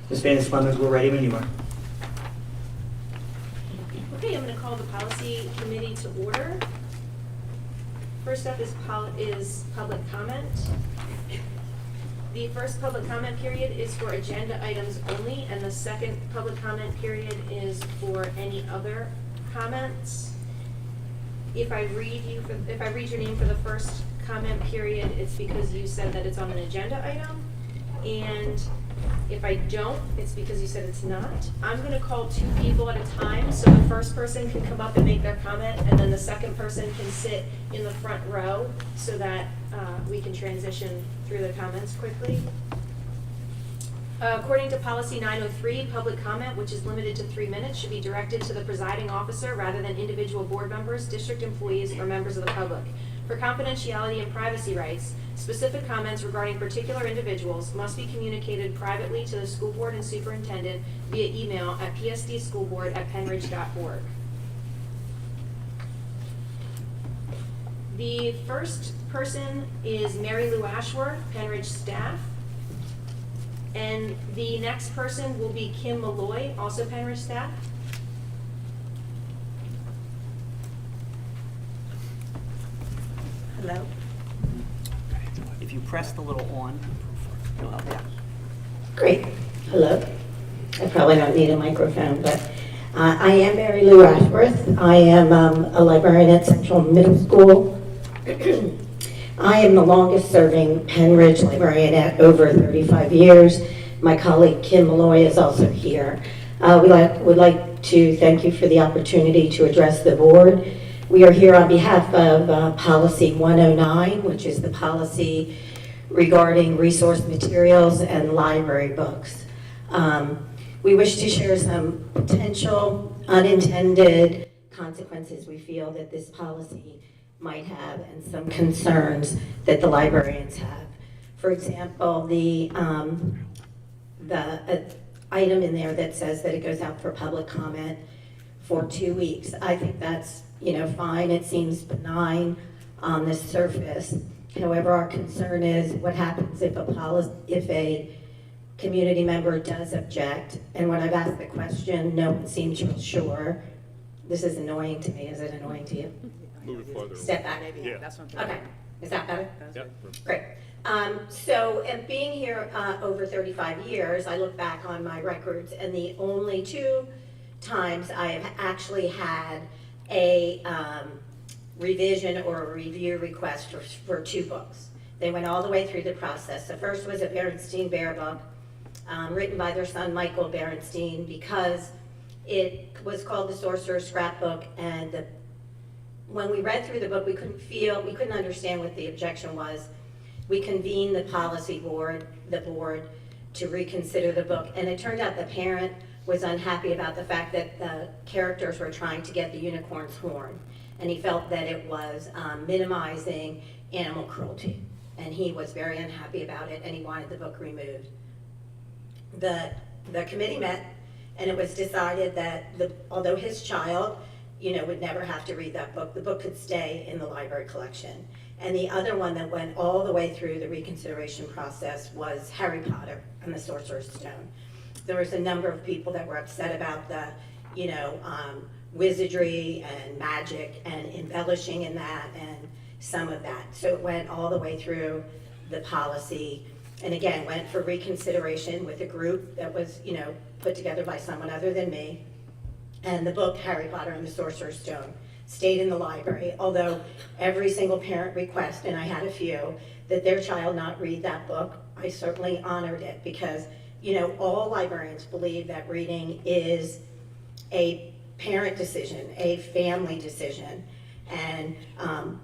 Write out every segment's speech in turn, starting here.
Ms. Vanis Fleming, we're ready when you are. Okay, I'm going to call the policy committee to order. First up is public comment. The first public comment period is for agenda items only, and the second public comment period is for any other comments. If I read your name for the first comment period, it's because you said that it's on an agenda item, and if I don't, it's because you said it's not. I'm going to call two people at a time, so the first person can come up and make their comment, and then the second person can sit in the front row so that we can transition through the comments quickly. According to policy 903, public comment, which is limited to 3 minutes, should be directed to the presiding officer rather than individual board members, district employees, or members of the public. For confidentiality and privacy rights, specific comments regarding particular individuals must be communicated privately to the school board and superintendent via email at psdschoolboard@penridge.org. The first person is Mary Lou Ashworth, Penridge staff. And the next person will be Kim Malloy, also Penridge staff. Hello. If you press the little on, go out there. Great. Hello. I probably don't need a microphone, but I am Mary Lou Ashworth. I am a librarian at Central Middle School. I am the longest serving Penridge librarian at over 35 years. My colleague Kim Malloy is also here. We would like to thank you for the opportunity to address the board. We are here on behalf of Policy 109, which is the policy regarding resource materials and library books. We wish to share some potential unintended consequences we feel that this policy might have and some concerns that the librarians have. For example, the item in there that says that it goes out for public comment for 2 weeks. I think that's, fine. It seems benign on the surface. However, our concern is what happens if a community member does object. And when I've asked the question, no one seems sure. This is annoying to me. Is it annoying to you? Move it farther. Step back. Yeah. Okay. Is that better? Yep. Great. So being here over 35 years, I look back on my records, and the only 2 times I have actually had a revision or a review request for 2 books. They went all the way through the process. The first was a Berenstein Bear book written by their son Michael Berenstein, because it was called The Sorcerer's Scrapbook, and when we read through the book, we couldn't understand what the objection was. We convened the policy board, to reconsider the book, and it turned out the parent was unhappy about the fact that the characters were trying to get the unicorn's horn, and he felt that it was minimizing animal cruelty, and he was very unhappy about it, and he wanted the book removed. The committee met, and it was decided that although his child would never have to read that book, the book could stay in the library collection. And the other one that went all the way through the reconsideration process was Harry Potter and the Sorcerer's Stone. There was a number of people that were upset about the, wizardry and magic and embellishing in that and some of that. So it went all the way through the policy, and again, went for reconsideration with a group that was, put together by someone other than me. And the book, Harry Potter and the Sorcerer's Stone, stayed in the library, although every single parent request, and I had a few, that their child not read that book. I certainly honored it because, all librarians believe that reading is a parent decision, a family decision. And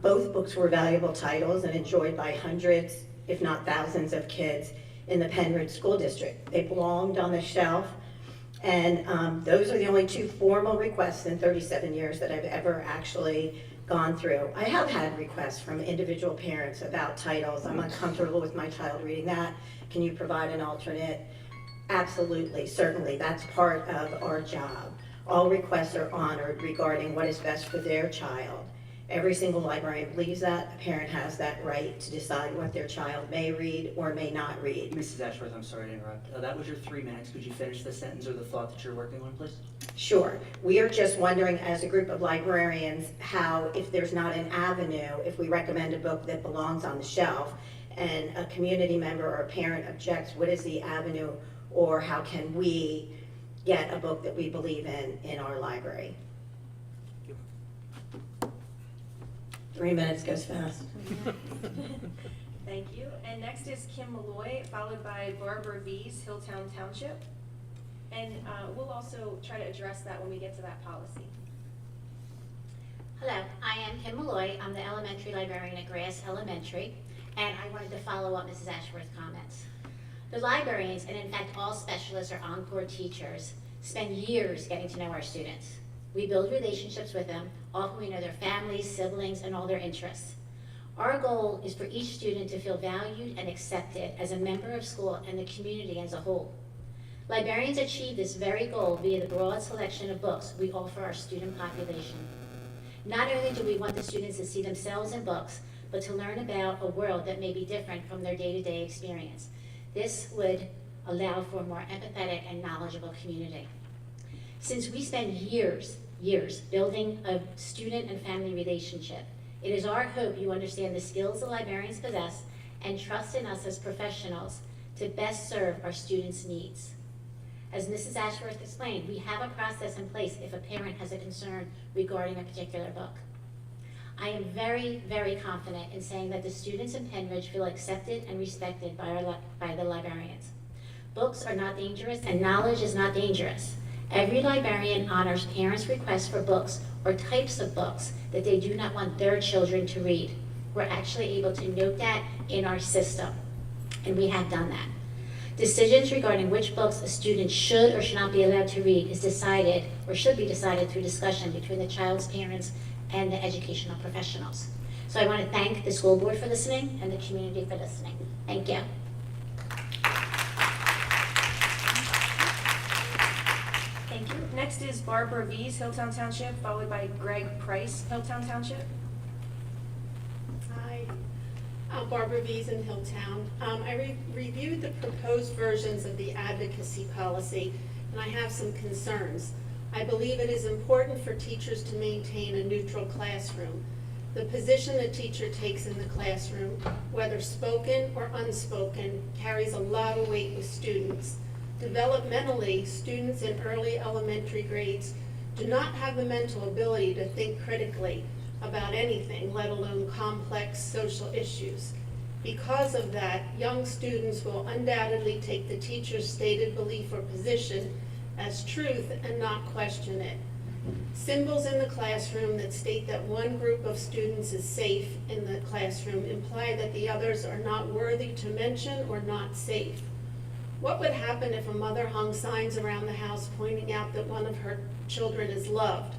both books were valuable titles and enjoyed by hundreds, if not thousands of kids in the Penridge School District. They belonged on the shelf. And those are the only 2 formal requests in 37 years that I've ever actually gone through. I have had requests from individual parents about titles. I'm uncomfortable with my child reading that. Can you provide an alternate? Absolutely, certainly. That's part of our job. All requests are honored regarding what is best for their child. Every single librarian believes that. A parent has that right to decide what their child may read or may not read. Mrs. Ashworth, I'm sorry to interrupt. That was your 3 minutes. Could you finish the sentence or the thought that you're working on, please? Sure. We are just wondering, as a group of librarians, how, if there's not an avenue, if we recommend a book that belongs on the shelf and a community member or a parent objects, what is the avenue, or how can we get a book that we believe in our library? 3 minutes goes fast. Thank you. And next is Kim Malloy, followed by Barbara V's, Hilltown Township. And we'll also try to address that when we get to that policy. Hello, I am Kim Malloy. I'm the elementary librarian at Grass Elementary, and I wanted to follow up Mrs. Ashworth's comments. The librarians, and in fact all specialists or encore teachers, spend years getting to know our students. We build relationships with them, often we know their families, siblings, and all their interests. Our goal is for each student to feel valued and accepted as a member of school and the community as a whole. Librarians achieve this very goal via the broad selection of books we offer our student population. Not only do we want the students to see themselves in books, but to learn about a world that may be different from their day-to-day experience. This would allow for a more empathetic and knowledgeable community. Since we spend years building a student and family relationship, it is our hope you understand the skills the librarians possess and trust in us as professionals to best serve our students' needs. As Mrs. Ashworth explained, we have a process in place if a parent has a concern regarding a particular book. I am very, very confident in saying that the students in Pennridge feel accepted and respected by the librarians. Books are not dangerous and knowledge is not dangerous. Every librarian honors parents' requests for books or types of books that they do not want their children to read. We're actually able to note that in our system, and we have done that. Decisions regarding which books a student should or should not be allowed to read is decided or should be decided through discussion between the child's parents and the educational professionals. So I want to thank the school board for listening and the community for listening. Thank you. Thank you. Next is Barbara V's, Hilltown Township, followed by Greg Price, Hilltown Township. Hi, I'm Barbara V's in Hilltown. I reviewed the proposed versions of the advocacy policy, and I have some concerns. I believe it is important for teachers to maintain a neutral classroom. The position the teacher takes in the classroom, whether spoken or unspoken, carries a lot of weight with students. Developmentally, students in early elementary grades do not have the mental ability to think critically about anything, let alone complex social issues. Because of that, young students will undoubtedly take the teacher's stated belief or position as truth and not question it. Symbols in the classroom that state that one group of students is safe in the classroom imply that the others are not worthy to mention or not safe. What would happen if a mother hung signs around the house pointing out that one of her children is loved?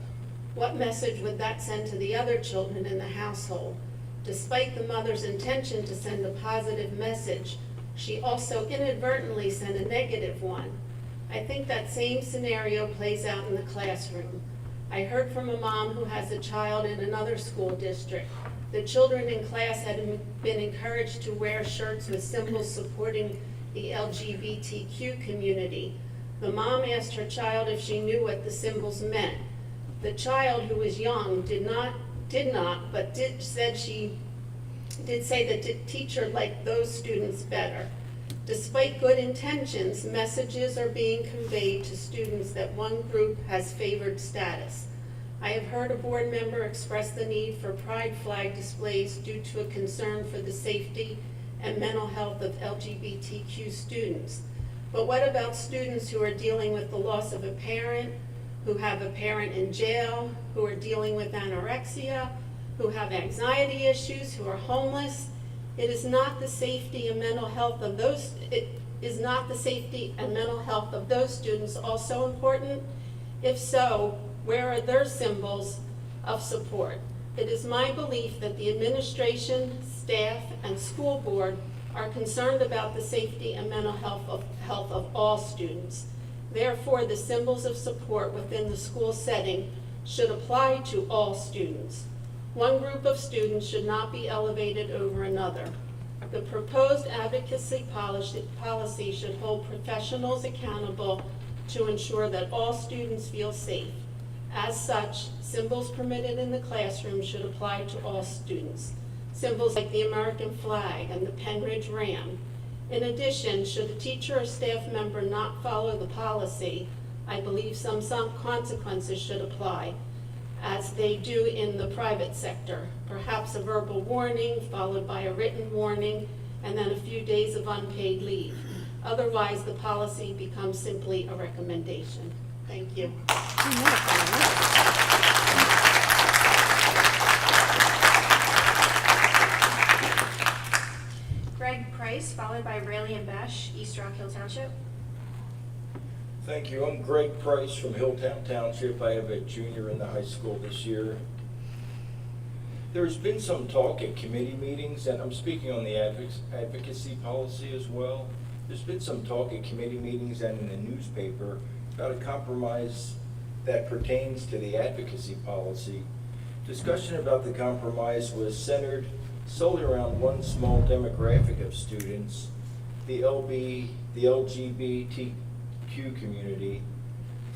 What message would that send to the other children in the household? Despite the mother's intention to send a positive message, she also inadvertently sent a negative one. I think that same scenario plays out in the classroom. I heard from a mom who has a child in another school district. The children in class had been encouraged to wear shirts with symbols supporting the LGBTQ community. The mom asked her child if she knew what the symbols meant. The child, who was young, did say that the teacher liked those students better. Despite good intentions, messages are being conveyed to students that one group has favored status. I have heard a board member express the need for pride flag displays due to a concern for the safety and mental health of LGBTQ students. But what about students who are dealing with the loss of a parent, who have a parent in jail, who are dealing with anorexia, who have anxiety issues, who are homeless? It is not the safety and mental health of those students also important? If so, where are their symbols of support? It is my belief that the administration, staff, and school board are concerned about the safety and mental health of all students. Therefore, the symbols of support within the school setting should apply to all students. One group of students should not be elevated over another. The proposed advocacy policy should hold professionals accountable to ensure that all students feel safe. As such, symbols permitted in the classroom should apply to all students. Symbols like the American flag and the Penridge Ram. In addition, should a teacher or staff member not follow the policy, I believe some consequences should apply, as they do in the private sector. Perhaps a verbal warning followed by a written warning, and then a few days of unpaid leave. Otherwise, the policy becomes simply a recommendation. Thank you. Greg Price, followed by Raelian Bash, East Rock Hill Township. Thank you. I'm Greg Price from Hilltown Township. I have a junior in the high school this year. There's been some talk at committee meetings, and I'm speaking on the advocacy policy as well. There's been some talk at committee meetings and in the newspaper about a compromise that pertains to the advocacy policy. Discussion about the compromise was centered solely around one small demographic of students, the LGBTQ community.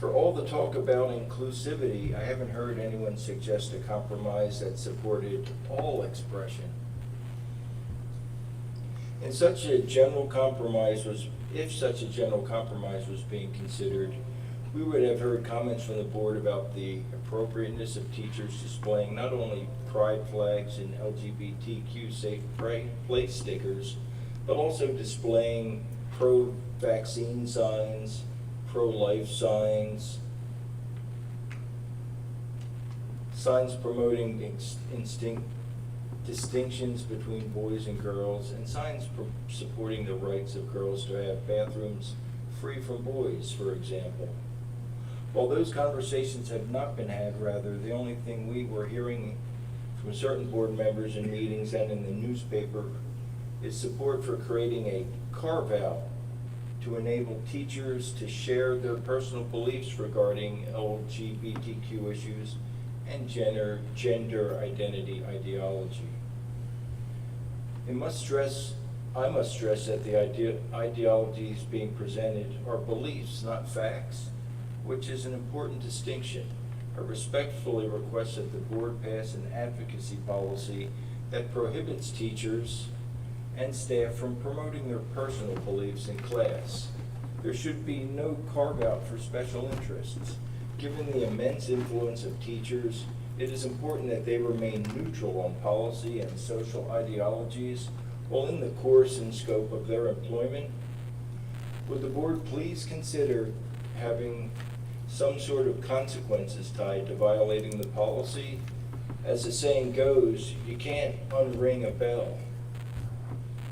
For all the talk about inclusivity, I haven't heard anyone suggest a compromise that supported all expression. If such a general compromise was being considered, we would have heard comments from the board about the appropriateness of teachers displaying not only pride flags and LGBTQ safe place stickers, but also displaying pro-vaccine signs, pro-life signs, signs promoting distinctions between boys and girls, and signs supporting the rights of girls to have bathrooms free from boys, for example. While those conversations have not been had, rather, the only thing we were hearing from certain board members in meetings and in the newspaper is support for creating a carve-out to enable teachers to share their personal beliefs regarding LGBTQ issues and gender identity ideology. I must stress that the ideologies being presented are beliefs, not facts, which is an important distinction. I respectfully request that the board pass an advocacy policy that prohibits teachers and staff from promoting their personal beliefs in class. There should be no carve-out for special interests. Given the immense influence of teachers, it is important that they remain neutral on policy and social ideologies while in the course and scope of their employment. Would the board please consider having some sort of consequences tied to violating the policy? As the saying goes, you can't unring a bell.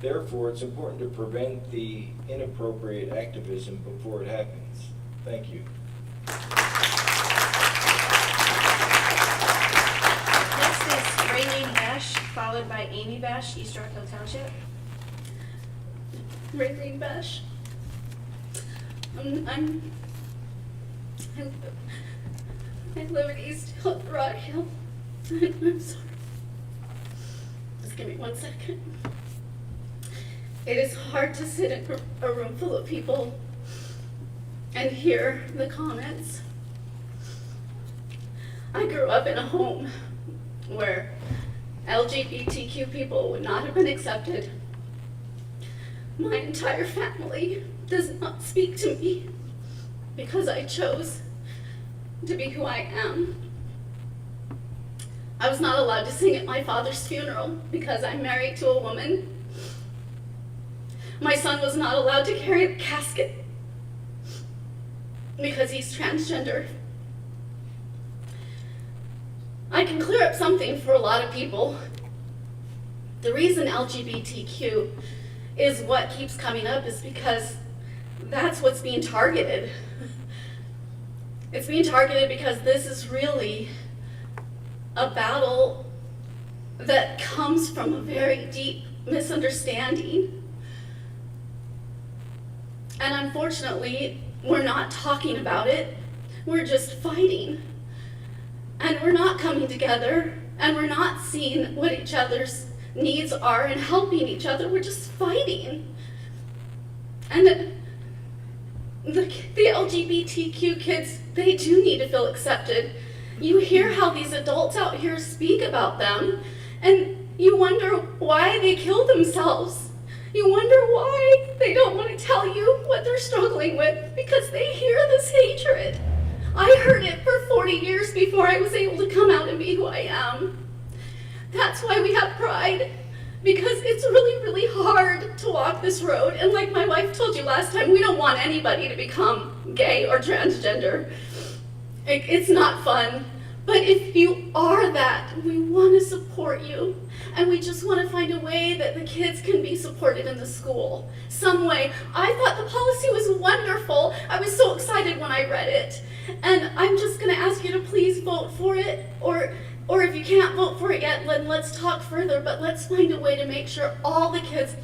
Therefore, it's important to prevent the inappropriate activism before it happens. Thank you. Next is Raelian Bash, followed by Amy Bash, East Rock Hill Township. Raelian Bash. I live in East Rock Hill. I'm sorry. Just give me 1 second. It is hard to sit in a room full of people and hear the comments. I grew up in a home where LGBTQ people would not have been accepted. My entire family does not speak to me because I chose to be who I am. I was not allowed to sing at my father's funeral because I'm married to a woman. My son was not allowed to carry the casket because he's transgender. I can clear up something for a lot of people. The reason LGBTQ is what keeps coming up is because that's what's being targeted. It's being targeted because this is really a battle that comes from a very deep misunderstanding. And unfortunately, we're not talking about it. We're just fighting. And we're not coming together and we're not seeing what each other's needs are and helping each other. We're just fighting. And the LGBTQ kids, they do need to feel accepted. You hear how these adults out here speak about them, and you wonder why they kill themselves. You wonder why they don't want to tell you what they're struggling with, because they hear this hatred. I heard it for 40 years before I was able to come out and be who I am. That's why we have pride, because it's really, really hard to walk this road. And like my wife told you last time, we don't want anybody to become gay or transgender. It's not fun. But if you are that, we want to support you. And we just want to find a way that the kids can be supported in the school. Some way. I thought the policy was wonderful. I was so excited when I read it. And I'm just going to ask you to please vote for it. Or if you can't vote for it yet, then let's talk further. But let's find a way to make sure all the kids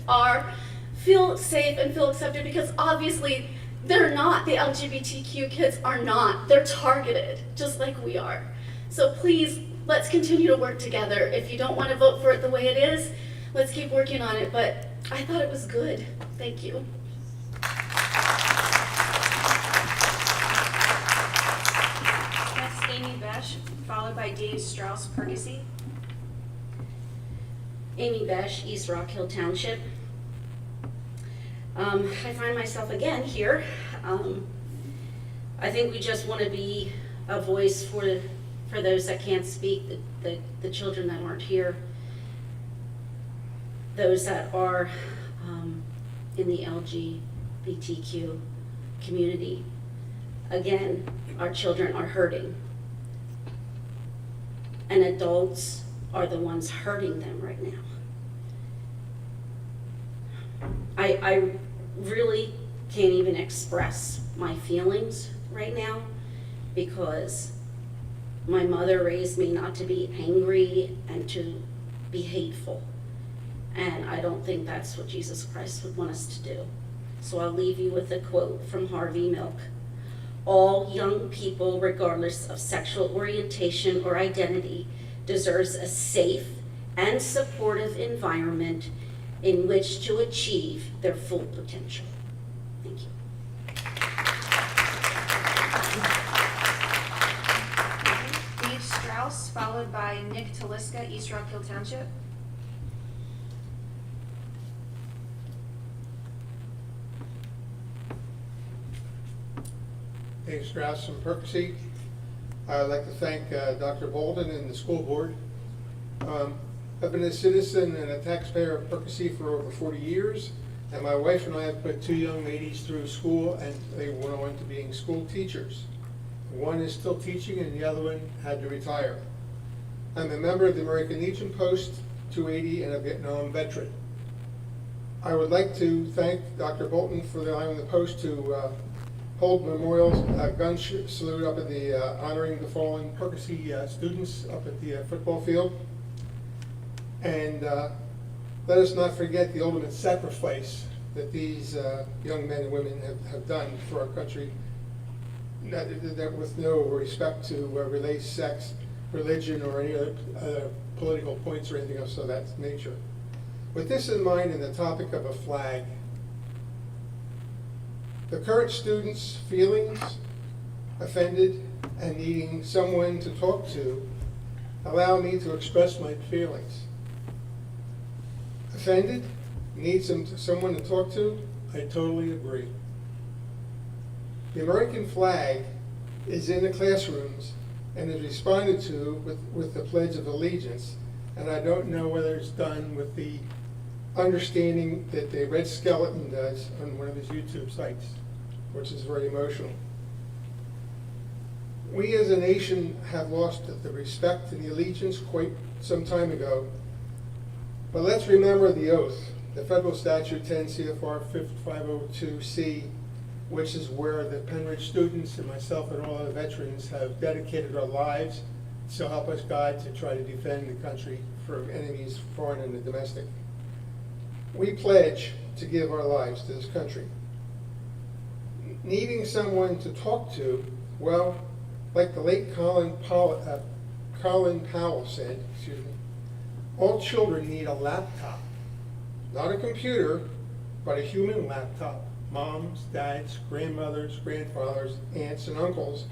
feel safe and feel accepted, because obviously they're not. The LGBTQ kids are not. They're targeted, just like we are. So please, let's continue to work together. If you don't want to vote for it the way it is, let's keep working on it. But I thought it was good. Thank you. Next, Amy Besh, followed by Dave Strauss Percy. Amy Besh, East Rock Hill Township. I find myself again here. I think we just want to be a voice for those that can't speak, the children that aren't here, those that are in the LGBTQ community. Again, our children are hurting, and adults are the ones hurting them right now. I really can't even express my feelings right now, because my mother raised me not to be angry and to be hateful. And I don't think that's what Jesus Christ would want us to do. So I'll leave you with a quote from Harvey Milk. All young people, regardless of sexual orientation or identity, deserves a safe and supportive environment in which to achieve their full potential. Thank you. Dave Strauss, followed by Nick Taliska, East Rock Hill Township. Dave Strauss from Percy. I'd like to thank Dr. Bolden and the school board. I've been a citizen and a taxpayer of Percy for over 40 years, and my wife and I have put two young ladies through school, and they went on to being school teachers. One is still teaching and the other one had to retire. I'm a member of the American Legion Post 280 and a Vietnam veteran. I would like to thank Dr. Bolton for allowing the Post to hold memorial gun salute up at the honoring the fallen Percy students up at the football field. And let us not forget the ultimate sacrifice that these young men and women have done for our country, that with no respect to race, sex, religion, or any other political points or anything else of that nature. With this in mind, and the topic of a flag, the current students' feelings, offended, and needing someone to talk to, allow me to express my feelings. Offended, need someone to talk to, I totally agree. The American flag is in the classrooms and is responded to with the Pledge of Allegiance, and I don't know whether it's done with the understanding that the Red Skeleton does on one of his YouTube sites, which is very emotional. We as a nation have lost the respect and the allegiance quite some time ago, but let's remember the oath, the federal statute 10 CFR 502C, which is where the Penridge students and myself and all other veterans have dedicated our lives, so help us God, to try to defend the country from enemies, foreign and domestic. We pledge to give our lives to this country. Needing someone to talk to, well, like the late Colin Colin Powell said, excuse me, all children need a laptop. Not a computer, but a human laptop. Moms, dads, grandmothers, grandfathers, aunts, and uncles.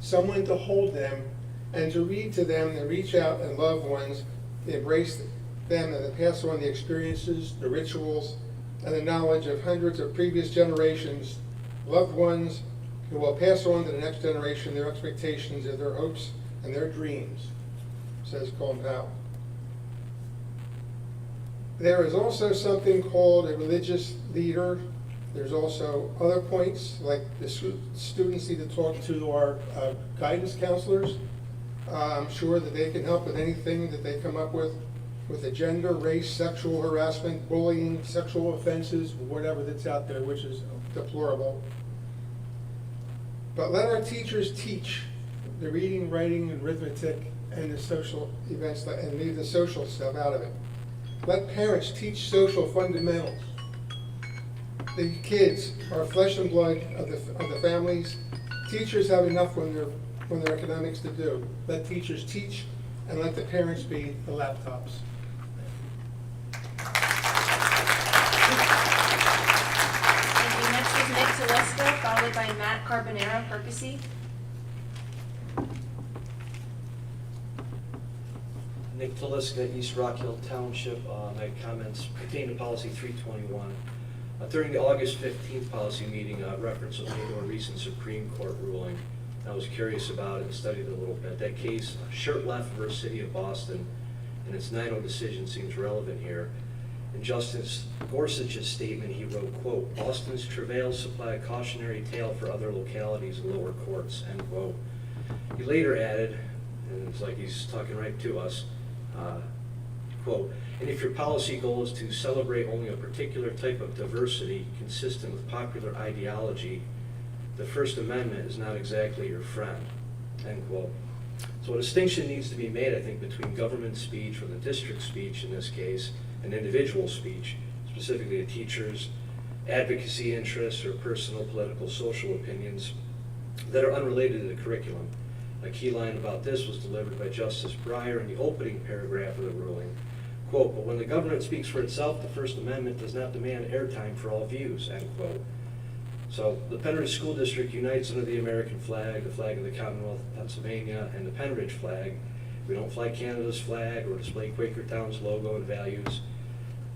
Someone to hold them and to read to them and reach out and love ones, to embrace them and to pass on the experiences, the rituals, and the knowledge of hundreds of previous generations, loved ones who will pass on to the next generation their expectations and their hopes and their dreams, says Colin Powell. There is also something called a religious leader. There's also other points, like the students need to talk to our guidance counselors. I'm sure that they can help with anything that they come up with the gender, race, sexual harassment, bullying, sexual offenses, whatever that's out there, which is deplorable. But let our teachers teach the reading, writing, and arithmetic and the social events, and leave the social stuff out of it. Let parents teach social fundamentals. The kids are flesh and blood of the families. Teachers have enough when they're academics to do. Let teachers teach, and let the parents be the laptops. Thank you. Next is Nick Teleska, followed by Matt Carbonara, Percy. Nick Teleska, East Rock Hill Township. My comments pertain to policy 321. During the August 15th policy meeting, reference was made to a recent Supreme Court ruling. I was curious about it and studied it a little bit. That case, Shurtleff versus City of Boston, and its 9-0 decision seems relevant here. In Justice Gorsuch's statement, he wrote, quote, "Boston's travails supply a cautionary tale for other localities and lower courts," end quote. He later added, and it's like he's talking right to us, quote, "And if your policy goal is to celebrate only a particular type of diversity consistent with popular ideology, the First Amendment is not exactly your friend," end quote. So a distinction needs to be made, I think, between government speech, or the district speech in this case, and individual speech, specifically a teacher's advocacy interests or personal, political, social opinions that are unrelated to the curriculum. A key line about this was delivered by Justice Breyer in the opening paragraph of the ruling. Quote, "But when the government speaks for itself, the First Amendment does not demand airtime for all views," end quote. So the Penn School District unites under the American flag, the flag of the Commonwealth of Pennsylvania, and the Penn flag. We don't fly Canada's flag or display Quakertown's logo and values.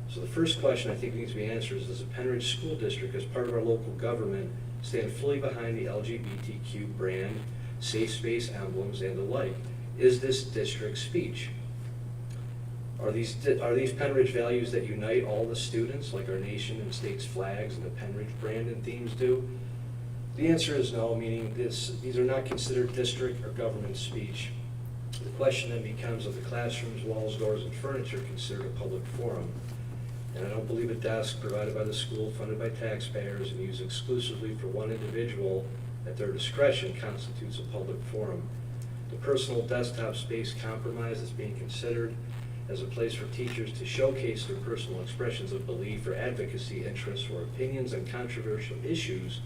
So the first question I think needs to be answered is, does the Penn School District, as part of our local government, stand fully behind the LGBTQ brand, safe space emblems, and the like? Is this district speech? Are these Penridge values that unite all the students, like our nation and state's flags and the Penridge brand and themes do? The answer is no, meaning these are not considered district or government speech. The question then becomes, of the classrooms, walls, doors, and furniture considered a public forum? And I don't believe a desk provided by the school, funded by taxpayers, and used exclusively for one individual at their discretion constitutes a public forum. The personal desktop space compromise is being considered as a place for teachers to showcase their personal expressions of belief or advocacy, interests, or opinions on controversial issues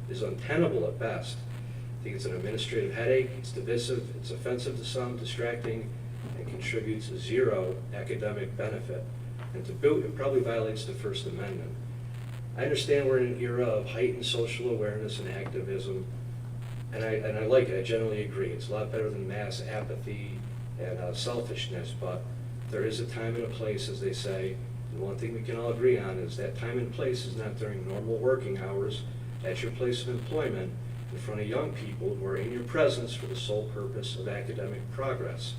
is untenable at best. I think it's an administrative headache, it's divisive, it's offensive to some, distracting, and contributes zero academic benefit. And to boot, it probably violates the First Amendment. I understand we're in an era of heightened social awareness and activism, and I like it, I generally agree. It's a lot better than mass apathy and selfishness, but there is a time and a place, as they say, and one thing we can all agree on is that time and place is not during normal working hours at your place of employment in front of young people who are in your presence for the sole purpose of academic progress.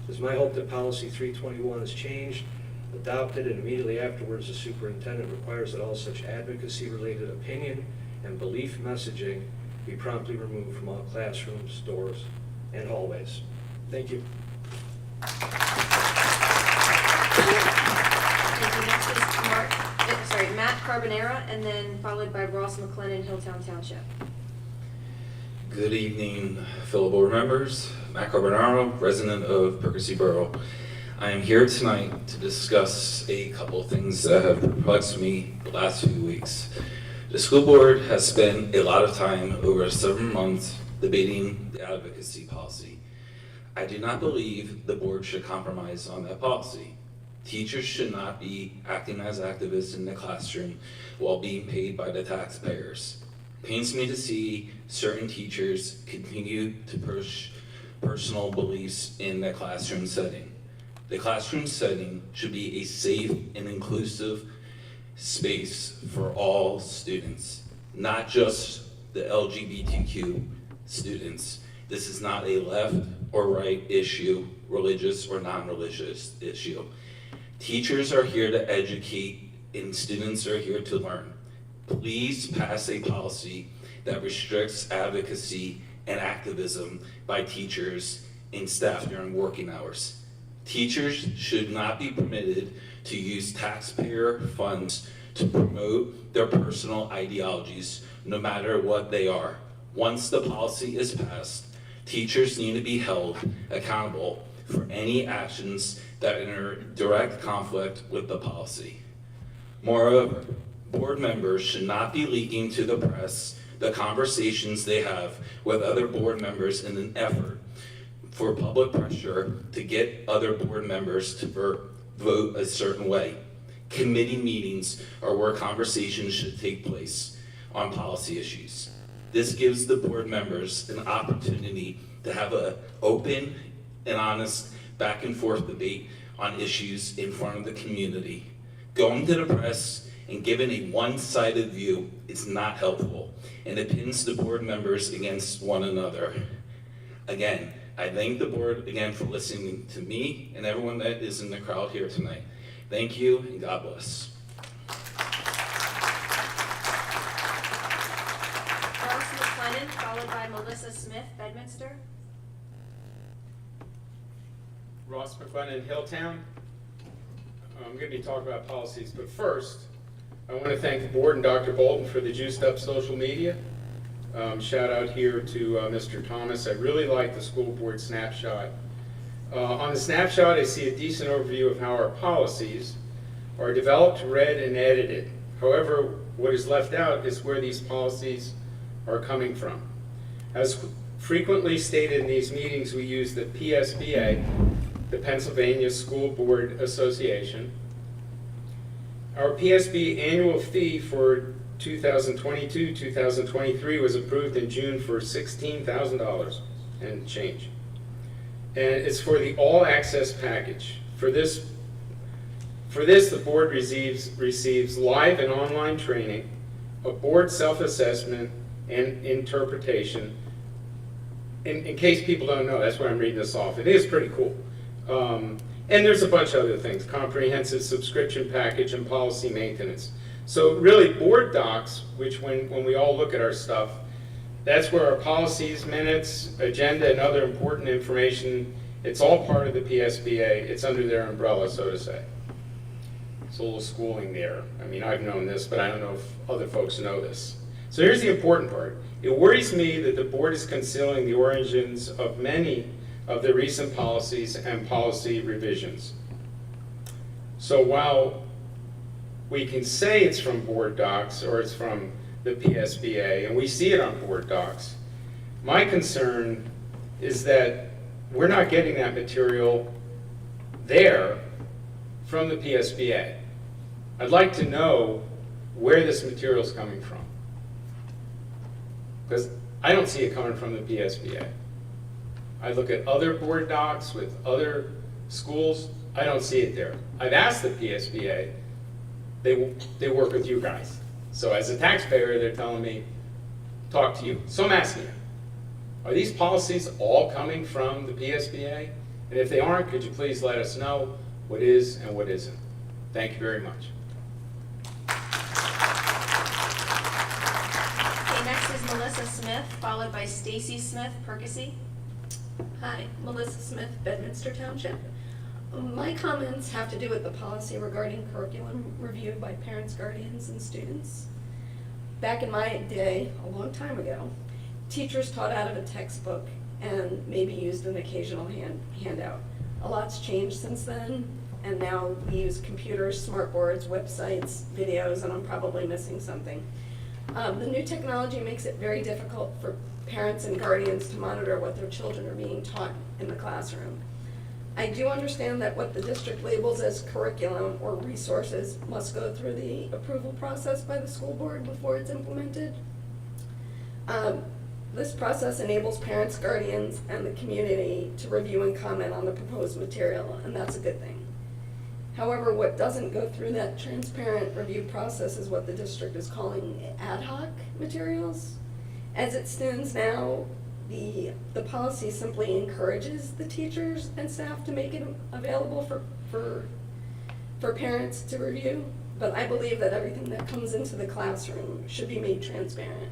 It is my hope that Policy 321 is changed, adopted, and immediately afterwards the superintendent requires that all such advocacy-related opinion and belief messaging be promptly removed from all classrooms, doors, and hallways. Thank you. Thank you. Next is Matt Carbonara, and then followed by Ross McLennan, Hilltown Township. Good evening, fellow board members. Matt Carbonaro, resident of Percy Borough. I am here tonight to discuss a couple of things that have perplexed me the last few weeks. The school board has spent a lot of time over several months debating the advocacy policy. I do not believe the board should compromise on that policy. Teachers should not be acting as activists in the classroom while being paid by the taxpayers. It pains me to see certain teachers continue to push personal beliefs in the classroom setting. The classroom setting should be a safe and inclusive space for all students, not just the LGBTQ students. This is not a left or right issue, religious or non-religious issue. Teachers are here to educate and students are here to learn. Please pass a policy that restricts advocacy and activism by teachers and staff during working hours. Teachers should not be permitted to use taxpayer funds to promote their personal ideologies, no matter what they are. Once the policy is passed, teachers need to be held accountable for any actions that are in direct conflict with the policy. Moreover, board members should not be leaking to the press the conversations they have with other board members in an effort for public pressure to get other board members to vote a certain way. Committee meetings are where conversations should take place on policy issues. This gives the board members an opportunity to have an open and honest back and forth debate on issues in front of the community. Going to the press and giving a one-sided view is not helpful, and it pins the board members against one another. Again, I thank the board again for listening to me and everyone that is in the crowd here tonight. Thank you, and God bless. Ross McLennan, followed by Melissa Smith, Bedminster. Ross McLennan, Hilltown. I'm going to be talking about policies, but first, I want to thank the board and Dr. Bolton for the juiced up social media. Shout out here to Mr. Thomas. I really like the school board snapshot. On the snapshot, I see a decent overview of how our policies are developed, read, and edited. However, what is left out is where these policies are coming from. As frequently stated in these meetings, we use the PSBA, the Pennsylvania School Board Association. Our PSB annual fee for 2022-2023 was approved in June for $16,000 and change. And it's for the all-access package. For this, the board receives live and online training, a board self-assessment, and interpretation. In case people don't know, that's why I'm reading this off. It is pretty cool. And there's a bunch of other things, comprehensive subscription package and policy maintenance. So really board docs, which when we all look at our stuff, that's where our policies, minutes, agenda, and other important information, it's all part of the PSBA. It's under their umbrella, so to say. It's a little schooling there. I mean, I've known this, but I don't know if other folks know this. So here's the important part. It worries me that the board is concealing the origins of many of the recent policies and policy revisions. So while we can say it's from board docs or it's from the PSBA, and we see it on board docs, my concern is that we're not getting that material there from the PSBA. I'd like to know where this material is coming from, because I don't see it coming from the PSBA. I look at other board docs with other schools, I don't see it there. I've asked the PSBA, they work with you guys. So as a taxpayer, they're telling me, talk to you. So I'm asking you, are these policies all coming from the PSBA? And if they aren't, could you please let us know what is and what isn't? Thank you very much. Okay, next is Melissa Smith, followed by Stacy Smith, Percy. Hi, Melissa Smith, Bedminster Township. My comments have to do with the policy regarding curriculum review by parents, guardians, and students. Back in my day, a long time ago, teachers taught out of a textbook and maybe used an occasional handout. A lot's changed since then, and now we use computers, smart boards, websites, videos, and I'm probably missing something. The new technology makes it very difficult for parents and guardians to monitor what their children are being taught in the classroom. I do understand that what the district labels as curriculum or resources must go through the approval process by the school board before it's implemented. This process enables parents, guardians, and the community to review and comment on the proposed material, and that's a good thing. However, what doesn't go through that transparent review process is what the district is calling ad hoc materials. As it stands now, the policy simply encourages the teachers and staff to make it available for parents to review, but I believe that everything that comes into the classroom should be made transparent.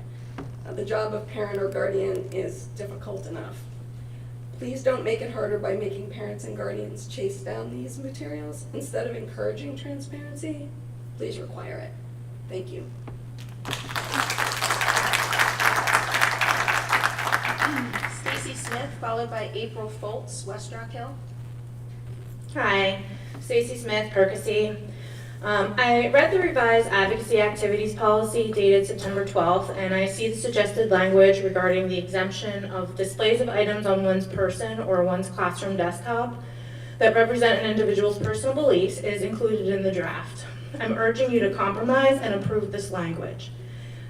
The job of parent or guardian is difficult enough. Please don't make it harder by making parents and guardians chase down these materials. Instead of encouraging transparency, please require it. Thank you. Stacy Smith, followed by April Foltz, West Rock Hill. Hi, Stacy Smith, Percy. I read the revised advocacy activities policy dated September 12th, and I see the suggested language regarding the exemption of displays of items on one's person or one's classroom desktop that represent an individual's personal beliefs is included in the draft. I'm urging you to compromise and approve this language.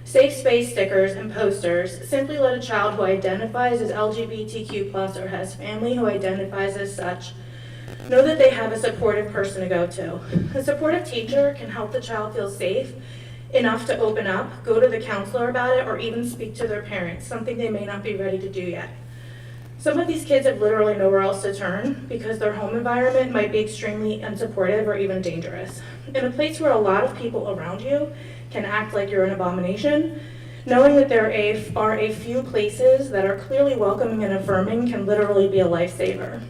Safe space stickers and posters simply let a child who identifies as LGBTQ+ or has family who identifies as such know that they have a supportive person to go to. A supportive teacher can help the child feel safe enough to open up, go to the counselor about it, or even speak to their parents, something they may not be ready to do yet. Some of these kids have literally nowhere else to turn because their home environment might be extremely unsupportive or even dangerous. In a place where a lot of people around you can act like you're an abomination, knowing that there are a few places that are clearly welcoming and affirming can literally be a lifesaver.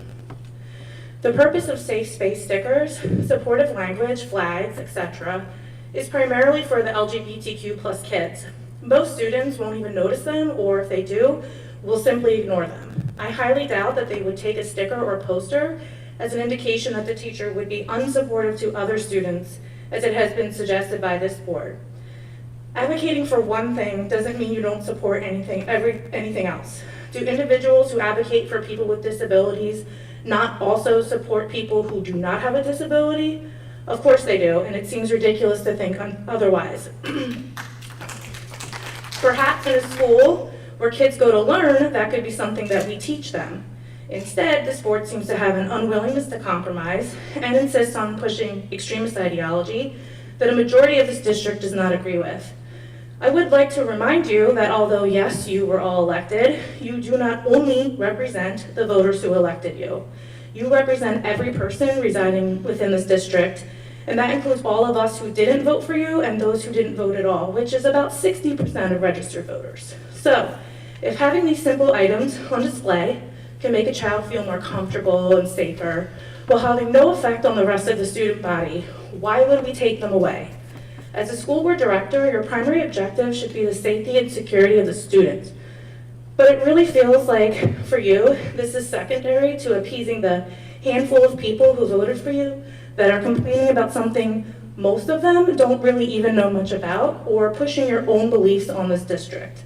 The purpose of safe space stickers, supportive language, flags, etc., is primarily for the LGBTQ+ kids. Most students won't even notice them, or if they do, will simply ignore them. I highly doubt that they would take a sticker or poster as an indication that the teacher would be unsupportive to other students, as it has been suggested by this board. Advocating for one thing doesn't mean you don't support anything else. Do individuals who advocate for people with disabilities not also support people who do not have a disability? Of course they do, and it seems ridiculous to think otherwise. Perhaps in a school where kids go to learn, that could be something that we teach them. Instead, this board seems to have an unwillingness to compromise and insists on pushing extremist ideology that a majority of this district does not agree with. I would like to remind you that although, yes, you were all elected, you do not only represent the voters who elected you. You represent every person residing within this district, and that includes all of us who didn't vote for you and those who didn't vote at all, which is about 60% of registered voters. So, if having these simple items on display can make a child feel more comfortable and safer, while having no effect on the rest of the student body, why would we take them away? As a school board director, your primary objective should be the safety and security of the students. But it really feels like, for you, this is secondary to appeasing the handful of people who voted for you that are complaining about something most of them don't really even know much about, or pushing your own beliefs on this district.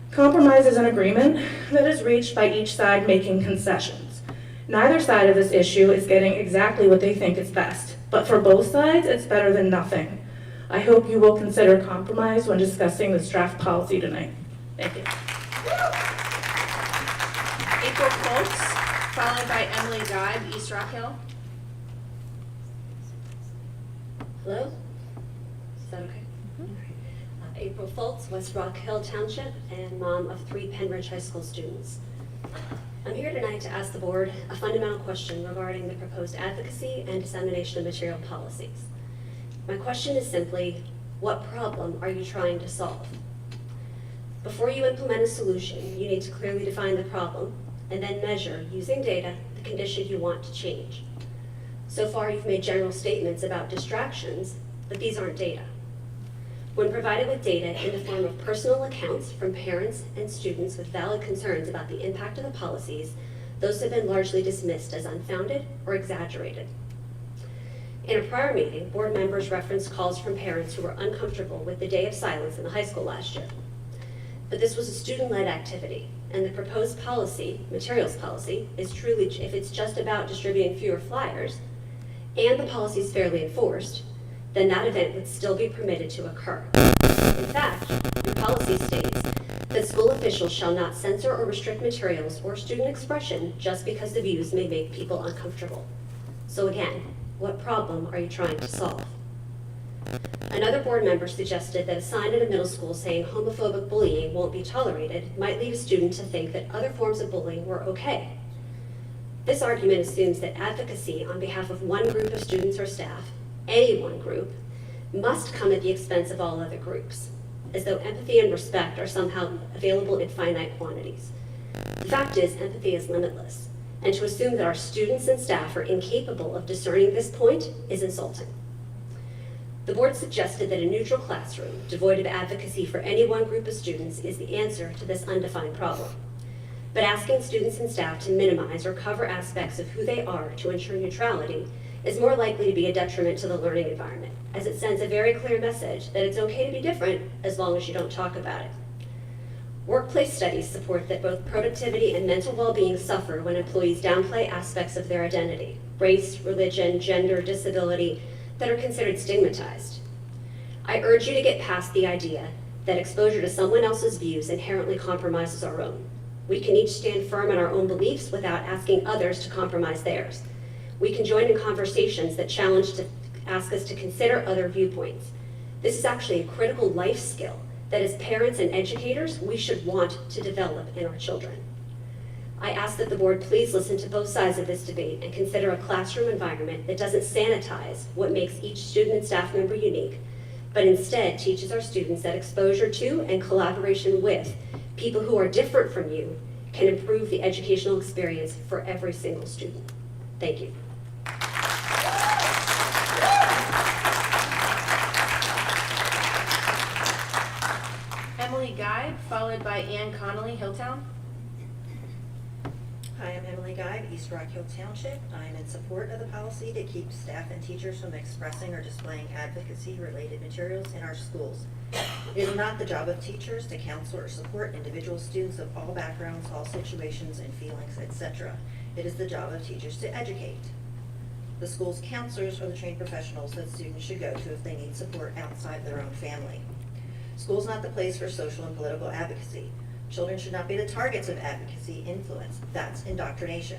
Compromise is an agreement that is reached by each side making concessions. Neither side of this issue is getting exactly what they think is best, but for both sides, it's better than nothing. I hope you will consider compromise when discussing this draft policy tonight. Thank you. April Foltz, followed by Emily Dive, East Rock Hill. Hello? Is that okay? April Foltz, West Rock Hill Township, and mom of 3 Penridge High School students. I'm here tonight to ask the board a fundamental question regarding the proposed advocacy and dissemination of material policies. My question is simply, what problem are you trying to solve? Before you implement a solution, you need to clearly define the problem and then measure, using data, the condition you want to change. So far, you've made general statements about distractions, but these aren't data. When provided with data in the form of personal accounts from parents and students with valid concerns about the impact of the policies, those have been largely dismissed as unfounded or exaggerated. In a prior meeting, board members referenced calls from parents who were uncomfortable with the day of silence in the high school last year. But this was a student-led activity, and the proposed policy, materials policy, is truly, if it's just about distributing fewer flyers, and the policy is fairly enforced, then that event would still be permitted to occur. In fact, your policy states that school officials shall not censor or restrict materials or student expression just because the views may make people uncomfortable. So again, what problem are you trying to solve? Another board member suggested that a sign in a middle school saying homophobic bullying won't be tolerated might lead a student to think that other forms of bullying were okay. This argument assumes that advocacy on behalf of one group of students or staff, any one group, must come at the expense of all other groups, as though empathy and respect are somehow available in finite quantities. The fact is, empathy is limitless, and to assume that our students and staff are incapable of discerning this point is insulting. The board suggested that a neutral classroom, devoid of advocacy for any one group of students, is the answer to this undefined problem. But asking students and staff to minimize or cover aspects of who they are to ensure neutrality is more likely to be a detriment to the learning environment, as it sends a very clear message that it's okay to be different as long as you don't talk about it. Workplace studies support that both productivity and mental well-being suffer when employees downplay aspects of their identity, race, religion, gender, disability, that are considered stigmatized. I urge you to get past the idea that exposure to someone else's views inherently compromises our own. We can each stand firm in our own beliefs without asking others to compromise theirs. We can join in conversations that challenge to ask us to consider other viewpoints. This is actually a critical life skill that as parents and educators, we should want to develop in our children. I ask that the board please listen to both sides of this debate and consider a classroom environment that doesn't sanitize what makes each student and staff member unique, but instead teaches our students that exposure to and collaboration with people who are different from you can improve the educational experience for every single student. Thank you. Emily Guide, followed by Ann Connolly, Hilltown. Hi, I'm Emily Guide, East Rock Hill Township. I'm in support of the policy to keep staff and teachers from expressing or displaying advocacy-related materials in our schools. It is not the job of teachers to counsel or support individual students of all backgrounds, all situations and feelings, etc. It is the job of teachers to educate. The school's counselors are the trained professionals that students should go to if they need support outside their own family. School's not the place for social and political advocacy. Children should not be the targets of advocacy influence. That's indoctrination.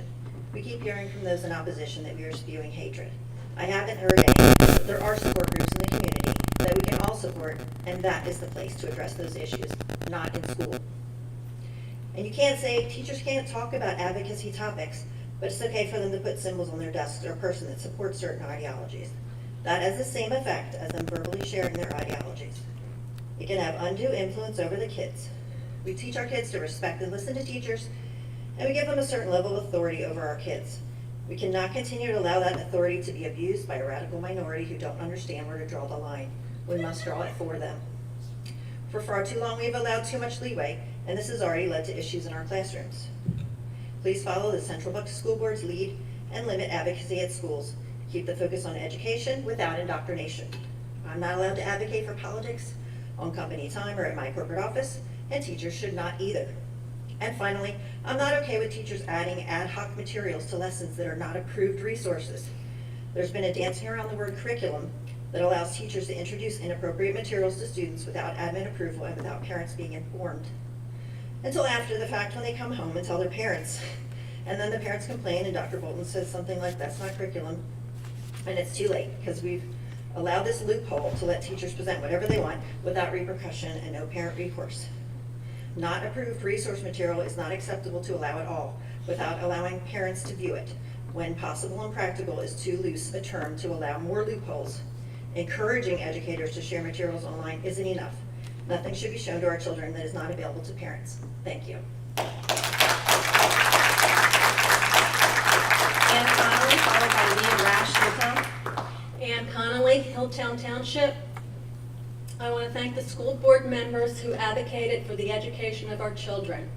We keep hearing from those in opposition that we are spewing hatred. I haven't heard any, but there are support groups in the community that we can all support, and that is the place to address those issues, not in school. And you can't say teachers can't talk about advocacy topics, but it's okay for them to put symbols on their desks or a person that supports certain ideologies. That has the same effect as them verbally sharing their ideologies. It can have undue influence over the kids. We teach our kids to respect and listen to teachers, and we give them a certain level of authority over our kids. We cannot continue to allow that authority to be abused by a radical minority who don't understand where to draw the line. We must draw it for them. For far too long, we have allowed too much leeway, and this has already led to issues in our classrooms. Please follow the Central Bucks School Board's lead and limit advocacy at schools. Keep the focus on education without indoctrination. I'm not allowed to advocate for politics on company time or at my corporate office, and teachers should not either. And finally, I'm not okay with teachers adding ad hoc materials to lessons that are not approved resources. There's been a dancing around the word curriculum that allows teachers to introduce inappropriate materials to students without admin approval and without parents being informed. Until after the fact when they come home and tell their parents. And then the parents complain and Dr. Bolton says something like, that's not curriculum. And it's too late because we've allowed this loophole to let teachers present whatever they want without repercussion and no parent recourse. Not approved resource material is not acceptable to allow at all without allowing parents to view it. When possible and practical is too loose a term to allow more loopholes. Encouraging educators to share materials online isn't enough. Nothing should be shown to our children that is not available to parents. Thank you. Ann Connolly, followed by Leah Rash, Hilltown. Ann Connolly, Hilltown Township. I want to thank the school board members who advocated for the education of our children.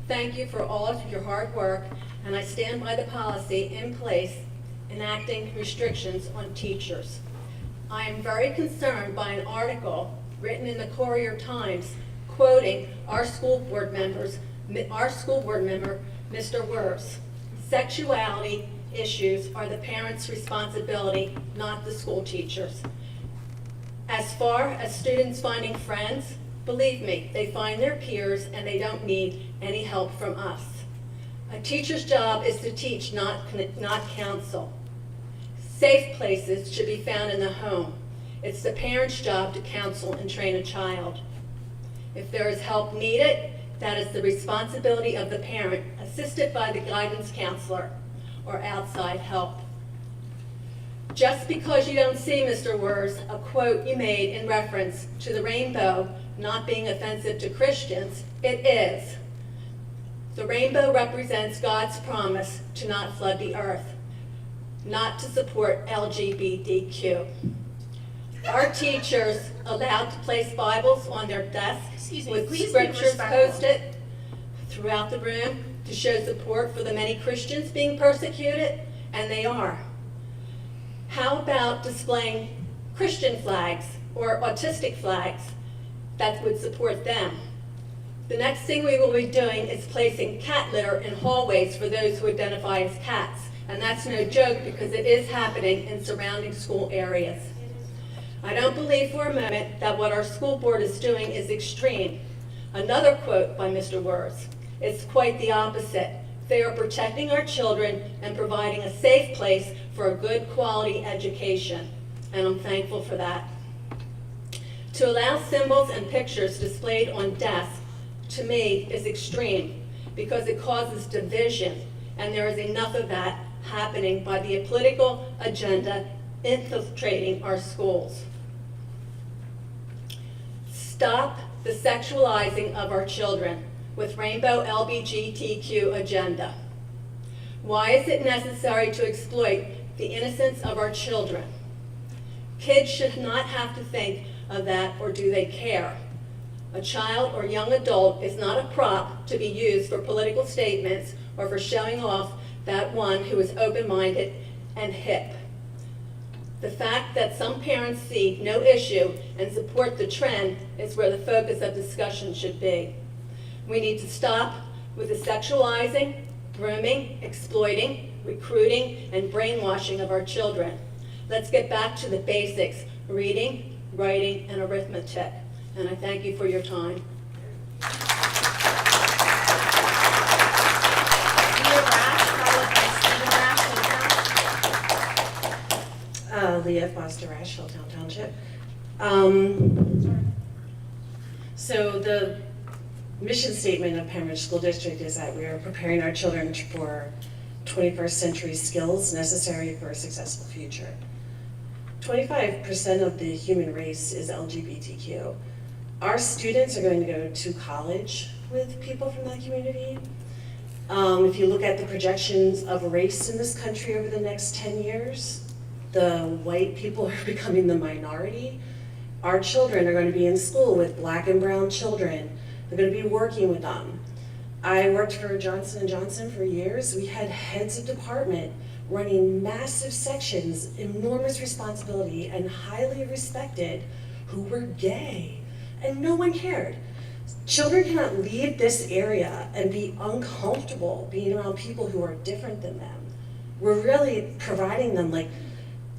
Thank you for all of your hard work, and I stand by the policy in place enacting restrictions on teachers. I am very concerned by an article written in the Courier Times quoting our school board member, Mr. Wirfs. Sexuality issues are the parents' responsibility, not the school teachers. As far as students finding friends, believe me, they find their peers and they don't need any help from us. A teacher's job is to teach, not counsel. Safe places should be found in the home. It's the parent's job to counsel and train a child. If there is help needed, that is the responsibility of the parent, assisted by the guidance counselor or outside help. Just because you don't see, Mr. Wirfs, a quote you made in reference to the rainbow not being offensive to Christians, it is. The rainbow represents God's promise to not flood the earth, not to support LGBTQ. Are teachers allowed to place Bibles on their desks Excuse me, with please be scriptures respectful. posted throughout the room to show support for the many Christians being persecuted? And they are. How about displaying Christian flags or autistic flags that would support them? The next thing we will be doing is placing cat litter in hallways for those who identify as cats. And that's no joke because it is happening in surrounding school areas. I don't believe for a moment that what our school board is doing is extreme. Another quote by Mr. Wirfs, it's quite the opposite. They are protecting our children and providing a safe place for a good quality education. And I'm thankful for that. To allow symbols and pictures displayed on desks, to me, is extreme because it causes division, and there is enough of that happening by the political agenda infiltrating our schools. Stop the sexualizing of our children with rainbow LGBTQ agenda. Why is it necessary to exploit the innocence of our children? Kids should not have to think of that, or do they care? A child or young adult is not a prop to be used for political statements or for showing off that one who is open-minded and hip. The fact that some parents see no issue and support the trend is where the focus of discussion should be. We need to stop with the sexualizing, grooming, exploiting, recruiting, and brainwashing of our children. Let's get back to the basics, reading, writing, and arithmetic. And I thank you for your time. Leah Rash, followed by Stephen Rash, Hilltown. Leah Foster Rash, Hilltown Township. So the mission statement of Pembridge School District is that we are preparing our children for 21st century skills necessary for a successful future. 25% of the human race is LGBTQ. Our students are going to go to college with people from that community. If you look at the projections of race in this country over the next 10 years, the white people are becoming the minority. Our children are going to be in school with black and brown children. They're going to be working with them. I worked for Johnson & Johnson for years. We had heads of department running massive sections, enormous responsibility, and highly respected, who were gay. And no one cared. Children cannot leave this area and be uncomfortable being around people who are different than them. We're really providing them like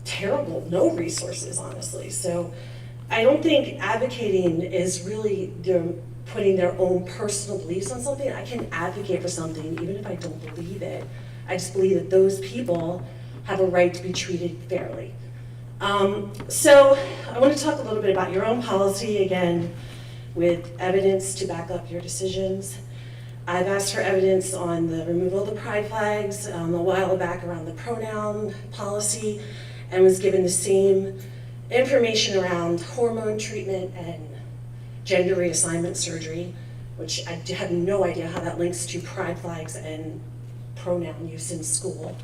terrible, no resources, honestly. So I don't think advocating is really putting their own personal beliefs on something. I can advocate for something even if I don't believe it. I just believe that those people have a right to be treated fairly. So I want to talk a little bit about your own policy, again, with evidence to back up your decisions. I've asked for evidence on the removal of the pride flags a while back around the pronoun policy, and was given the same information around hormone treatment and gender reassignment surgery, which I have no idea how that links to pride flags and pronoun use in school.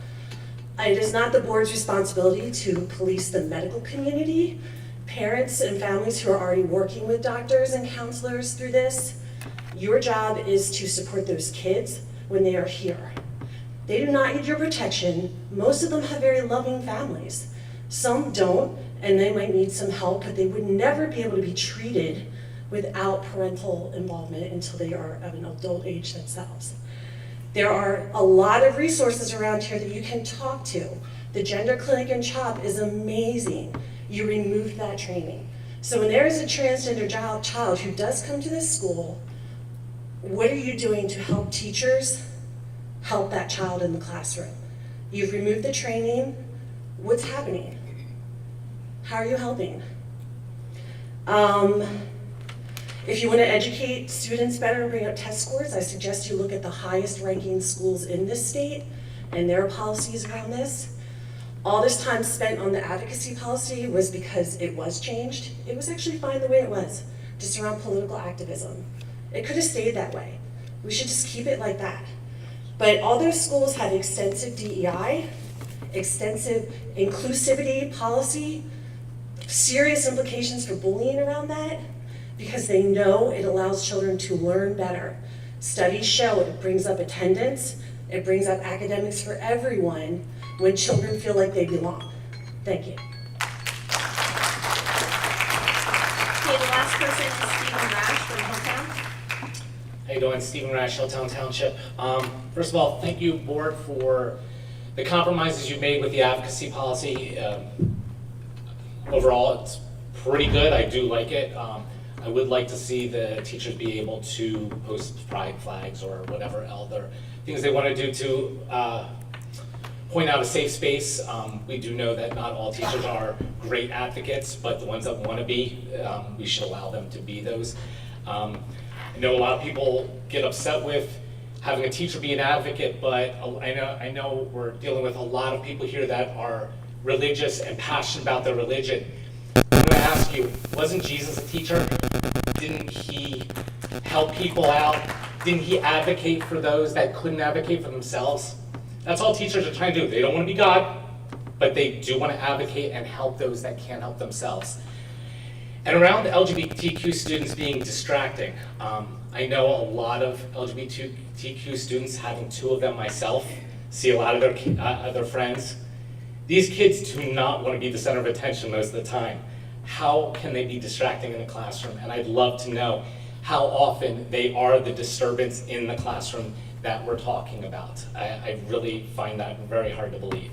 It is not the board's responsibility to police the medical community. Parents and families who are already working with doctors and counselors through this, your job is to support those kids when they are here. They do not need your protection. Most of them have very loving families. Some don't, and they might need some help, but they would never be able to be treated without parental involvement until they are of an adult age themselves. There are a lot of resources around here that you can talk to. The Gender Clinic in CHOP is amazing. You removed that training. So when there is a transgender child who does come to this school, what are you doing to help teachers help that child in the classroom? You've removed the training. What's happening? How are you helping? If you want to educate students better and bring up test scores, I suggest you look at the highest ranking schools in this state and their policies around this. All this time spent on the advocacy policy was because it was changed. It was actually fine the way it was, just around political activism. It could have stayed that way. We should just keep it like that. But all those schools have extensive DEI, extensive inclusivity policy, serious implications for bullying around that, because they know it allows children to learn better. Studies show it brings up attendance, it brings up academics for everyone when children feel like they belong. Thank you. Okay, the last person is Stephen Rash from Hilltown. How you doing? Stephen Rash, Hilltown Township. First of all, thank you, board, for the compromises you made with the advocacy policy. Overall, it's pretty good. I do like it. I would like to see the teachers be able to post pride flags or whatever other things they want to do to point out a safe space. We do know that not all teachers are great advocates, but the ones that want to be, we should allow them to be those. I know a lot of people get upset with having a teacher be an advocate, but I know we're dealing with a lot of people here that are religious and passionate about their religion. I'm going to ask you, wasn't Jesus a teacher? Didn't he help people out? Didn't he advocate for those that couldn't advocate for themselves? That's all teachers are trying to do. They don't want to be God, but they do want to advocate and help those that can't help themselves. And around LGBTQ students being distracting, I know a lot of LGBTQ students, having two of them myself, see a lot of their friends. These kids do not want to be the center of attention most of the time. How can they be distracting in the classroom? And I'd love to know how often they are the disturbance in the classroom that we're talking about. I really find that very hard to believe.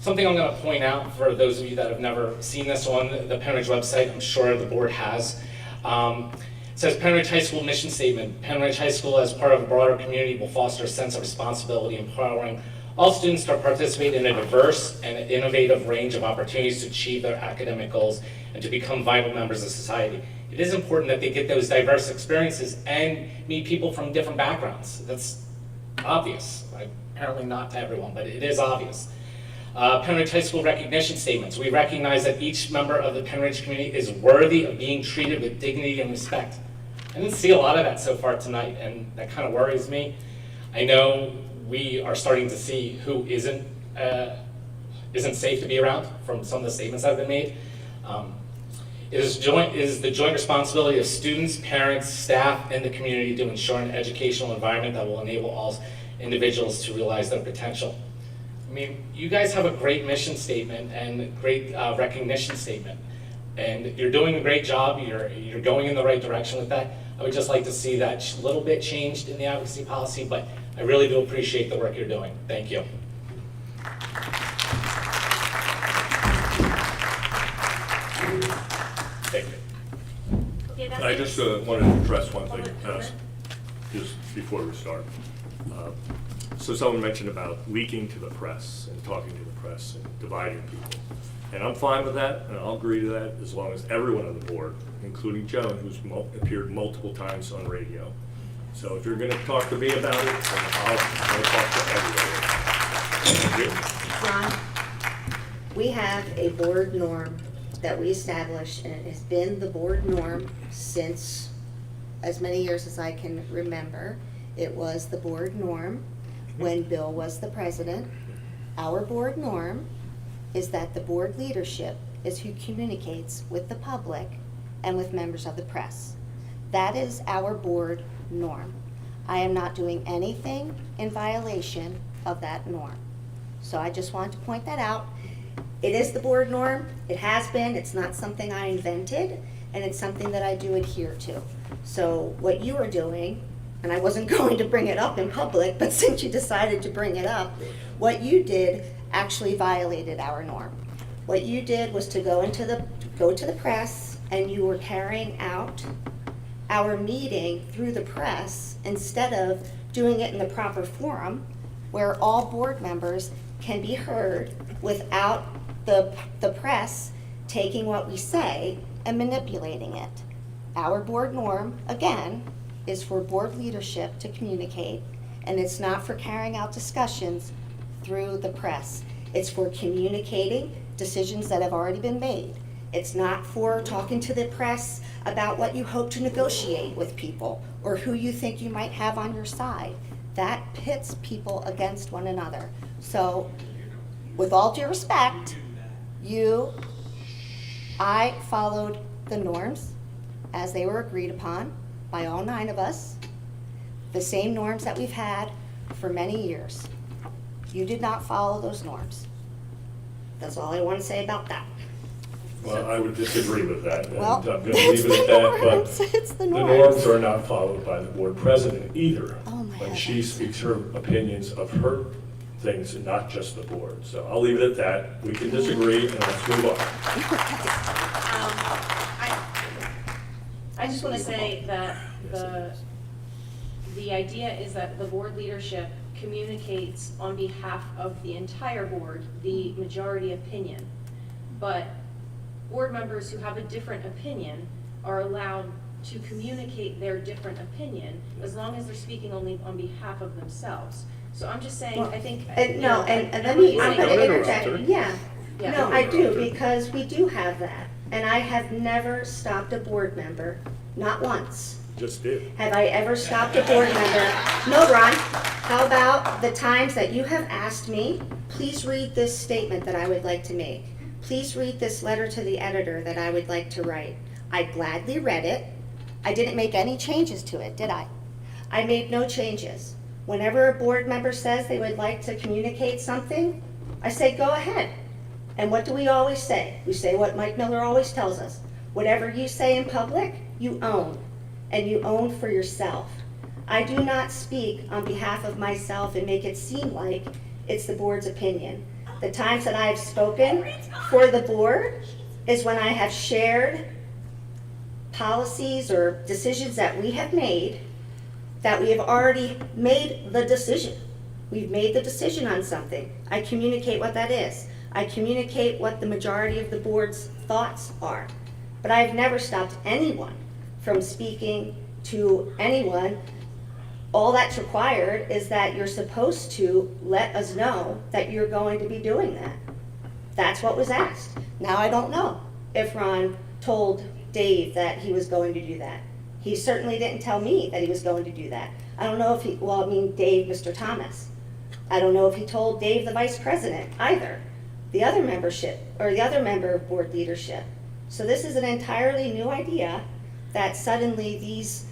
Something I'm going to point out for those of you that have never seen this on the Pennridge website, I'm sure the board has. It says Pennridge High School mission statement. Pennridge High School, as part of a broader community, will foster a sense of responsibility, empowering all students to participate in a diverse and innovative range of opportunities to achieve their academic goals and to become vital members of society. It is important that they get those diverse experiences and meet people from different backgrounds. That's obvious. Apparently not to everyone, but it is obvious. Pennridge High School recognition statements. We recognize that each member of the Pennridge community is worthy of being treated with dignity and respect. I didn't see a lot of that so far tonight, and that kind of worries me. I know we are starting to see who isn't safe to be around from some of the statements that have been made. It is the joint responsibility of students, parents, staff, and the community to ensure an educational environment that will enable all individuals to realize their potential. I mean, you guys have a great mission statement and great recognition statement, and you're doing a great job. You're going in the right direction with that. I would just like to see that little bit changed in the advocacy policy, but I really do appreciate the work you're doing. Thank you. Thank you. Okay, that's I it. just wanted to address one thing, Public comment. just before we start. So someone mentioned about leaking to the press and talking to the press and dividing people. And I'm fine with that, and I'll agree to that as long as everyone on the board, including Joan, who's appeared multiple times on radio. So if you're going to talk to me about it, then I'll talk to everybody. Thank you. Ron, we have a board norm that we established, and it has been the board norm since as many years as I can remember. It was the board norm when Bill was the president. Our board norm is that the board leadership is who communicates with the public and with members of the press. That is our board norm. I am not doing anything in violation of that norm. So I just want to point that out. It is the board norm. It has been. It's not something I invented, and it's something that I do adhere to. So what you are doing, and I wasn't going to bring it up in public, but since you decided to bring it up, what you did actually violated our norm. What you did was to go to the press, and you were carrying out our meeting through the press instead of doing it in the proper forum where all board members can be heard without the press taking what we say and manipulating it. Our board norm, again, is for board leadership to communicate, and it's not for carrying out discussions through the press. It's for communicating decisions that have already been made. It's not for talking to the press about what you hope to negotiate with people or who you think you might have on your side. That pits people against one another. So, with all due respect, I followed the norms as they were agreed upon by all 9 of us, the same norms that we've had for many years. You did not follow those norms. That's all I want to say about that. Well, I would disagree with that, and Well, I'm going to it's leave it at the that, norms. but It's the the norms. norms are not followed by the board president either. Oh, my When heavens. she speaks her opinions of her things, and not just the board. So I'll leave it at that. We can disagree, and let's move on. I just want to say that the idea is that the board leadership communicates on behalf of the entire board, the majority opinion. But board members who have a different opinion are allowed to communicate their different opinion as long as they're speaking only on behalf of themselves. So I'm just saying, I think. And you no, know, and I let know me, what I'm you're gonna saying. interject, yeah. Yeah. No, I do, because we do have that. And I have never stopped a board member, not once. Just did. Have I ever stopped a board member? No, Ron. How about the times that you have asked me, please read this statement that I would like to make. Please read this letter to the editor that I would like to write. I gladly read it. I didn't make any changes to it, did I? I made no changes. Whenever a board member says they would like to communicate something, I say, go ahead. And what do we always say? We say what Mike Miller always tells us. Whatever you say in public, you own. And you own for yourself. I do not speak on behalf of myself and make it seem like it's the board's opinion. The times that I have spoken for the board is when I have shared policies or decisions that we have made, that we have already made the decision. We've made the decision on something. I communicate what that is. I communicate what the majority of the board's thoughts are. But I've never stopped anyone from speaking to anyone. All that's required is that you're supposed to let us know that you're going to be doing that. That's what was asked. Now, I don't know if Ron told Dave that he was going to do that. He certainly didn't tell me that he was going to do that. I don't know if Dave, Mr. Thomas. I don't know if he told Dave, the vice president, either. The other membership, or the other member of board leadership. So this is an entirely new idea that suddenly these,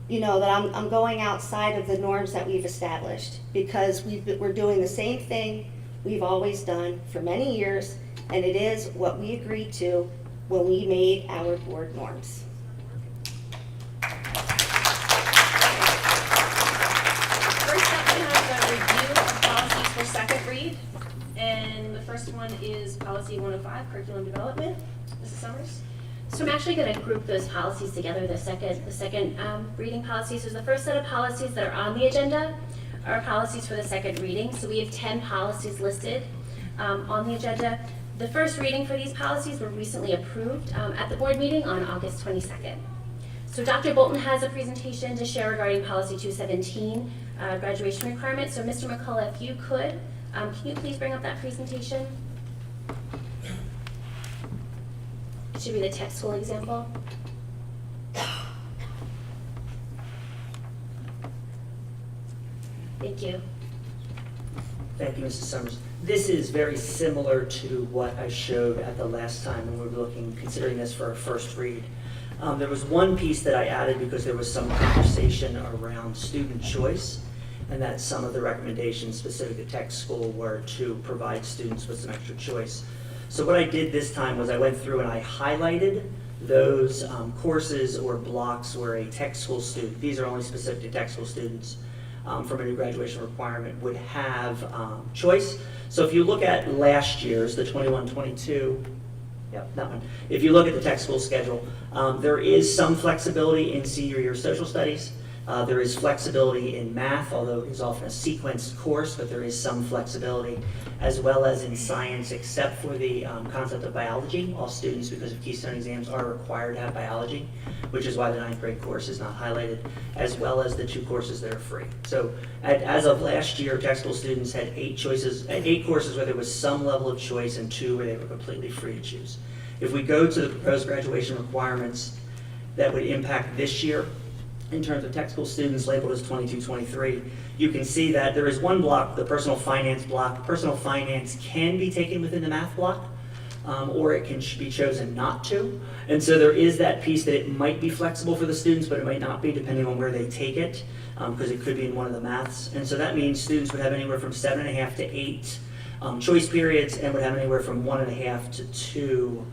that I'm going outside of the norms that we've established, because we're doing the same thing we've always done for many years, and it is what we agreed to when we made our board norms. First up, we have the review of policies for second read. And the first one is policy 105, curriculum development. Mrs. Summers? So I'm actually going to group those policies together, the second reading policies. So the first set of policies that are on the agenda are policies for the second reading. So we have 10 policies listed on the agenda. The first reading for these policies were recently approved at the board meeting on August 22nd. So Dr. Bolton has a presentation to share regarding policy 217, graduation requirements. So Mr. McCullough, if you could, can you please bring up that presentation? It should be the tech school example. Thank you. Thank you, Mrs. Summers. This is very similar to what I showed at the last time when we were considering this for a first read. There was one piece that I added because there was some conversation around student choice, and that some of the recommendations specific to tech school were to provide students with some extra choice. So what I did this time was I went through and I highlighted those courses or blocks where a tech school student, these are only specific to tech school students, from a new graduation requirement would have choice. So if you look at last year's, the 21-22, yep, that one. If you look at the tech school schedule, there is some flexibility in senior year social studies. There is flexibility in math, although it is often a sequenced course, but there is some flexibility, as well as in science, except for the concept of biology. All students, because of Keystone exams, are required to have biology, which is why the 9th grade course is not highlighted, as well as the 2 courses that are free. So as of last year, tech school students had 8 courses where there was some level of choice and 2 where they were completely free to choose. If we go to the proposed graduation requirements that would impact this year, in terms of tech school students labeled as 22-23, you can see that there is one block, the personal finance block. Personal finance can be taken within the math block, or it can be chosen not to. And so there is that piece that it might be flexible for the students, but it might not be depending on where they take it, because it could be in one of the maths. And so that means students would have anywhere from 7.5 to 8 choice periods, and would have anywhere from 1.5 to 2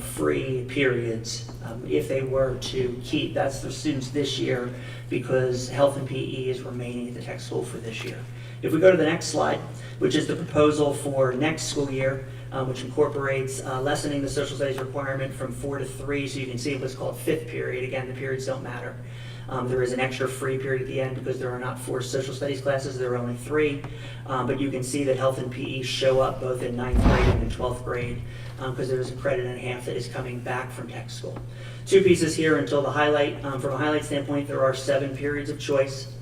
free periods if they were to keep. That's the students this year, because health and PE is remaining at the tech school for this year. If we go to the next slide, which is the proposal for next school year, which incorporates lessening the social studies requirement from 4 to 3, so you can see what's called 5th period. Again, the periods don't matter. There is an extra free period at the end because there are not 4 social studies classes, there are only 3. But you can see that health and PE show up both in 9th grade and in 12th grade because there is a credit and a half that is coming back from tech school. 2 pieces here until the highlight. From a highlight standpoint, there are 7 periods of choice.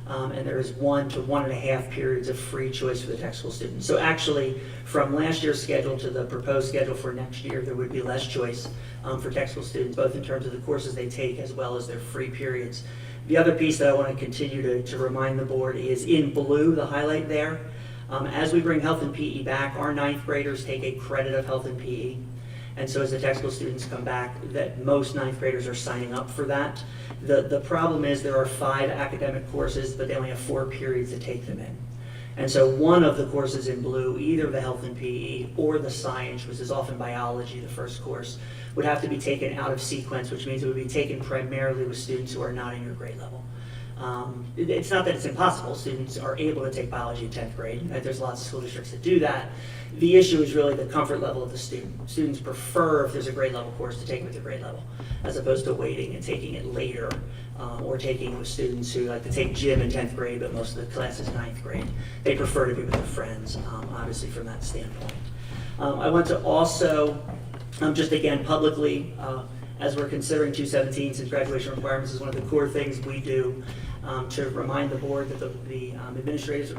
And there is 1 to 1.5 periods of free choice for the tech school students. So actually, from last year's schedule to the proposed schedule for next year, there would be less choice for tech school students, both in terms of the courses they take as well as their free periods. The other piece that I want to continue to remind the board is in blue, the highlight there. As we bring health and PE back, our 9th graders take a credit of health and PE. And so as the tech school students come back, that most 9th graders are signing up for that. The problem is there are 5 academic courses, but they only have 4 periods to take them in. And so one of the courses in blue, either the health and PE or the science, which is often biology, the first course, would have to be taken out of sequence, which means it would be taken primarily with students who are not in your grade level. It's not that it's impossible. Students are able to take biology in 10th grade. There's lots of school districts that do that. The issue is really the comfort level of the student. Students prefer, if there's a grade level course, to take it with their grade level, as opposed to waiting and taking it later, or taking it with students who like to take gym in 10th grade, but most of the class is 9th grade. They prefer to be with their friends, obviously from that standpoint. I want to also, just again publicly, as we're considering 217, since graduation requirements is one of the core things we do, to remind the board that the administrator's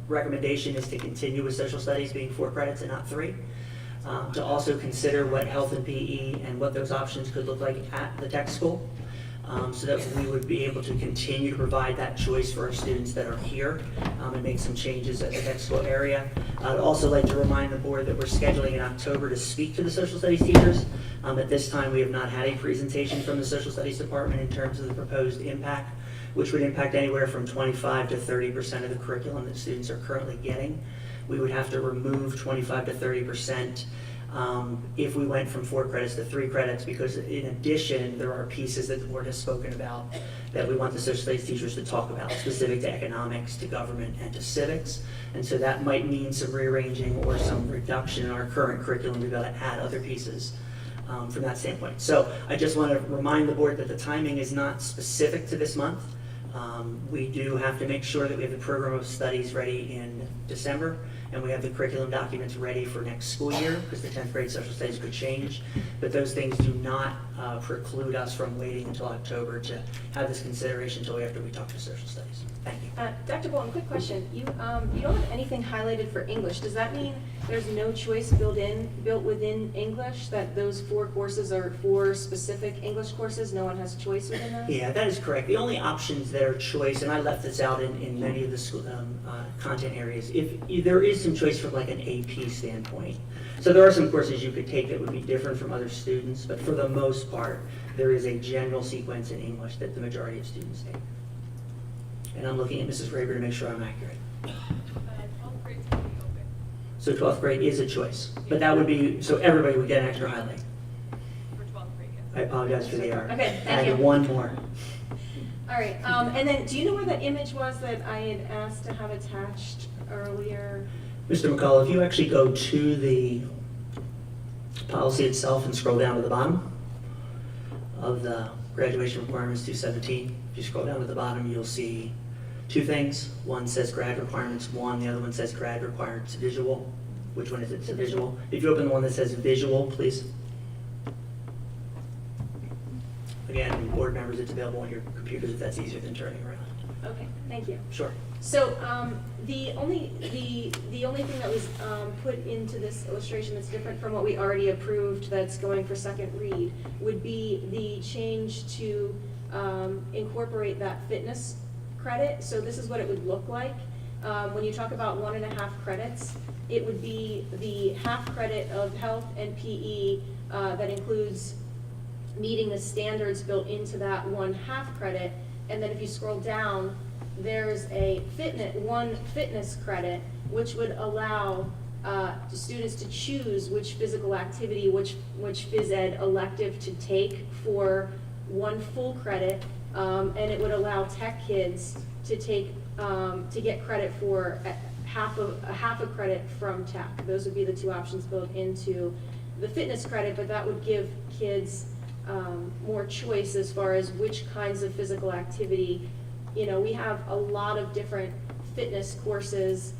recommendation is to continue with social studies being 4 credits and not 3. To also consider what health and PE and what those options could look like at the tech school, so that we would be able to continue to provide that choice for our students that are here, and make some changes at the tech school area. I'd also like to remind the board that we're scheduling in October to speak to the social studies teachers. At this time, we have not had a presentation from the social studies department in terms of the proposed impact, which would impact anywhere from 25 to 30% of the curriculum that students are currently getting. We would have to remove 25 to 30% if we went from 4 credits to 3 credits, because in addition, there are pieces that the board has spoken about that we want the social studies teachers to talk about, specific to economics, to government, and to civics. And so that might mean some rearranging or some reduction in our current curriculum to be able to add other pieces from that standpoint. So I just want to remind the board that the timing is not specific to this month. We do have to make sure that we have the program of studies ready in December, and we have the curriculum documents ready for next school year, because the 10th grade social studies could change. But those things do not preclude us from waiting until October to have this consideration until after we talk to social studies. Thank you. Dr. Bolton, quick question. You don't have anything highlighted for English. Does that mean there's no choice built within English, that those 4 courses are 4 specific English courses? No one has choice within those? Yeah, that is correct. The only options that are choice, and I left this out in many of the school, content areas, if there is some choice from like an AP standpoint. So there are some courses you could take that would be different from other students, but for the most part, there is a general sequence in English that the majority of students take. And I'm looking at Mrs. Raber to make sure I'm accurate. 12th grade's going to be open. So 12th grade is a choice, but that would be, so everybody would get an extra highlight. For 12th grade, yes. I apologize for the error. Okay, thank Add you. one more. All right, and then, do you know where that image was that I had asked to have attached earlier? Mr. McCall, if you actually go to the policy itself and scroll down to the bottom of the graduation requirements 217, if you scroll down to the bottom, you'll see two things. One says grad requirements 1, the other one says grad requirements visual. Which one is it? It's a visual. If you open the one that says visual, please. Again, board members, it's available on your computers if that's easier than turning around. Okay, thank you. Sure. So, the only thing that was put into this illustration that's different from what we already approved that's going for second read would be the change to incorporate that fitness credit. So this is what it would look like. When you talk about 1.5 credits, it would be the half credit of health and PE that includes meeting the standards built into that 1/2 credit. And then if you scroll down, there's one fitness credit, which would allow students to choose which physical activity, which phys ed elective to take for 1 full credit, and it would allow tech kids to take to get credit for half a credit from tech. Those would be the two options built into the fitness credit, but that would give kids more choice as far as which kinds of physical activity. You know, we have a lot of different fitness courses,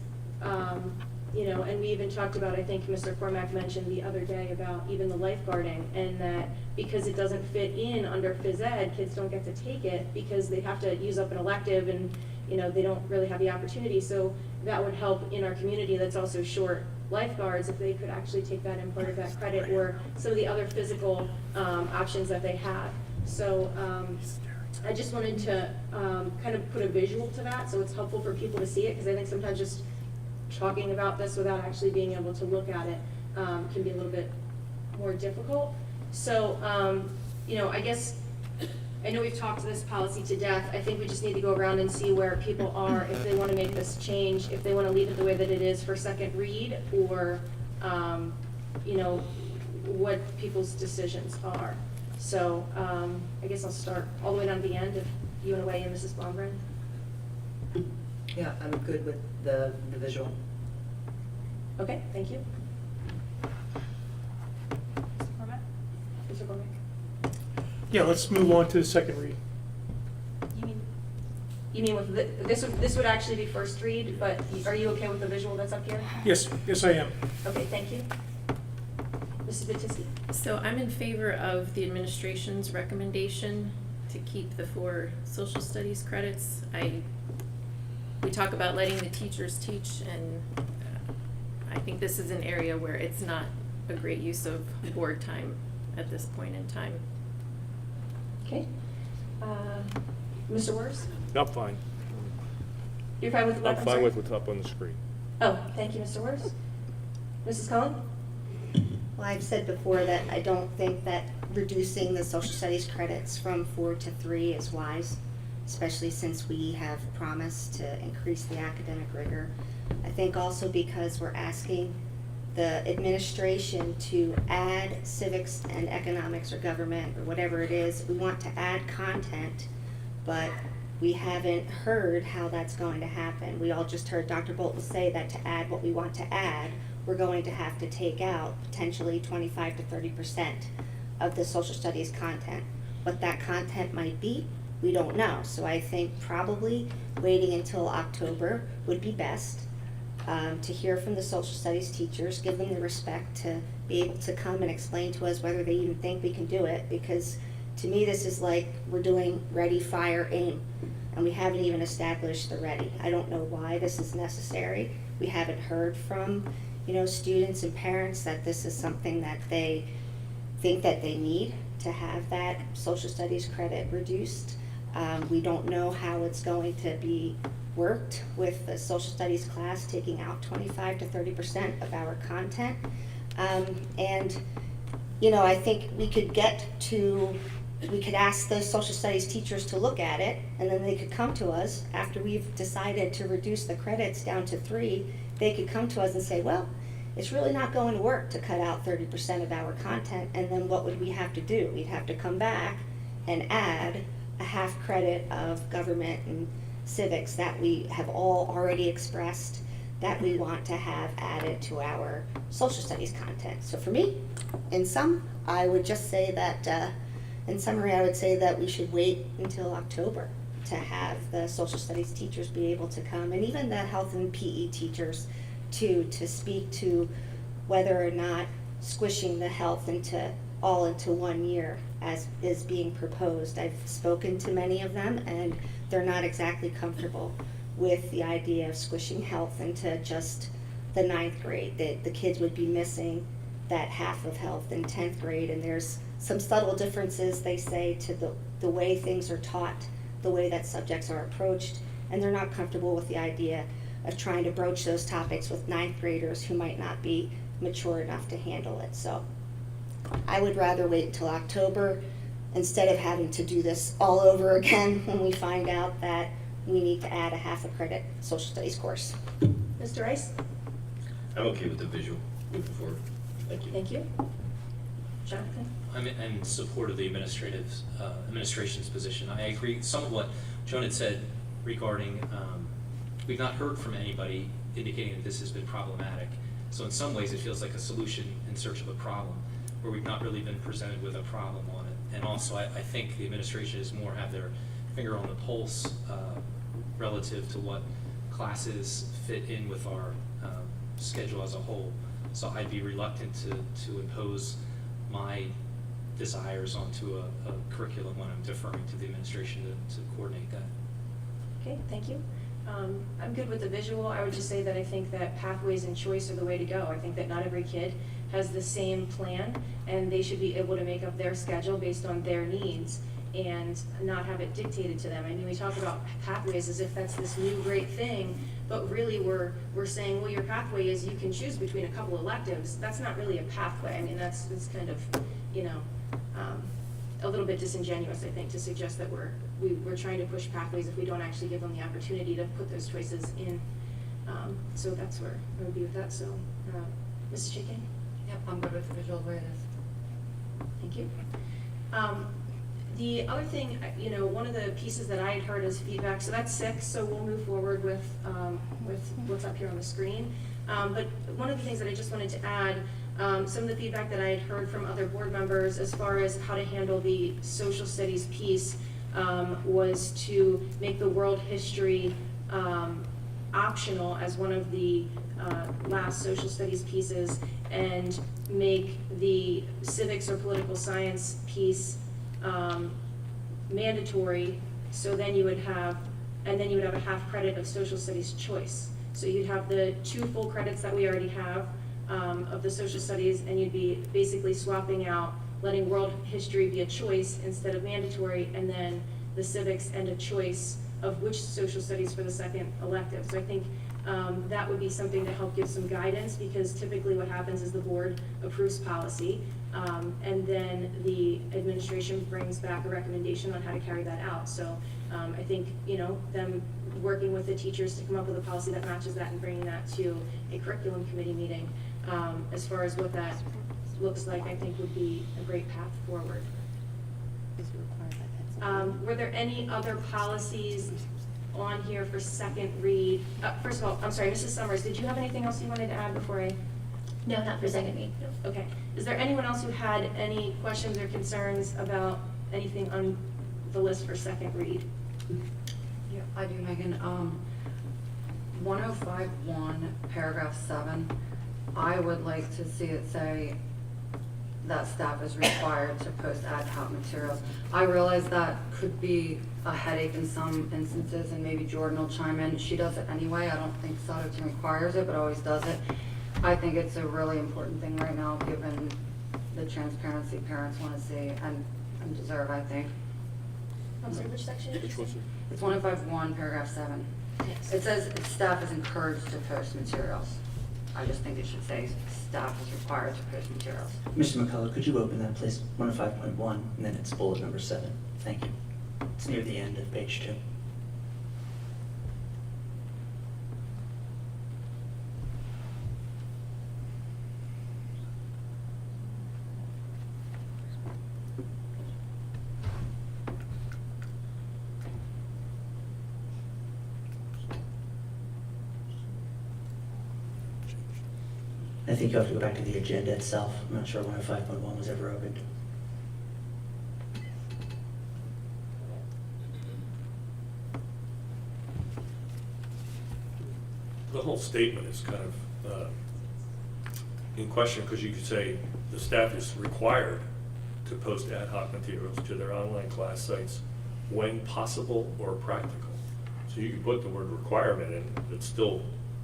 you know, and we even talked about, I think Mr. Cormack mentioned the other day about even the lifeguarding, and that because it doesn't fit in under phys ed, kids don't get to take it because they have to use up an elective and, you know, they don't really have the opportunity. So that would help in our community that's also short lifeguards if they could actually take that in part of that credit, or some of the other physical options that they have. So I just wanted to kind of put a visual to that so it's helpful for people to see it, because I think sometimes just talking about this without actually being able to look at it can be a little bit more difficult. So, you know, I guess, I know we've talked this policy to death. I think we just need to go around and see where people are, if they want to make this change, if they want to leave it the way that it is for second read, or, you know, what people's decisions are. So I guess I'll start all the way down to the end if you want to weigh in, Mrs. Blomgren. Yeah, I'm good with the visual. Okay, thank you. Mr. Cormack? Mr. Cormack? Yeah, let's move on to the second read. You mean with this would actually be first read, but are you okay with the visual that's up here? Yes, yes I am. Okay, thank you. Mrs. Battisti? So I'm in favor of the administration's recommendation to keep the 4 social studies credits. We talk about letting the teachers teach, and I think this is an area where it's not a great use of board time at this point in time. Okay. Mr. Wurz? I'm fine. You're fine with what? I'm fine with what's up on the screen. Oh, thank you, Mr. Wurz. Mrs. Cullen? Well, I've said before that I don't think that reducing the social studies credits from 4 to 3 is wise, especially since we have promised to increase the academic rigor. I think also because we're asking the administration to add civics and economics or government or whatever it is. We want to add content, but we haven't heard how that's going to happen. We all just heard Dr. Bolton say that to add what we want to add, we're going to have to take out potentially 25 to 30% of the social studies content. What that content might be, we don't know. So I think probably waiting until October would be best, to hear from the social studies teachers, give them the respect to be able to come and explain to us whether they even think we can do it, because to me this is like we're doing ready, fire, aim, and we haven't even established the ready. I don't know why this is necessary. We haven't heard from, you know, students and parents that this is something that they think that they need to have that social studies credit reduced. We don't know how it's going to be worked with the social studies class taking out 25 to 30% of our content. And, you know, I think we could ask the social studies teachers to look at it, and then they could come to us after we've decided to reduce the credits down to 3. They could come to us and say, well, it's really not going to work to cut out 30% of our content, and then what would we have to do? We'd have to come back and add a half credit of government and civics that we have all already expressed that we want to have added to our social studies content. So for me, in sum, I would just say that, in summary, I would say that we should wait until October to have the social studies teachers be able to come, and even the health and PE teachers to speak to whether or not squishing the health all into 1 year as is being proposed. I've spoken to many of them, and they're not exactly comfortable with the idea of squishing health into just the 9th grade. The kids would be missing that half of health in 10th grade, and there's some subtle differences, they say, to the way things are taught, the way that subjects are approached, and they're not comfortable with the idea of trying to broach those topics with 9th graders who might not be mature enough to handle it. So I would rather wait until October instead of having to do this all over again when we find out that we need to add a half a credit social studies course. Mr. Rice? I'm okay with the visual moving forward. Thank you. Thank you. Jonathan? I'm in support of the administration's position. I agree some of what Joan had said regarding, we've not heard from anybody indicating that this has been problematic. So in some ways it feels like a solution in search of a problem, where we've not really been presented with a problem on it. And also I think the administration is more have their finger on the pulse relative to what classes fit in with our schedule as a whole. So I'd be reluctant to impose my desires onto a curriculum when I'm deferring to the administration to coordinate that. Okay, thank you. I'm good with the visual. I would just say that I think that pathways and choice are the way to go. I think that not every kid has the same plan, and they should be able to make up their schedule based on their needs and not have it dictated to them. I mean, we talk about pathways as if that's this new great thing, but really we're saying, well, your pathway is you can choose between a couple electives. That's not really a pathway. I mean, that's kind of, you know, a little bit disingenuous, I think, to suggest that we're trying to push pathways if we don't actually give them the opportunity to put those choices in. So that's where I would be with that. So, Mrs. Chicken? Yep, I'm good with the visual where it is. Thank you. The other thing, you know, one of the pieces that I had heard as feedback, so that's 6, so we'll move forward with what's up here on the screen. But one of the things that I just wanted to add, some of the feedback that I had heard from other board members as far as how to handle the social studies piece was to make the world history optional as one of the last social studies pieces, and make the civics or political science piece mandatory, so then you would have a half credit of social studies choice. So you'd have the 2 full credits that we already have of the social studies, and you'd be basically swapping out, letting world history be a choice instead of mandatory, and then the civics and a choice of which social studies for the second elective. So I think that would be something to help give some guidance, because typically what happens is the board approves policy, and then the administration brings back a recommendation on how to carry that out. So I think, you know, them working with the teachers to come up with a policy that matches that and bringing that to a curriculum committee meeting, as far as what that looks like, I think would be a great path forward. Were there any other policies on here for second read? First of all, I'm sorry, Mrs. Summers, did you have anything else you wanted to add before I? No, not for second read. Okay. Is there anyone else who had any questions or concerns about anything on the list for second read? Yeah, I do, Megan. 1051, paragraph 7, I would like to see it say that staff is required to post ad hoc materials. I realize that could be a headache in some instances, and maybe Jordan will chime in. She does it anyway. I don't think Souderton requires it, but always does it. I think it's a really important thing right now, given the transparency parents want to see and deserve, I think. I'm sorry, which section? Which was it? It's 105.1, paragraph 7. It says staff is encouraged to post materials. I just think it should say staff is required to post materials. Mr. McCullough, could you open that, please? 105.1, and then it's bullet number 7. Thank you. It's near the end of page 2. I think you have to go back to the agenda itself. I'm not sure 105.1 was ever opened. The whole statement is kind of in question, because you could say the staff is required to post ad hoc materials to their online class sites when possible or practical. So you can put the word requirement in, but still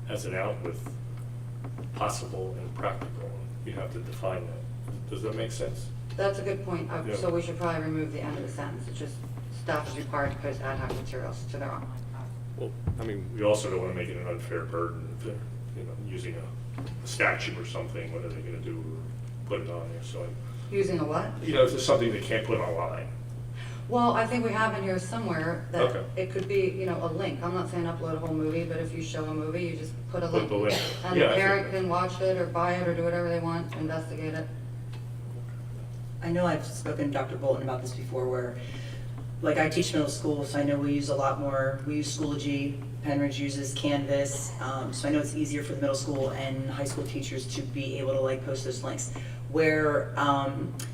has an out with possible and practical. You have to define that. Does that make sense? That's a good point. Yeah. So we should probably remove the end of the sentence. It's just staff is required to post ad hoc materials to their online. Well, I mean, we also don't want to make it an unfair burden if they're, using a statute or something. What are they going to do? Put it on there. So, Using a what? if there's something they can't put online. Well, I think we have in here somewhere that Okay. it could be, a link. I'm not saying upload a whole movie, but if you show a movie, you just put a Put link. the link. And Yeah, the I think- parent can watch it or buy it or do whatever they want, investigate it. I know I've spoken to Dr. Bolton about this before, where, like, I teach middle school, so I know we use a lot more, we use Schoology, Penridge uses Canvas, so I know it's easier for the middle school and high school teachers to be able to, like, post those links. Where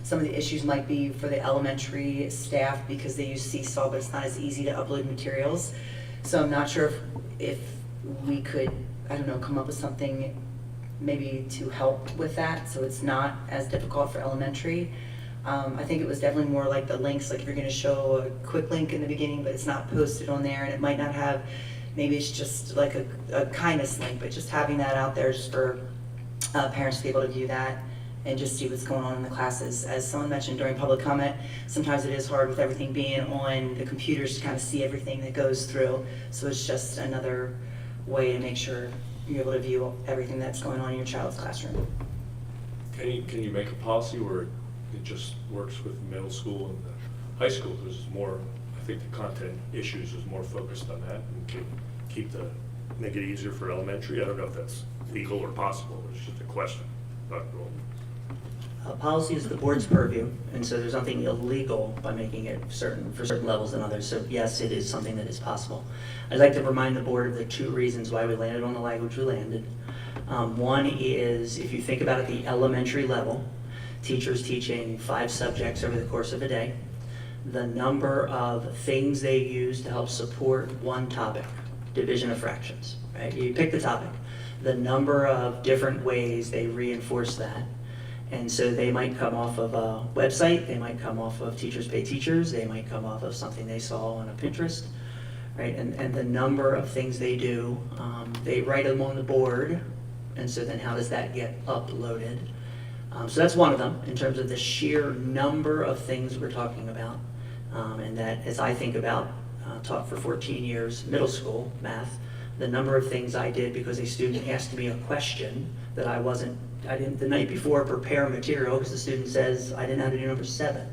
some of the issues might be for the elementary staff, because they use Seesaw, but it's not as easy to upload materials. So I'm not sure if we could, I don't know, come up with something maybe to help with that, so it's not as difficult for elementary. I think it was definitely more like the links, like if you're gonna show a quick link in the beginning, but it's not posted on there, and it might not have, maybe it's just like a kindness link, but just having that out there just for parents to be able to view that and just see what's going on in the classes. As someone mentioned during public comment, sometimes it is hard with everything being on the computers to kind of see everything that goes through, so it's just another way to make sure you're able to view everything that's going on in your child's classroom. Can you make a policy where it just works with middle school and the high school? Because it's more, I think the content issues is more focused on that, and can make it easier for elementary. I don't know if that's legal or possible. It's just a question. Dr. Bolton. Policy is the board's purview, and so there's nothing illegal by making it for certain levels than others. So yes, it is something that is possible. I'd like to remind the board of the 2 reasons why we landed on the language we landed. One is, if you think about at the elementary level, teachers teaching 5 subjects over the course of a day, the number of things they use to help support one topic, division of fractions, right? You pick the topic, the number of different ways they reinforce that. And so they might come off of a website, they might come off of Teachers Pay Teachers, they might come off of something they saw on a Pinterest, right? And the number of things they do, they write them on the board, and so then how does that get uploaded? So that's one of them, in terms of the sheer number of things we're talking about. And that, as I think about, taught for 14 years, middle school math, the number of things I did because a student asked me a question that I didn't the night before prepare material, because the student says I didn't know how to do number 7.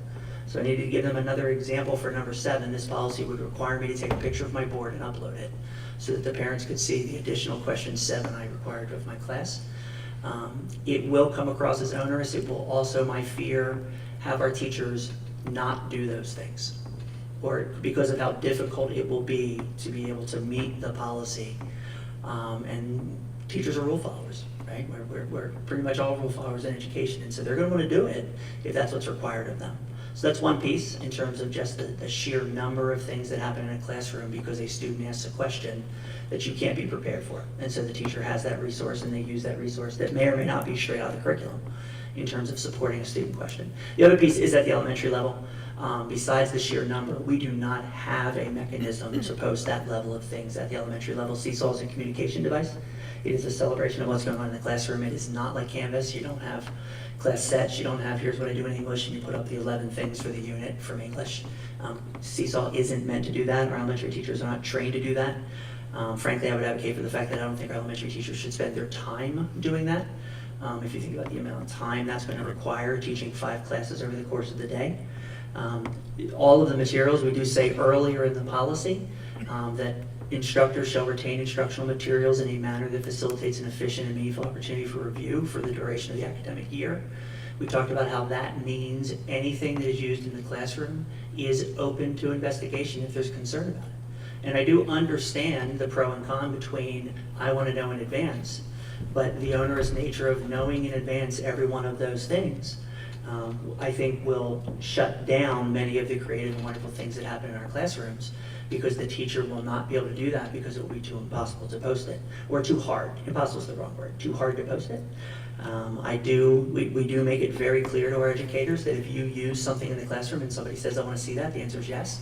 So I needed to give them another example for number 7. This policy would require me to take a picture of my board and upload it so that the parents could see the additional question 7 I required of my class. It will come across as onerous. It will also, my fear, have our teachers not do those things, or because of how difficult it will be to be able to meet the policy. And teachers are rule followers, right? We're pretty much all rule followers in education, and so they're going to want to do it if that's what's required of them. So that's one piece in terms of just the sheer number of things that happen in a classroom because a student asks a question that you can't be prepared for. And so the teacher has that resource, and they use that resource that may or may not be straight out of the curriculum. in terms of supporting a student question. The other piece is at the elementary level. Besides the sheer number, we do not have a mechanism to post that level of things at the elementary level. Seesaw is a communication device. It is a celebration of what's going on in the classroom. It is not like Canvas. You don't have class sets. You don't have, here's what I do in English, and you put up the 11 things for the unit from English. Seesaw isn't meant to do that. Our elementary teachers are not trained to do that. Frankly, I would advocate for the fact that I don't think our elementary teachers should spend their time doing that. If you think about the amount of time that's going to require teaching 5 classes over the course of the day. All of the materials, we do say earlier in the policy that instructors shall retain instructional materials in a manner that facilitates an efficient and meaningful opportunity for review for the duration of the academic year. We talked about how that means anything that is used in the classroom is open to investigation if there's concern about it. And I do understand the pro and con between I want to know in advance, but the onerous nature of knowing in advance every one of those things I think will shut down many of the creative and wonderful things that happen in our classrooms, because the teacher will not be able to do that because it will be too impossible to post it, or too hard. Impossible is the wrong word. Too hard to post it. We do make it very clear to our educators that if you use something in the classroom and somebody says, I want to see that, the answer is yes.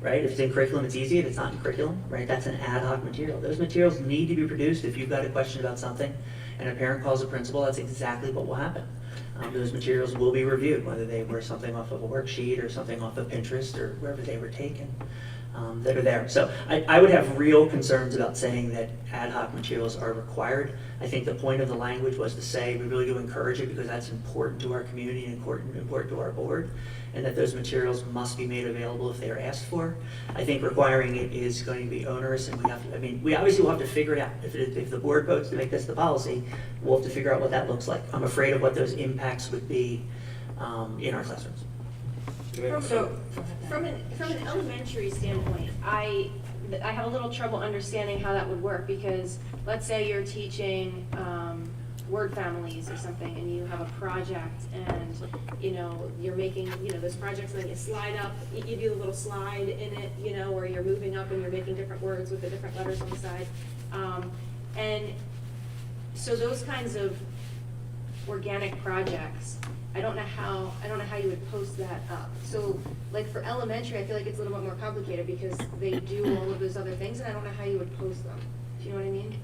Right? If it's in curriculum, it's easy. If it's not in curriculum, right, that's an ad hoc material. Those materials need to be produced. If you've got a question about something and a parent calls a principal, that's exactly what will happen. Those materials will be reviewed, whether they were something off of a worksheet or something off of Pinterest or wherever they were taken, that are there. So I would have real concerns about saying that ad hoc materials are required. I think the point of the language was to say we really do encourage it because that's important to our community and important to our board, and that those materials must be made available if they are asked for. I think requiring it is going to be onerous, and we obviously will have to figure it out. If the board votes to make this the policy, we'll have to figure out what that looks like. I'm afraid of what those impacts would be in our classrooms. From an elementary standpoint, I have a little trouble understanding how that would work, because let's say you're teaching word families or something, and you have a project, and you're making those projects, and then you slide up, you do a little slide in it, or you're moving up and you're making different words with the different letters on the side, and so those kinds of organic projects, I don't know how you would post that up. So like for elementary, I feel like it's a little bit more complicated because they do all of those other things, and I don't know how you would post them. Do you know what I mean?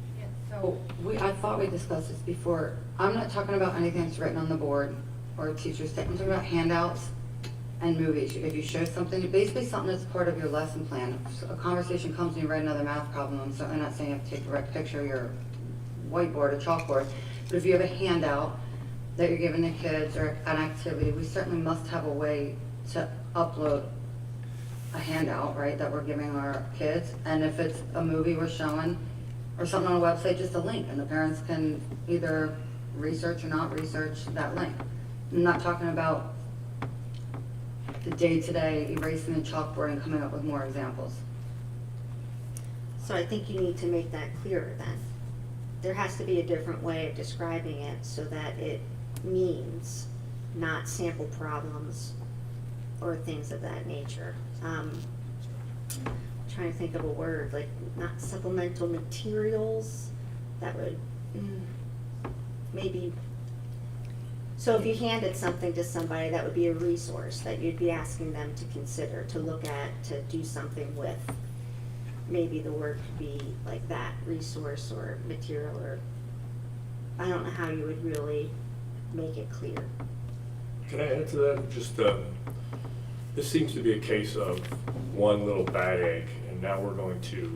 So I thought we discussed this before. I'm not talking about anything that's written on the board or a teacher's statement. I'm talking about handouts and movies. If you show something, basically something that's part of your lesson plan. If a conversation comes and you write another math problem, I'm certainly not saying you have to take a direct picture of your whiteboard or chalkboard, but if you have a handout that you're giving the kids or an activity, we certainly must have a way to upload a handout, right, that we're giving our kids. And if it's a movie we're showing or something on a website, just a link, and the parents can either research or not research that link. I'm not talking about the day-to-day erasing the chalkboard and coming up with more examples. So I think you need to make that clearer then. There has to be a different way of describing it so that it means not sample problems or things of that nature. Trying to think of a word, like not supplemental materials, that would maybe. So if you handed something to somebody, that would be a resource that you'd be asking them to consider, to look at, to do something with. Maybe the word could be like that, resource or material, or I don't know how you would really make it clear. Can I add to that? Just, this seems to be a case of one little bad egg, and now we're going to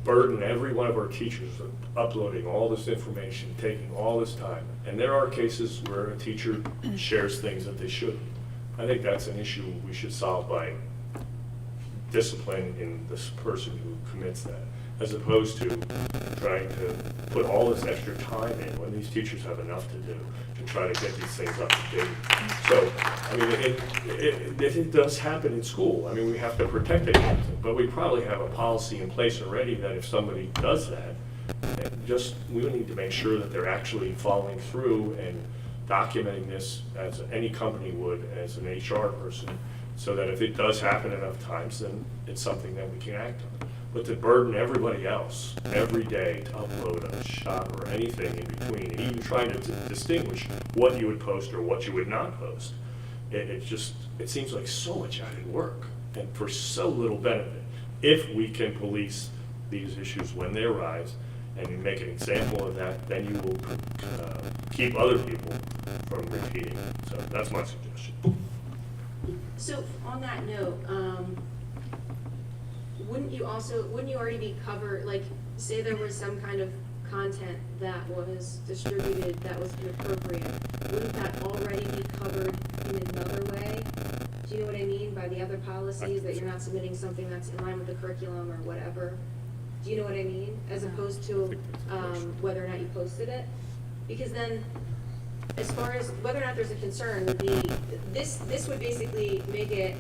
burden every one of our teachers with uploading all this information, taking all this time. And there are cases where a teacher shares things that they shouldn't. I think that's an issue we should solve by discipline in this person who commits that, as opposed to trying to put all this extra time in when these teachers have enough to do to try to get these things up to date. So, I mean, it does happen in school. I mean, we have to protect it, but we probably have a policy in place already that if somebody does that, we need to make sure that they're actually following through and documenting this as any company would as an HR person, so that if it does happen enough times, then it's something that we can act on. but to burden everybody else every day to upload a shot or anything in between, and even trying to distinguish what you would post or what you would not post, it seems like so much added work and for so little benefit. If we can police these issues when they arise, and you make an example of that, then you will keep other people from repeating. So that's my suggestion. So on that note, wouldn't you already be covered, like, say there was some kind of content that was distributed that was inappropriate, wouldn't that already be covered in another way? Do you know what I mean by the other policies, that you're not submitting something that's in line with the curriculum or whatever? Do you know what I mean? As opposed to whether or not you posted it? Because then, as far as whether or not there's a concern, would be, this would basically make it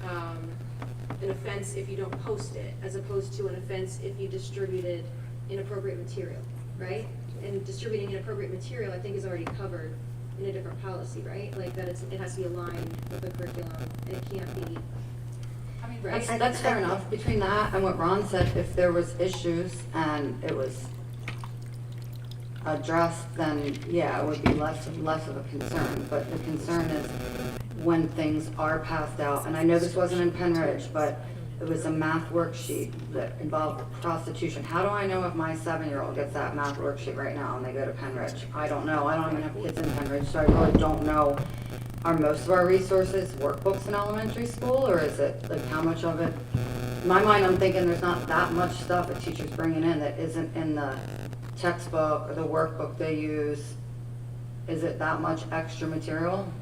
an offense if you don't post it, as opposed to an offense if you distributed inappropriate material, right? And distributing inappropriate material, I think, is already covered in a different policy, right? Like that it has to be aligned with the curriculum, and it can't be. Right? That's fair enough. Between that and what Ron said, if there was issues and it was addressed, then yeah, it would be less of a concern. But the concern is when things are passed out, and I know this wasn't in Penridge, but it was a math worksheet that involved prostitution. How do I know if my 7-year-old gets that math worksheet right now and they go to Penridge? I don't know. I don't even have kids in Penridge, so I really don't know. Are most of our resources workbooks in elementary school, or is it, like, how much of it? In my mind, I'm thinking there's not that much stuff that teachers bringing in that isn't in the textbook or the workbook they use. Is it that much extra material?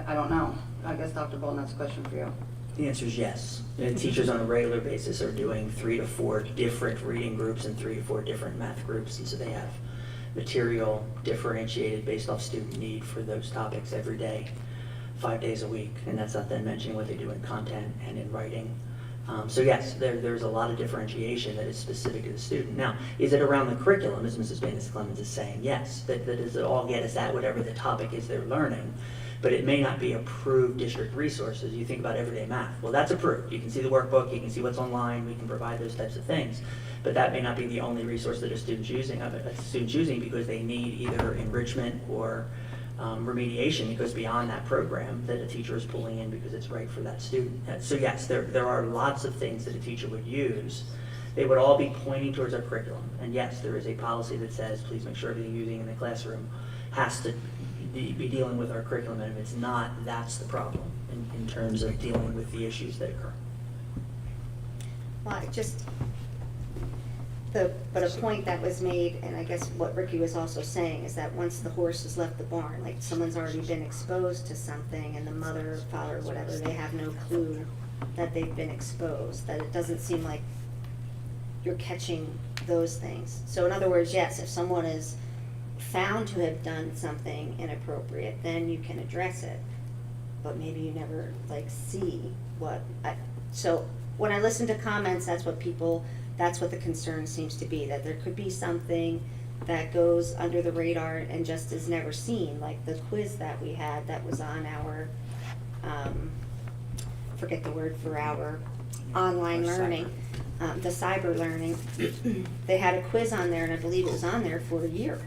I don't know. I guess, Dr. Bolton, that's a question for you. The answer is yes. And teachers on a regular basis are doing 3 to 4 different reading groups and 3 to 4 different math groups, and so they have material differentiated based off student need for those topics every day, 5 days a week, and that's not then mentioning what they do in content and in writing. So yes, there's a lot of differentiation that is specific to the student. Now, is it around the curriculum, as Mrs. Baines-Clemens is saying? Yes, that does it all get us at whatever the topic is they're learning, but it may not be approved district resources. You think about everyday math. Well, that's approved. You can see the workbook, you can see what's online, we can provide those types of things. But that may not be the only resource that a student's using because they need either enrichment or remediation. It goes beyond that program that a teacher is pulling in because it's right for that student. So yes, there are lots of things that a teacher would use. They would all be pointing towards our curriculum. And yes, there is a policy that says, please make sure everything you're using in the classroom has to be dealing with our curriculum. And if it's not, that's the problem in terms of dealing with the issues that occur. Well, but a point that was made, and I guess what Ricky was also saying, is that once the horse has left the barn, like someone's already been exposed to something and the mother, father, whatever, they have no clue that they've been exposed, that it doesn't seem like you're catching those things. So in other words, yes, if someone is found to have done something inappropriate, then you can address it. But maybe you never see so when I listen to comments, that's what the concern seems to be, that there could be something that goes under the radar and just is never seen, like the quiz that we had that was on our, forget the word for our online learning, the cyber learning. They had a quiz on there, and I believe it was on there for a year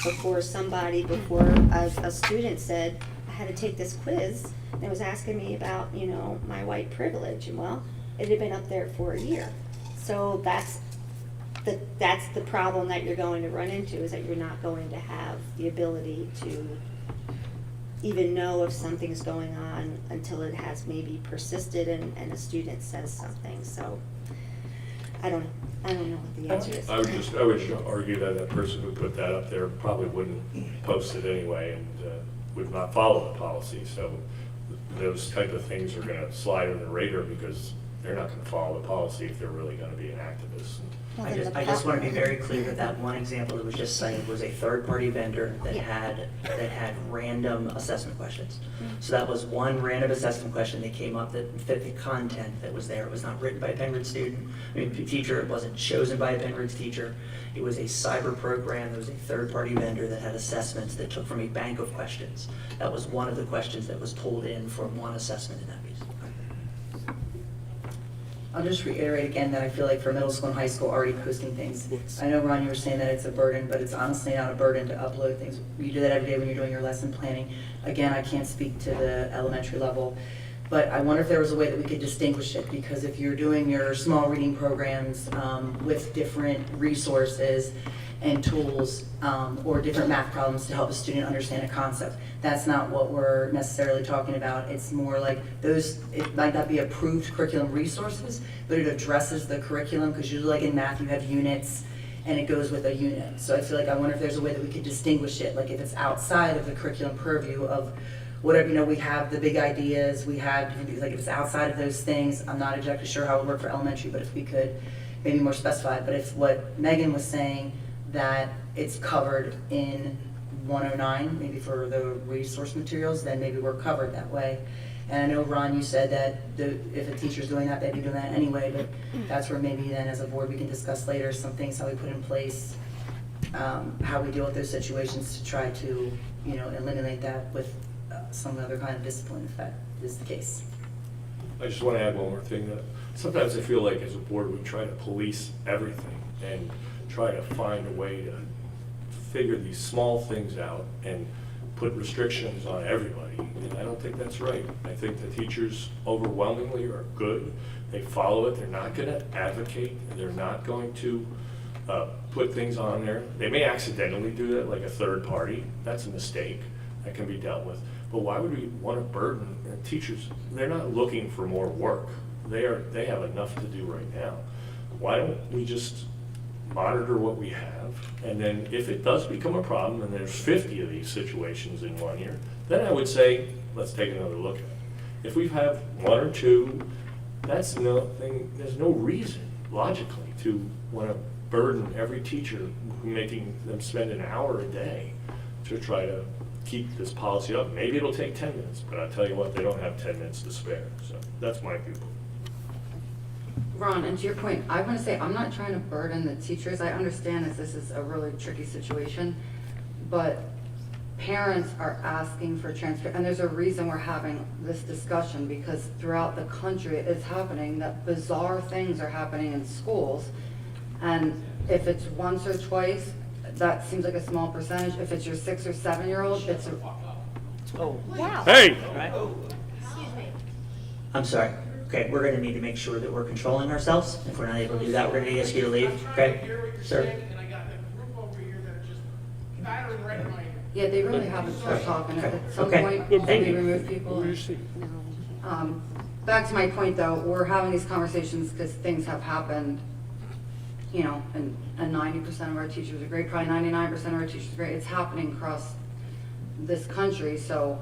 before a student said, I had to take this quiz, and it was asking me about, my white privilege, and well, it had been up there for a year. So that's the problem that you're going to run into, is that you're not going to have the ability to even know if something's going on until it has maybe persisted and a student says something. So I don't know what the answer is. I would argue that that person who put that up there probably wouldn't post it anyway and would not follow the policy. So those type of things are going to slide under the radar because they're not going to follow the policy if they're really going to be an activist. I just want to be very clear that one example that was just cited was a third-party vendor that had random assessment questions. So that was one random assessment question that came up that fit the content that was there. It was not written by a Penridge student, teacher. It wasn't chosen by a Penridge teacher. It was a cyber program. There was a third-party vendor that had assessments that took from a bank of questions. That was one of the questions that was pulled in from one assessment in that piece. I'll just reiterate again that I feel like for middle school and high school, already posting things. I know, Ron, you were saying that it's a burden, but it's honestly not a burden to upload things. You do that every day when you're doing your lesson planning. Again, I can't speak to the elementary level, but I wonder if there was a way that we could distinguish it, because if you're doing your small reading programs with different resources and tools or different math problems to help a student understand a concept, that's not what we're necessarily talking about. It's more like those, it might not be approved curriculum resources, but it addresses the curriculum, because usually like in math you have units and it goes with a unit. So I feel like I wonder if there's a way that we could distinguish it, like if it's outside of the curriculum purview of whatever, you know, we have the big ideas, we have different things, like if it's outside of those things, I'm not exactly sure how it would work for elementary, but if we could maybe more specify. But if what Megan was saying, that it's covered in 109, maybe for the resource materials, then maybe we're covered that way. And I know, Ron, you said that if a teacher's doing that, they'd be doing that anyway, but that's where maybe then as a board we can discuss later some things, how we put in place, how we deal with those situations to try to, you know, eliminate that with some other kind of discipline, if that is the case. I just want to add one more thing. That sometimes I feel like as a board we try to police everything and try to find a way to figure these small things out and put restrictions on everybody. And I don't think that's right. I think the teachers overwhelmingly are good. They follow it. They're not going to advocate. They're not going to put things on there. They may accidentally do that, like a third party. That's a mistake that can be dealt with. But why would we want to burden teachers? They're not looking for more work. They have enough to do right now. Why don't we just monitor what we have, and then if it does become a problem and there's 50 of these situations in 1 year, then I would say, let's take another look at it. If we have 1 or 2, that's nothing, there's no reason logically to want to burden every teacher, making them spend an hour a day to try to keep this policy up. Maybe it'll take 10 minutes, but I'll tell you what, they don't have 10 minutes to spare. So that's my viewpoint. Ron, and to your point, I want to say, I'm not trying to burden the teachers. I understand that this is a really tricky situation, but parents are asking for transparency, and there's a reason we're having this discussion, because throughout the country it's happening that bizarre things are happening in schools, and if it's once or twice, that seems like a small percentage. If it's your 6 or 7 year old, it's Oh, wow. Hey! Right. I'm sorry. Okay, we're gonna need to make sure that we're controlling ourselves. If we're not able to do that, we're gonna need to ask you to leave, okay? Sir? And I got a group over here that are just battering right in my ear. Yeah, they really haven't started talking. At some Okay. point, Thank we you. remove people. Back to my point though, we're having these conversations because things have happened, you know, and 90% of our teachers are great, probably 99% of our teachers are great. It's happening across this country, so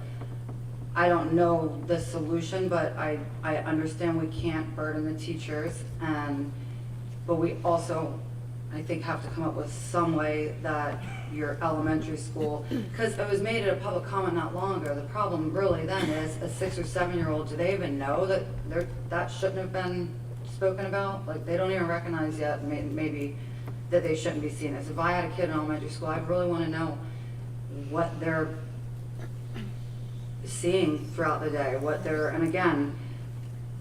I don't know the solution, but I understand we can't burden the teachers, but we also, I think, have to come up with some way that your elementary school, because it was made at a public comment not long ago. The problem really then is a 6 or 7 year old, do they even know that that shouldn't have been spoken about? Like, they don't even recognize yet maybe that they shouldn't be seeing this. If I had a kid in elementary school, I'd really want to know what they're seeing throughout the day, and again,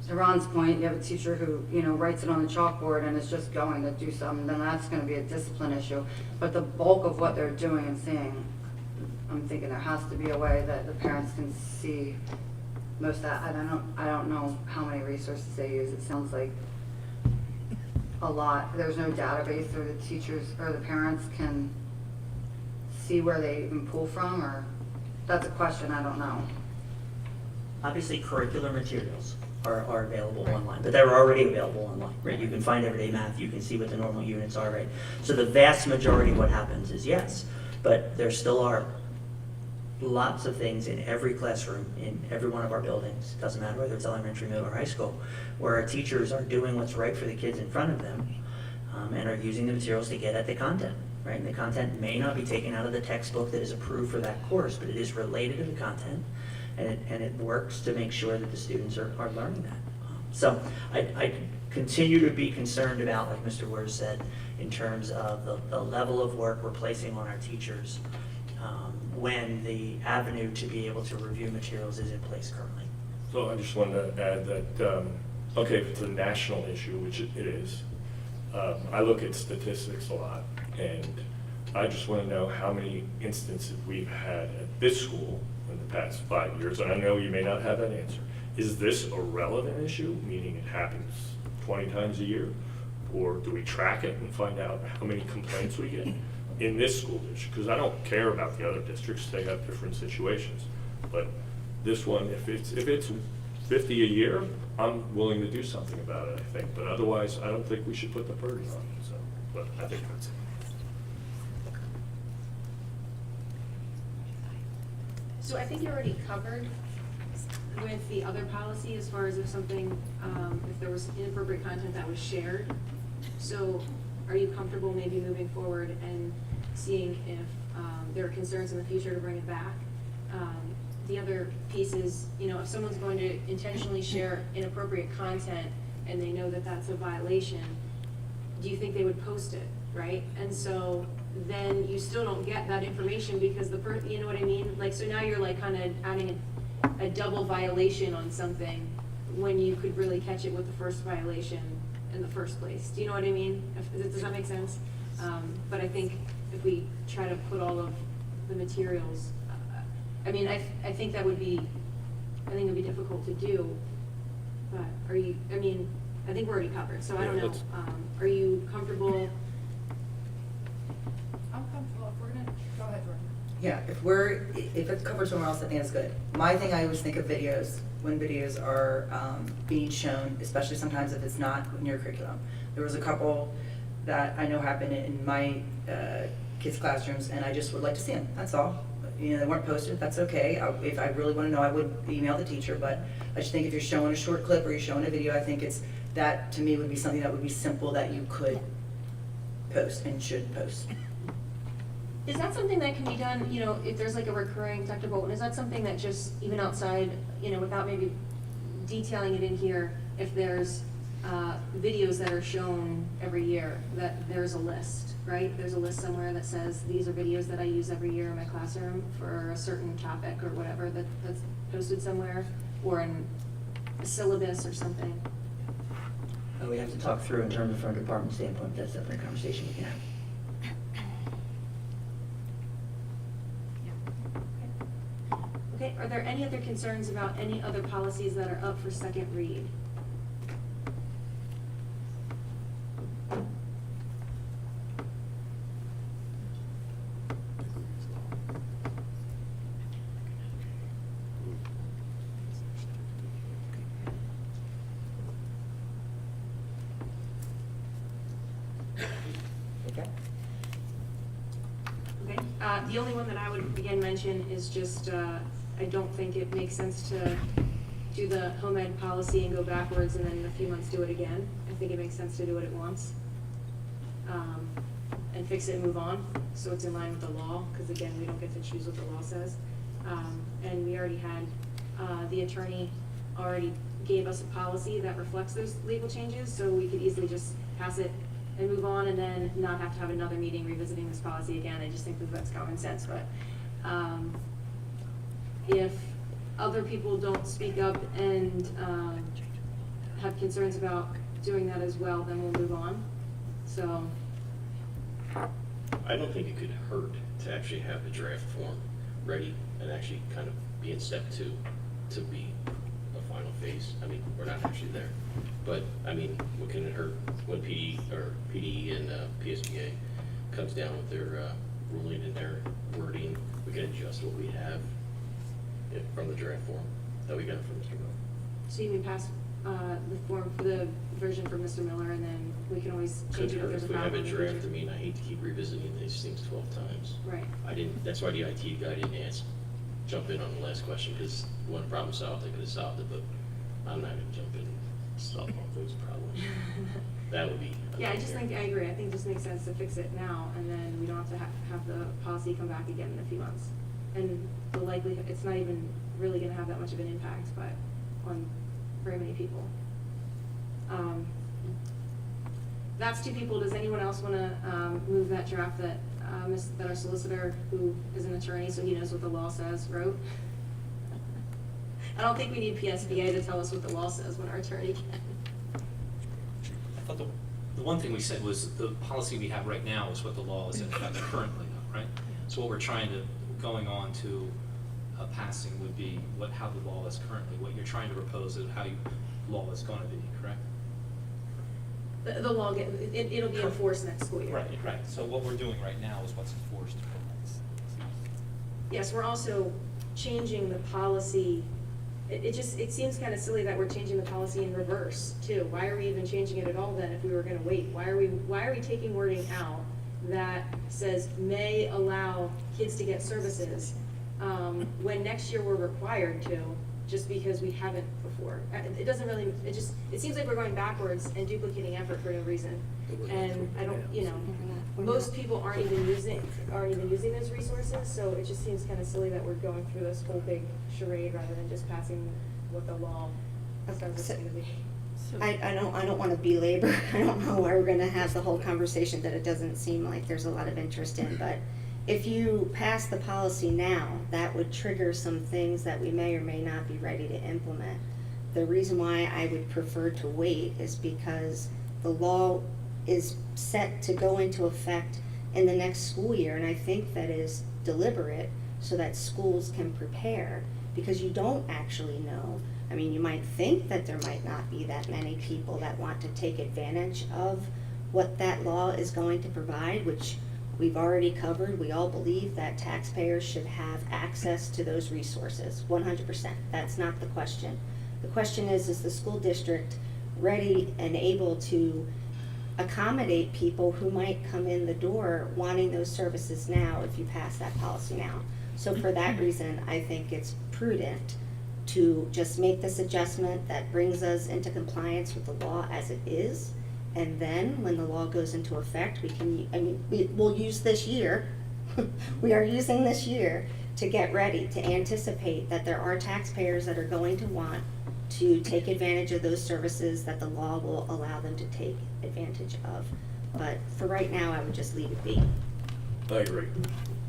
to Ron's point, you have a teacher who, you know, writes it on the chalkboard and is just going to do something, then that's going to be a discipline issue. But the bulk of what they're doing and seeing, I'm thinking there has to be a way that the parents can see most of that. I don't know how many resources they use. It sounds like a lot. There's no database where the teachers or the parents can see where they even pull from, or that's a question, I don't know. Obviously, curricular materials are available online, but they're already available online, right? You can find everyday math, you can see what the normal units are, right? So the vast majority of what happens is yes, but there still are lots of things in every classroom, in every one of our buildings, doesn't matter whether it's elementary, middle, or high school, where our teachers are doing what's right for the kids in front of them, and are using the materials to get at the content, right? And the content may not be taken out of the textbook that is approved for that course, but it is related to the content, and it works to make sure that the students are learning that. So I continue to be concerned about, like Mr. Wurz said, in terms of the level of work we're placing on our teachers when the avenue to be able to review materials is in place currently. So I just wanted to add that okay, if it's a national issue, which it is, I look at statistics a lot, and I just want to know how many instances we've had at this school in the past 5 years, and I know you may not have that answer. Is this a relevant issue, meaning it happens 20 times a year? Or do we track it and find out how many complaints we get in this school district? Because I don't care about the other districts, they have different situations. But this one, if it's 50 a year, I'm willing to do something about it, I think. But otherwise, I don't think we should put the burden on it, so, but I think that's it. So I think you're already covered with the other policy as far as if something, if there was inappropriate content that was shared. So are you comfortable maybe moving forward and seeing if there are concerns in the future to bring it back? The other piece is, you know, if someone's going to intentionally share inappropriate content and they know that that's a violation, do you think they would post it, right? And so then you still don't get that information because you know what I mean? Like, so now you're like kind of adding a double violation on something when you could really catch it with the first violation in the first place. Do you know what I mean? Does that make sense? But I think if we try to put all of the materials, I mean, I think that would be, I think it would be difficult to do, but are you, I mean, I think we're already covered, so I don't know. Are you comfortable? I'm comfortable. If we're gonna, go ahead, Jordan. Yeah, if it's covered somewhere else, I think that's good. My thing, I always think of videos, when videos are being shown, especially sometimes if it's not in your curriculum. There was a couple that I know happened in my kids' classrooms, and I just would like to see them, that's all. You know, they weren't posted, that's okay. If I really want to know, I would email the teacher, but I just think if you're showing a short clip or you're showing a video, I think that to me would be something that would be simple that you could post and should post. Is that something that can be done, you know, if there's like a recurring, Dr. Bolton, is that something that just, even outside, you know, without maybe detailing it in here, if there's videos that are shown every year, that there's a list, right? There's a list somewhere that says, these are videos that I use every year in my classroom for a certain topic or whatever, that's posted somewhere, or in a syllabus or something. We have to talk through in terms of from a department standpoint, that's definitely a conversation we can have. Okay, are there any other concerns about any other policies that are up for second read? Okay. Okay, the only one that I would again mention is just, I don't think it makes sense to do the home ed policy and go backwards and then in a few months do it again. I think it makes sense to do it at once. And fix it and move on, so it's in line with the law, because again, we don't get to choose what the law says. And we already had, the attorney already gave us a policy that reflects those legal changes, so we could easily just pass it and move on and then not have to have another meeting revisiting this policy again. I just think that that's common sense, but if other people don't speak up and have concerns about doing that as well, then we'll move on. So. I don't think it could hurt to actually have the draft form ready and actually kind of be in step 2 to be a final phase. I mean, we're not actually there, but I mean, what can it hurt when PD and PSBA comes down with their ruling and their wording? We can adjust what we have from the draft form that we got from Mr. Miller. So you can pass the form for the version for Mr. Miller, and then we can always change it if there's a If we have problem a in the draft, I future. mean, I hate to keep revisiting these things 12 times. Right. That's why the IT guy didn't jump in on the last question, because one problem solved, they could have solved it, but I'm not gonna jump in and solve all those problems. That would be. Yeah, I just think, I agree, I think it just makes sense to fix it now, and then we don't have to have the policy come back again in a few months. And the likelihood, it's not even really gonna have that much of an impact, but on very many people. That's 2 people. Does anyone else want to move that draft that that our solicitor, who is an attorney, so he knows what the law says, wrote? I don't think we need PSBA to tell us what the law says when our attorney can. I thought the one thing we said was the policy we have right now is what the law is in effect currently, right? So what we're trying to, going on to passing would be how the law is currently. What you're trying to propose is how law is going to be, correct? The law, it'll be enforced next school year. Right. So what we're doing right now is what's enforced. Yes, we're also changing the policy. It seems kind of silly that we're changing the policy in reverse too. Why are we even changing it at all then if we were gonna wait? Why are we taking wording out that says may allow kids to get services, when next year we're required to, just because we haven't before? It doesn't really, it seems like we're going backwards and duplicating effort for no reason. And I don't, most people aren't even using those resources, so it just seems kind of silly that we're going through this whole big charade rather than just passing what the law says it's going to be. I don't want to belabor, I don't know why we're going to have the whole conversation that it doesn't seem like there's a lot of interest in, but if you pass the policy now, that would trigger some things that we may or may not be ready to implement. The reason why I would prefer to wait is because the law is set to go into effect in the next school year, and I think that is deliberate so that schools can prepare, because you don't actually know. I mean, you might think that there might not be that many people that want to take advantage of what that law is going to provide, which we've already covered. We all believe that taxpayers should have access to those resources, 100%. That's not the question. The question is the school district ready and able to accommodate people who might come in the door wanting those services now if you pass that policy now? So for that reason, I think it's prudent to just make this adjustment that brings us into compliance with the law as it is. And then when the law goes into effect, we'll use this year, we are using this year to get ready, to anticipate that there are taxpayers that are going to want to take advantage of those services that the law will allow them to take advantage of. But for right now, I would just leave it be. I agree.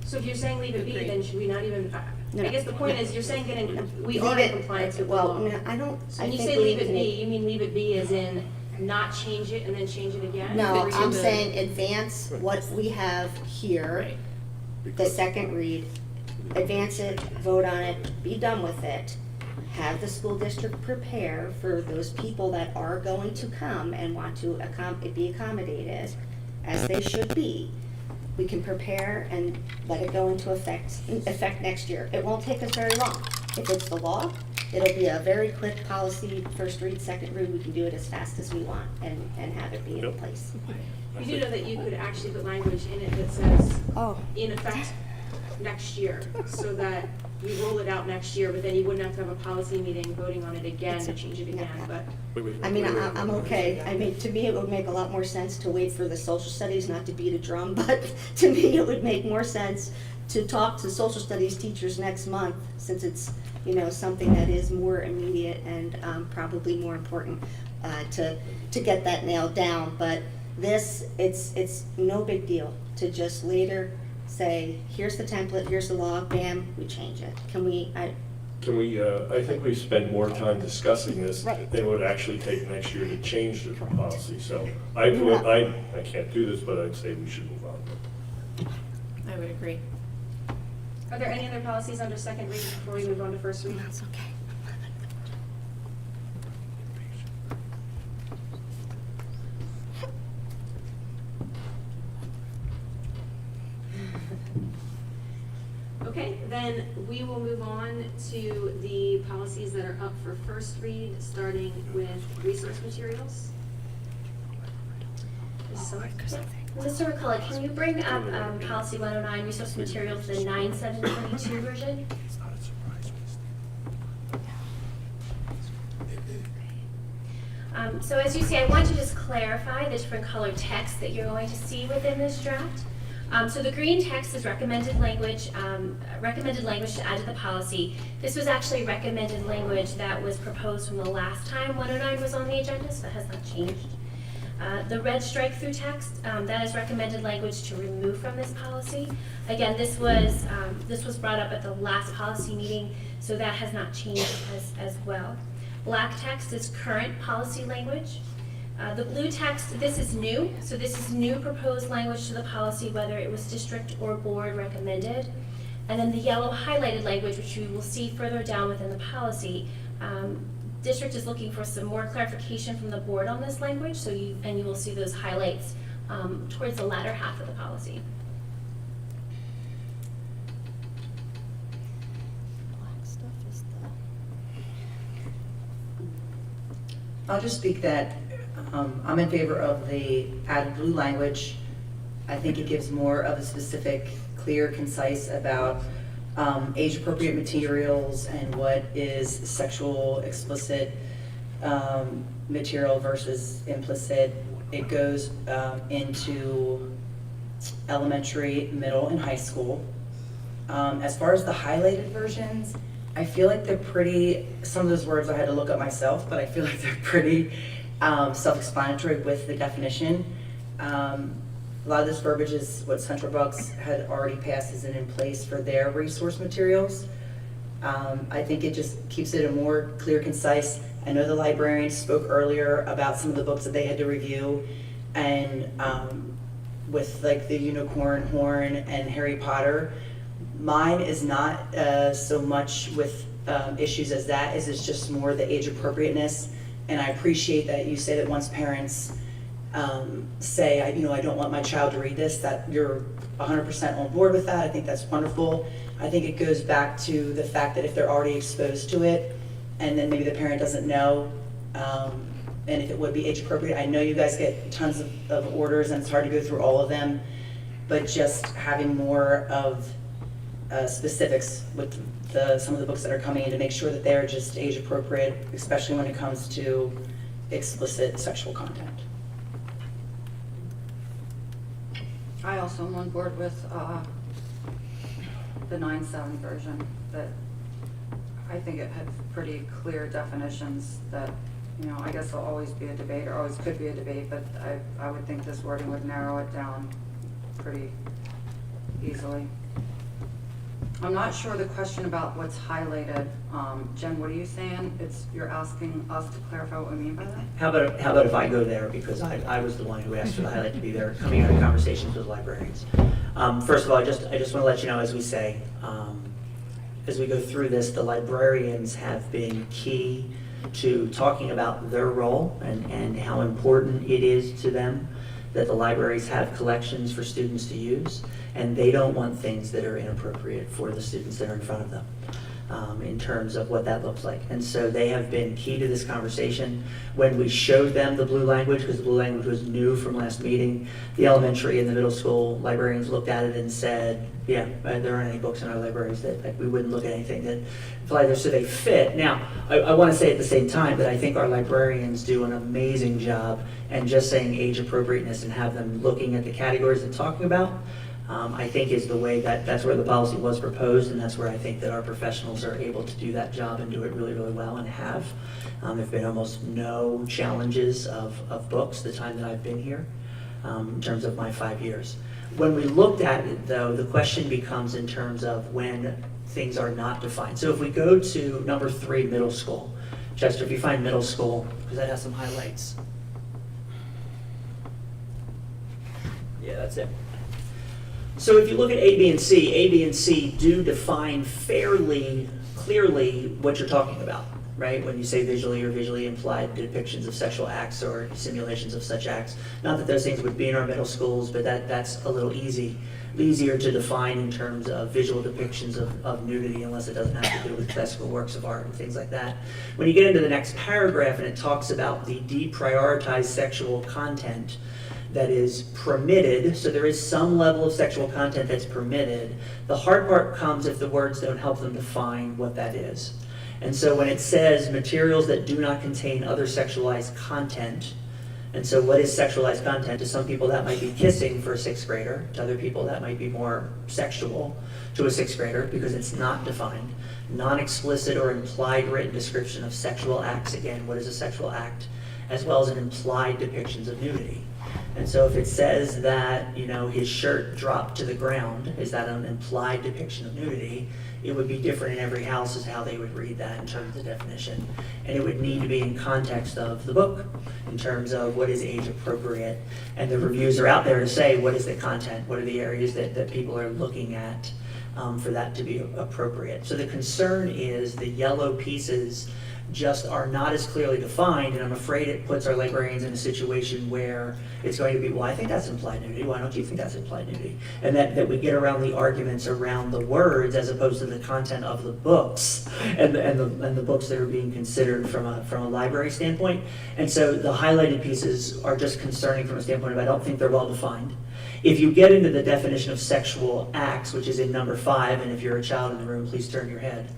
So if you're saying leave it be, then should we not even, No. I guess the point is, you're saying we Leave are it- in compliance with the well, law. no, I don't- So I when you think say we leave need it to be, make- you mean leave it be as in not change it and then change it again? No, Or I'm the- saying advance what we have here, the second read, advance it, vote on it, be done with it. Have the school district prepare for those people that are going to come and want to be accommodated, as they should be. We can prepare and let it go into effect next year. It won't take us very long. If it's the law, it'll be a very quick policy, first read, second read. We can do it as fast as we want and have it be in place. You do know that you could actually put language in it that says, in effect next year, so that you roll it out next year, but then you wouldn't have to have a policy meeting voting on it again to change it again, but. I mean, I'm okay. I mean, to me, it would make a lot more sense to wait for the social studies, not to beat a drum, but to me, it would make more sense to talk to social studies teachers next month, since it's, something that is more immediate and probably more important to get that nailed down. But this, it's no big deal to just later say, here's the template, here's the law, bam, we change it. Can we, I think we spend more time discussing this than it would actually take next year to change the policy. So I can't do this, but I'd say we should move on. I would agree. Are there any other policies under second read before we move on to first read? That's okay. Okay, then we will move on to the policies that are up for first read, starting with resource materials. Mr. McCullough, can you bring up policy 109, resource materials, the 9722 version? So as you see, I want to just clarify the different color text that you're going to see within this draft. So the green text is recommended language to add to the policy. This was actually recommended language that was proposed from the last time 109 was on the agenda, so it has not changed. The red strike-through text, that is recommended language to remove from this policy. Again, this was brought up at the last policy meeting, so that has not changed as well. Black text is current policy language. The blue text, this is new, so this is new proposed language to the policy, whether it was district or board recommended. And then the yellow highlighted language, which you will see further down within the policy, district is looking for some more clarification from the board on this language, so you will see those highlights towards the latter half of the policy. I'll just speak that I'm in favor of the added blue language. I think it gives more of a specific, clear, concise about age-appropriate materials and what is sexual explicit material versus implicit. It goes into elementary, middle, and high school. As far as the highlighted versions, I feel like they're pretty, some of those words I had to look up myself, but I feel like they're pretty self-explanatory with the definition. A lot of this verbiage is what Central Bucks had already passed as in place for their resource materials. I think it just keeps it a more clear, concise. I know the librarians spoke earlier about some of the books that they had to review, and with like the Unicorn Horn and Harry Potter. Mine is not so much with issues as that, it's just more the age appropriateness. And I appreciate that you say that once parents say, I don't want my child to read this, that you're 100% on board with that. I think that's wonderful. I think it goes back to the fact that if they're already exposed to it, and then maybe the parent doesn't know, and if it would be age appropriate. I know you guys get tons of orders and it's hard to go through all of them, but just having more of specifics with some of the books that are coming in to make sure that they're just age appropriate, especially when it comes to explicit sexual content. I also am on board with the 9/7 version, that I think it had pretty clear definitions that, I guess there'll always be a debate, or always could be a debate, but I would think this wording would narrow it down pretty easily. I'm not sure the question about what's highlighted. Jen, what are you saying? You're asking us to clarify what we mean by that? How about if I go there, because I was the one who asked for the highlight to be there, coming out of conversations with librarians. First of all, I just want to let you know, as we say, as we go through this, the librarians have been key to talking about their role and how important it is to them that the libraries have collections for students to use, and they don't want things that are inappropriate for the students that are in front of them in terms of what that looks like. And so they have been key to this conversation. When we showed them the blue language, because the blue language was new from last meeting, the elementary and the middle school librarians looked at it and said, yeah, there aren't any books in our libraries that we wouldn't look at anything that apply there, so they fit. Now, I want to say at the same time that I think our librarians do an amazing job, and just saying age appropriateness and have them looking at the categories and talking about, I think is the way that's where the policy was proposed, and that's where I think that our professionals are able to do that job and do it really, really well, and have. There have been almost no challenges of books the time that I've been here in terms of my 5 years. When we looked at it, though, the question becomes in terms of when things are not defined. So if we go to number 3, middle school. Chester, if you find middle school, because that has some highlights. Yeah, that's it. So if you look at A, B, and C do define fairly clearly what you're talking about, right? When you say visually or visually implied depictions of sexual acts or simulations of such acts. Not that those things would be in our middle schools, but that's a little easier to define in terms of visual depictions of nudity, unless it doesn't have to do with classical works of art and things like that. When you get into the next paragraph and it talks about the deprioritized sexual content that is permitted, so there is some level of sexual content that's permitted. The hard part comes if the words don't help them define what that is. And so when it says materials that do not contain other sexualized content, and so what is sexualized content? To some people that might be kissing for a 6th grader, to other people that might be more sexual to a 6th grader because it's not defined. Non-explicit or implied written description of sexual acts. Again, what is a sexual act? as well as an implied depictions of nudity. And so if it says that, his shirt dropped to the ground, is that an implied depiction of nudity? It would be different in every house as how they would read that in terms of the definition. And it would need to be in context of the book, in terms of what is age appropriate. And the reviews are out there to say, what is the content? What are the areas that people are looking at for that to be appropriate? So the concern is the yellow pieces just are not as clearly defined, and I'm afraid it puts our librarians in a situation where it's going to be, well, I think that's implied nudity, why don't you think that's implied nudity? And that we get around the arguments around the words as opposed to the content of the books and the books that are being considered from a library standpoint. And so the highlighted pieces are just concerning from a standpoint of I don't think they're well defined. If you get into the definition of sexual acts, which is in number 5, and if you're a child in the room, please turn your head,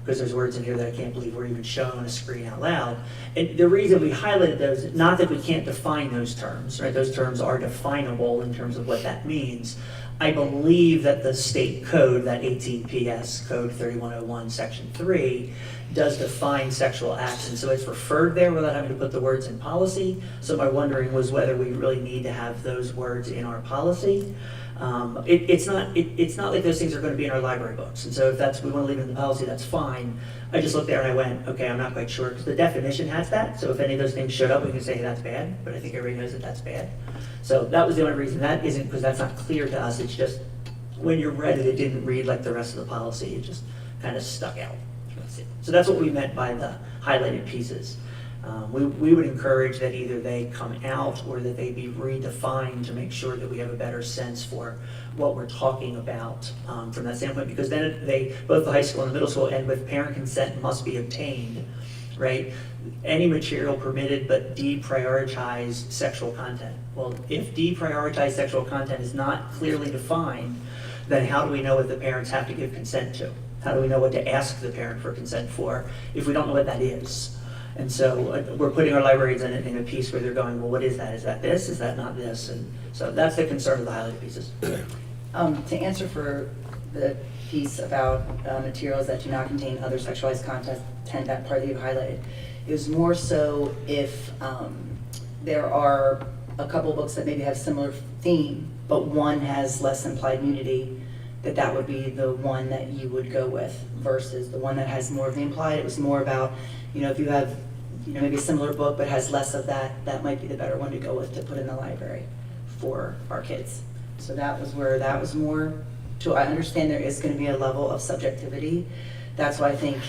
because there's words in here that I can't believe were even shown on a screen out loud. And the reason we highlighted those, not that we can't define those terms, right? Those terms are definable in terms of what that means. I believe that the state code, that 18 PS Code 3101 Section 3, does define sexual acts, and so it's referred there without having to put the words in policy. So my wondering was whether we really need to have those words in our policy. It's not like those things are going to be in our library books, and so if we want to leave it in the policy, that's fine. I just looked there and I went, okay, I'm not quite sure, because the definition has that, so if any of those things showed up, we can say, hey, that's bad, but I think everybody knows that that's bad. So that was the only reason. That isn't because that's not clear to us, it's just when you read it, it didn't read like the rest of the policy, it just kind of stuck out. That's it. So that's what we meant by the highlighted pieces. We would encourage that either they come out or that they be redefined to make sure that we have a better sense for what we're talking about from that standpoint, because then both the high school and the middle school end with parent consent must be obtained, right? Any material permitted but deprioritized sexual content. Well, if deprioritized sexual content is not clearly defined, then how do we know what the parents have to give consent to? How do we know what to ask the parent for consent for if we don't know what that is? And so we're putting our librarians in a piece where they're going, well, what is that? Is that this? Is that not this? And so that's the concern of the highlighted pieces. To answer for the piece about materials that do not contain other sexualized content, that part that you highlighted, it was more so if there are a couple books that maybe have similar theme, but one has less implied nudity, that would be the one that you would go with versus the one that has more of the implied. It was more about, if you have maybe a similar book but has less of that, that might be the better one to go with to put in the library for our kids. So that was where that was more to, I understand there is going to be a level of subjectivity. That's why I think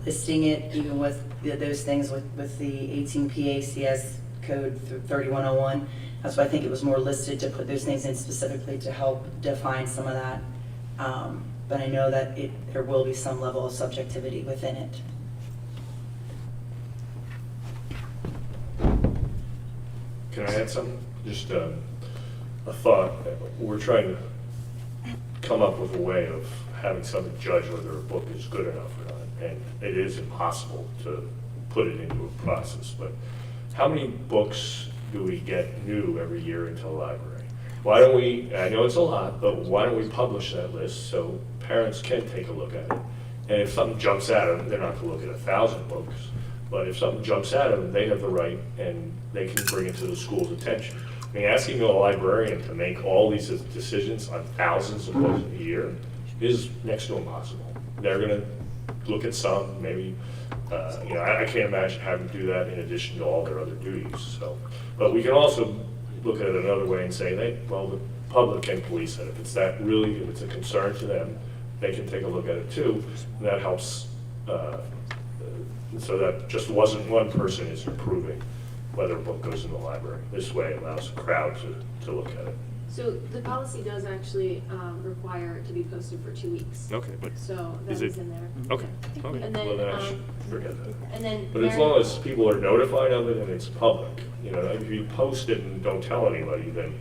listing it even with those things with the 18 PACS Code 3101, that's why I think it was more listed to put those things in specifically to help define some of that. But I know that there will be some level of subjectivity within it. Can I add something? Just a thought. We're trying to come up with a way of having someone judge whether a book is good enough or not. And it is impossible to put it into a process. But how many books do we get new every year into the library? Why don't we, I know it's a lot, but why don't we publish that list so parents can take a look at it? And if something jumps at them, they're not going to look at 1,000 books. But if something jumps at them, they have the right and they can bring it to the school's attention. I mean, asking a librarian to make all these decisions on thousands of books a year is next to impossible. They're going to look at some, maybe, I can't imagine having to do that in addition to all their other duties. So, but we can also look at it another way and say, the public can police it. If it's if it's a concern to them, they can take a look at it too. And that helps. So that just wasn't one person is approving whether a book goes in the library. This way it allows a crowd to look at it. So the policy does actually require it to be posted for 2 weeks. Okay, but so that is is it in there. okay? Okay. And then, well, then I should forget that. And then, But as long as people are notified of it and it's public, if you post it and don't tell anybody, then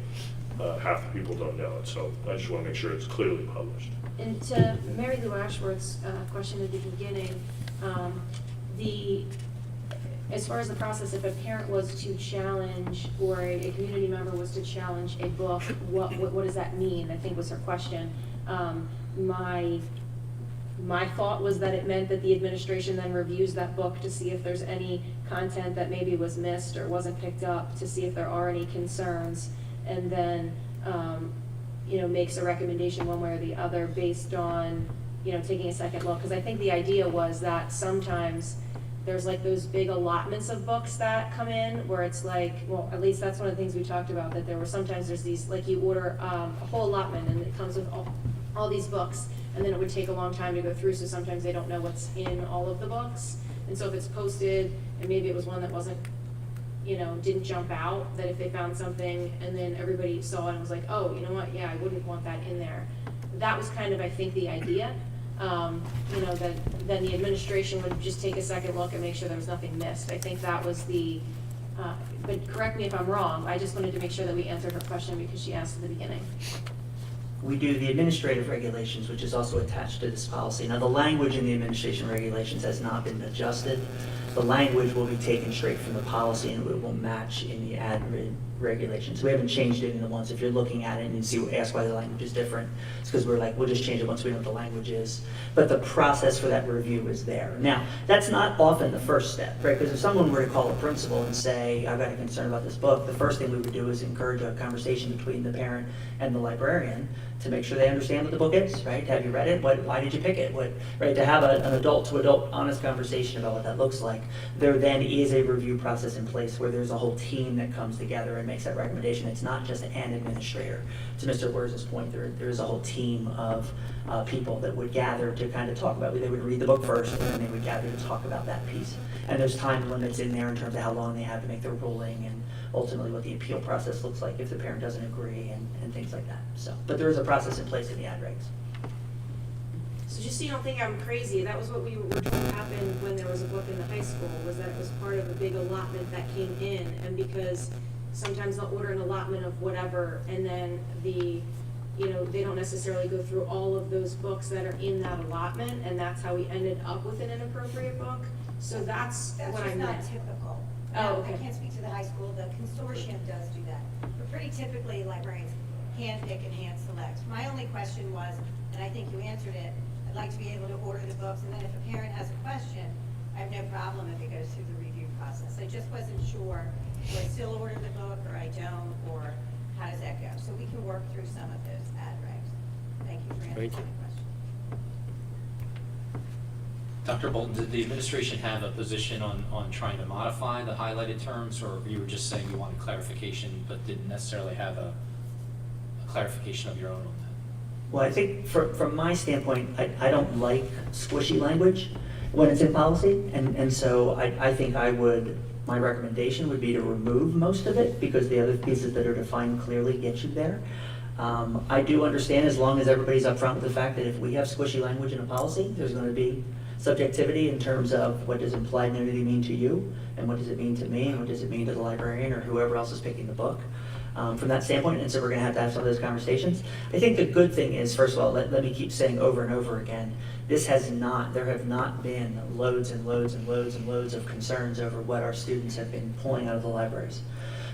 half the people don't know it. So I just want to make sure it's clearly published. And to Mary Lou Ashworth's question at the beginning, as far as the process, if a parent was to challenge or a community member was to challenge a book, what does that mean? I think was her question. My thought was that it meant that the administration then reviews that book to see if there's any content that maybe was missed or wasn't picked up to see if there are any concerns, and then, makes a recommendation one way or the other based on, taking a second look. Because I think the idea was that sometimes there's like those big allotments of books that come in where it's like, well, at least that's one of the things we talked about, that there were sometimes there's these, like you order a whole allotment and it comes with all these books, and then it would take a long time to go through, so sometimes they don't know what's in all of the books. And so if it's posted, and maybe it was one that wasn't, didn't jump out, that if they found something and then everybody saw it and was like, oh, you know what, yeah, I wouldn't want that in there. That was kind of, I think, the idea, that then the administration would just take a second look and make sure there was nothing missed. I think that was but correct me if I'm wrong, I just wanted to make sure that we answered her question because she asked at the beginning. We do the administrative regulations, which is also attached to this policy. Now, the language in the administration regulations has not been adjusted. The language will be taken straight from the policy and it will match in the ad regulations. We haven't changed it in the ones, if you're looking at it and ask why the language is different, it's because we're like, we'll just change it once we know what the language is. But the process for that review is there. Now, that's not often the first step, right? Because if someone were to call a principal and say, I've got a concern about this book, the first thing we would do is encourage a conversation between the parent and the librarian to make sure they understand what the book is, right? Have you read it? Why did you pick it? Right? To have an adult-to-adult honest conversation about what that looks like. There then is a review process in place where there's a whole team that comes together and makes that recommendation. It's not just an administrator. To Mr. Wurz's point, there is a whole team of people that would gather to kind of talk about it. They would read the book first, and then they would gather to talk about that piece. And there's time limits in there in terms of how long they have to make their ruling and ultimately what the appeal process looks like if the parent doesn't agree and things like that. So, but there is a process in place in the ad regs. So just so you don't think I'm crazy, that was what we were told happened when there was a book in the high school, was that it was part of a big allotment that came in, and because sometimes they'll order an allotment of whatever, and then they don't necessarily go through all of those books that are in that allotment, and that's how we ended up with an inappropriate book. So that's what I meant. That's just not typical. Oh, okay. I can't speak to the high school, the consortium does do that. But pretty typically, librarians handpick and hand select. My only question was, and I think you answered it, I'd like to be able to order the books, and then if a parent has a question, I have no problem if it goes through the review process. I just wasn't sure, do I still order the book, or I don't, or how does that go? So we can work through some of those ad regs. Thank you for answering my question. Dr. Bolton, did the administration have a position on trying to modify the highlighted terms, or you were just saying you wanted clarification but didn't necessarily have a clarification of your own on that? Well, I think from my standpoint, I don't like squishy language when it's in policy, and so I think my recommendation would be to remove most of it, because the other pieces that are defined clearly get you there. I do understand, as long as everybody's upfront with the fact that if we have squishy language in a policy, there's going to be subjectivity in terms of what does implied nudity mean to you, and what does it mean to me, and what does it mean to the librarian or whoever else is picking the book. From that standpoint, and so we're going to have some of those conversations. I think the good thing is, first of all, let me keep saying over and over again, there have not been loads and loads and loads and loads of concerns over what our students have been pulling out of the libraries.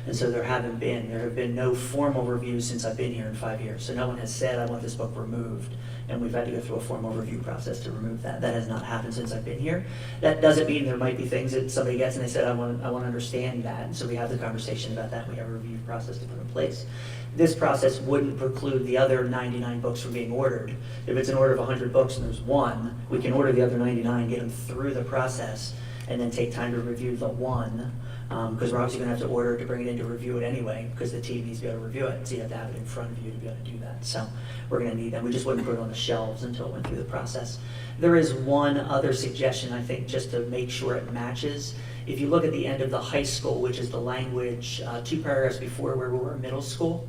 And so there have been no formal reviews since I've been here in 5 years. So no one has said, I want this book removed, and we've had to go through a formal review process to remove that. That has not happened since I've been here. That doesn't mean there might be things that somebody gets and they said, I want to understand that. And so we have the conversation about that. We have a review process to put in place. This process wouldn't preclude the other 99 books from being ordered. If it's an order of 100 books and there's one, we can order the other 99, get them through the process, and then take time to review the one. Because we're obviously going to have to order to bring it in to review it anyway, because the team needs to be able to review it, so you have to have it in front of you to be able to do that. So we're going to need that. We just wouldn't put it on the shelves until it went through the process. There is one other suggestion, I think, just to make sure it matches. If you look at the end of the high school, which is the language 2 paragraphs before where we were in middle school,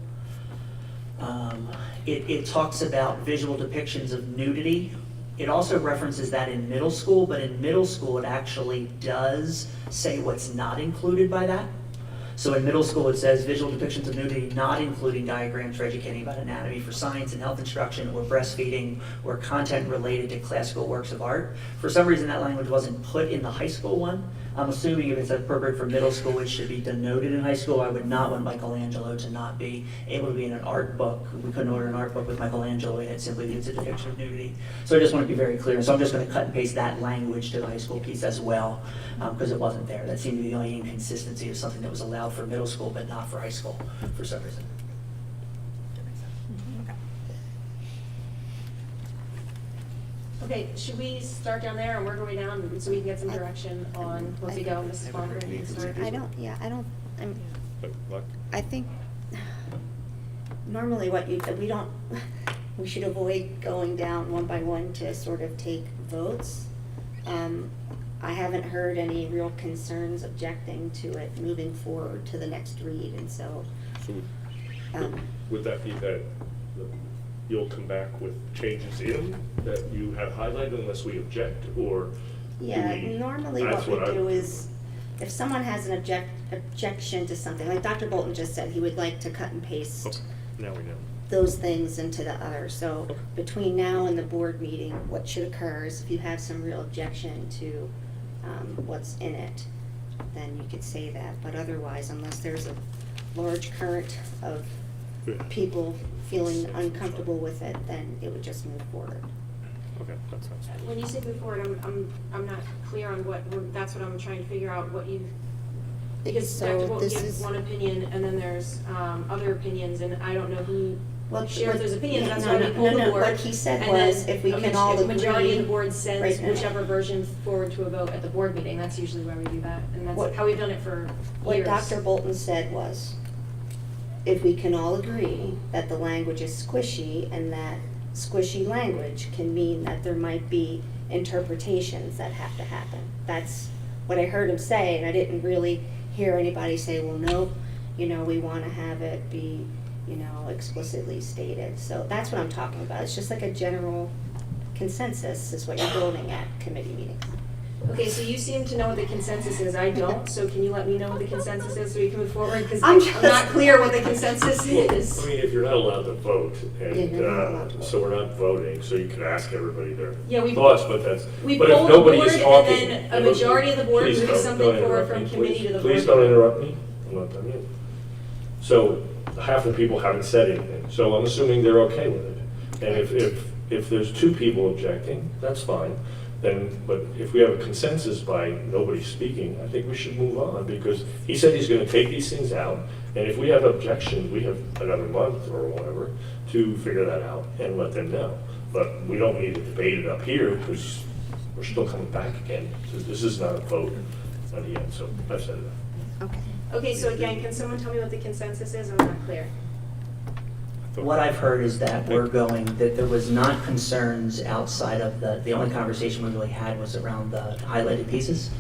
it talks about visual depictions of nudity. It also references that in middle school, but in middle school it actually does say what's not included by that. So in middle school it says visual depictions of nudity not including diagrams for educating about anatomy for science and health instruction or breastfeeding or content related to classical works of art. For some reason that language wasn't put in the high school one. I'm assuming if it's appropriate for middle school, it should be denoted in high school. I would not want Michelangelo to not be able to be in an art book. We couldn't order an art book with Michelangelo in it simply because it's a depiction of nudity. So I just want to be very clear. So I'm just going to cut and paste that language to the high school piece as well, because it wasn't there. That seemed to be the only inconsistency of something that was allowed for middle school but not for high school for some reason. Okay, should we start down there and work our way down so we can get some direction on where we go, Mrs. Barber? you can start. I think normally we should avoid going down one by one to sort of take votes. I haven't heard any real concerns objecting to it moving forward to the next read, and so. Would that be that you'll come back with changes in that you have highlighted unless we object, or? Yeah, normally what we do is, if someone has an objection to something, like Dr. Bolton just said, he would like to cut and paste Now we know. those things into the other. So between now and the board meeting, what should occur is if you have some real objection to what's in it, then you could say that. But otherwise, unless there's a large current of people feeling uncomfortable with it, then it would just move forward. Okay, that sounds good. When you say move forward, I'm not clear on that's what I'm trying to figure out, what you, because So Dr. Bolton this gives is- one opinion, and then there's other opinions, and I don't know who shares those opinions, yeah, that's no, why we no, pull the no, board. what he said and was then if we can all a majority of agree the board sends right now. whichever version forward to a vote at the board meeting, that's usually why we do that, and that's What- how we've done it for What years. Dr. Bolton said was, if we can all agree that the language is squishy and that squishy language can mean that there might be interpretations that have to happen. That's what I heard him say, and I didn't really hear anybody say, well, no, we want to have it be, explicitly stated. So that's what I'm talking about. It's just like a general consensus is what you're building at committee meetings. Okay, so you seem to know what the consensus is, I don't, so can you let me know what the consensus is so we can move forward? Because I'm I'm just- not clear what the consensus is. I mean, if you're not allowed to vote, Yeah, you're not allowed to vote. so we're not voting, so you could ask everybody their Yeah, we- thoughts, but that's, We but if polled the board, nobody's and talking. then a majority of the board Please moves don't something forward interrupt from me, committee please. to the Please board. don't interrupt me, I'm not done yet. So, half the people haven't said anything, so I'm assuming they're okay with it. And if there's two people objecting, that's fine. Then, but if we have a consensus by nobody speaking, I think we should move on, because he said he's gonna take these things out, and if we have objections, we have another month or whatever to figure that out and let them know. But we don't need to debate it up here, because we're still coming back again. So this is not a vote at the end, so I've said it. Okay. Okay, so again, can someone tell me what the consensus is? I'm not clear. What I've heard is that that there was not concerns outside of the only conversation we really had was around the highlighted pieces.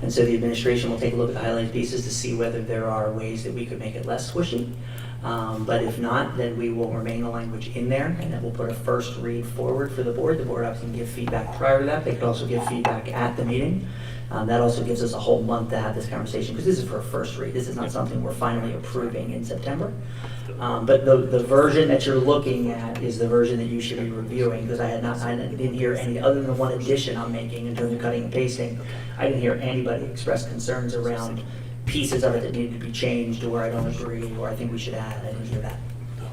And so the administration will take a look at the highlighted pieces to see whether there are ways that we could make it less squishy. But if not, then we will remain the language in there, and then we'll put a first read forward for the board. The board obviously can give feedback prior to that. They could also give feedback at the meeting. That also gives us a whole month to have this conversation, because this is for a first read. This is not something we're finally approving in September. But the version that you're looking at is the version that you should be reviewing, because I didn't hear any, other than the one addition I'm making in terms of cutting and pasting, I didn't hear anybody express concerns around pieces of it that needed to be changed, or I don't agree, or I think we should add. I didn't hear that.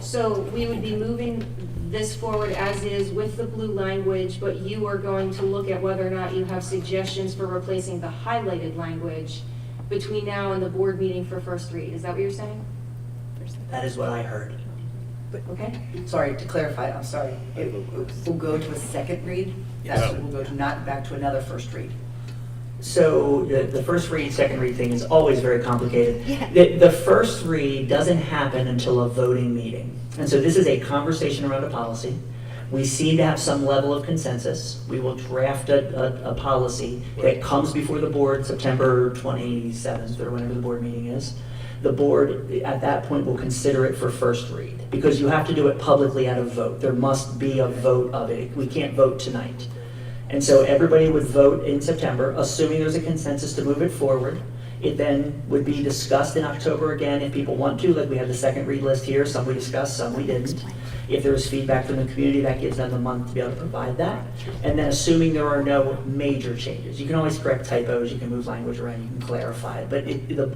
So we would be moving this forward as is with the blue language, but you are going to look at whether or not you have suggestions for replacing the highlighted language between now and the board meeting for first read. Is that what you're saying? That is what I heard. Okay. Sorry, to clarify, I'm sorry. It will go to a second read? Yes. We'll go to not back to another first read. So the first read, second read thing is always very complicated. Yeah. The first read doesn't happen until a voting meeting. And so this is a conversation around a policy. We seem to have some level of consensus. We will draft a policy that comes before the board September 27th or whenever the board meeting is. The board, at that point, will consider it for first read, because you have to do it publicly at a vote. There must be a vote of it. We can't vote tonight. And so everybody would vote in September, assuming there's a consensus to move it forward. It then would be discussed in October again if people want to, like we have the second read list here, some we discussed, some we didn't. If there was feedback from the community, that gives them a month to be able to provide that. And then assuming there are no major changes, you can always correct typos, you can move language around, you can clarify it. But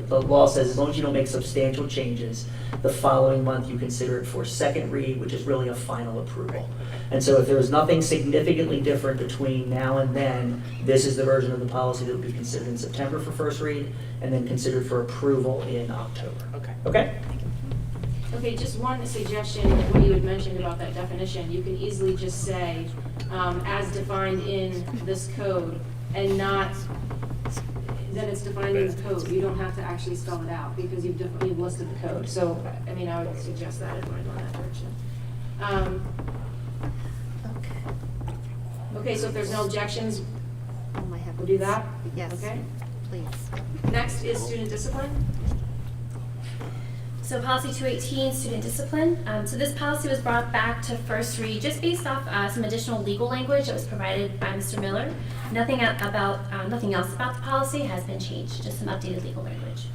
the law says as long as you don't make substantial changes, the following month you consider it for second read, which is really a final approval. And so if there is nothing significantly different between now and then, this is the version of the policy that will be considered in September for first read, and then considered for approval in October. Okay. Okay? Okay, just one suggestion, what you had mentioned about that definition, you can easily just say, as defined in this code, and not, then it's defined in the code. You don't have to actually spell it out, because you've listed the code. So, I mean, I would suggest that if you want to go in that direction. Okay, so if there's no objections, we'll do that? Yes. Okay. Please. Next is student discipline. So policy 218, student discipline. So this policy was brought back to first read just based off some additional legal language that was provided by Mr. Miller. Nothing else about the policy has been changed, just some updated legal language.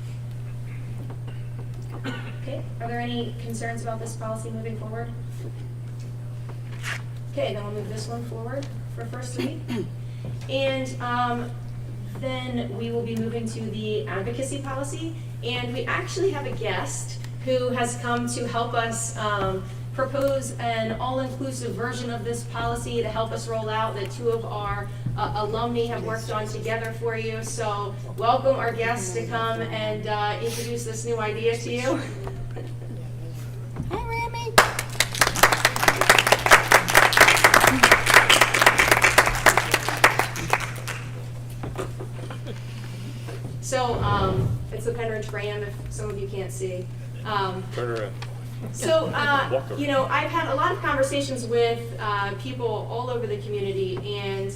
Okay, are there any concerns about this policy moving forward? Okay, then we'll move this one forward for first read. And then we will be moving to the advocacy policy. And we actually have a guest who has come to help us propose an all-inclusive version of this policy to help us roll out that two of our alumni have worked on together for you. So welcome our guests to come and introduce this new idea to you. Hi, Remy. So it's the Penridge brand, if some of you can't see. Turn around. So, Walk over. you know, I've had a lot of conversations with people all over the community, and,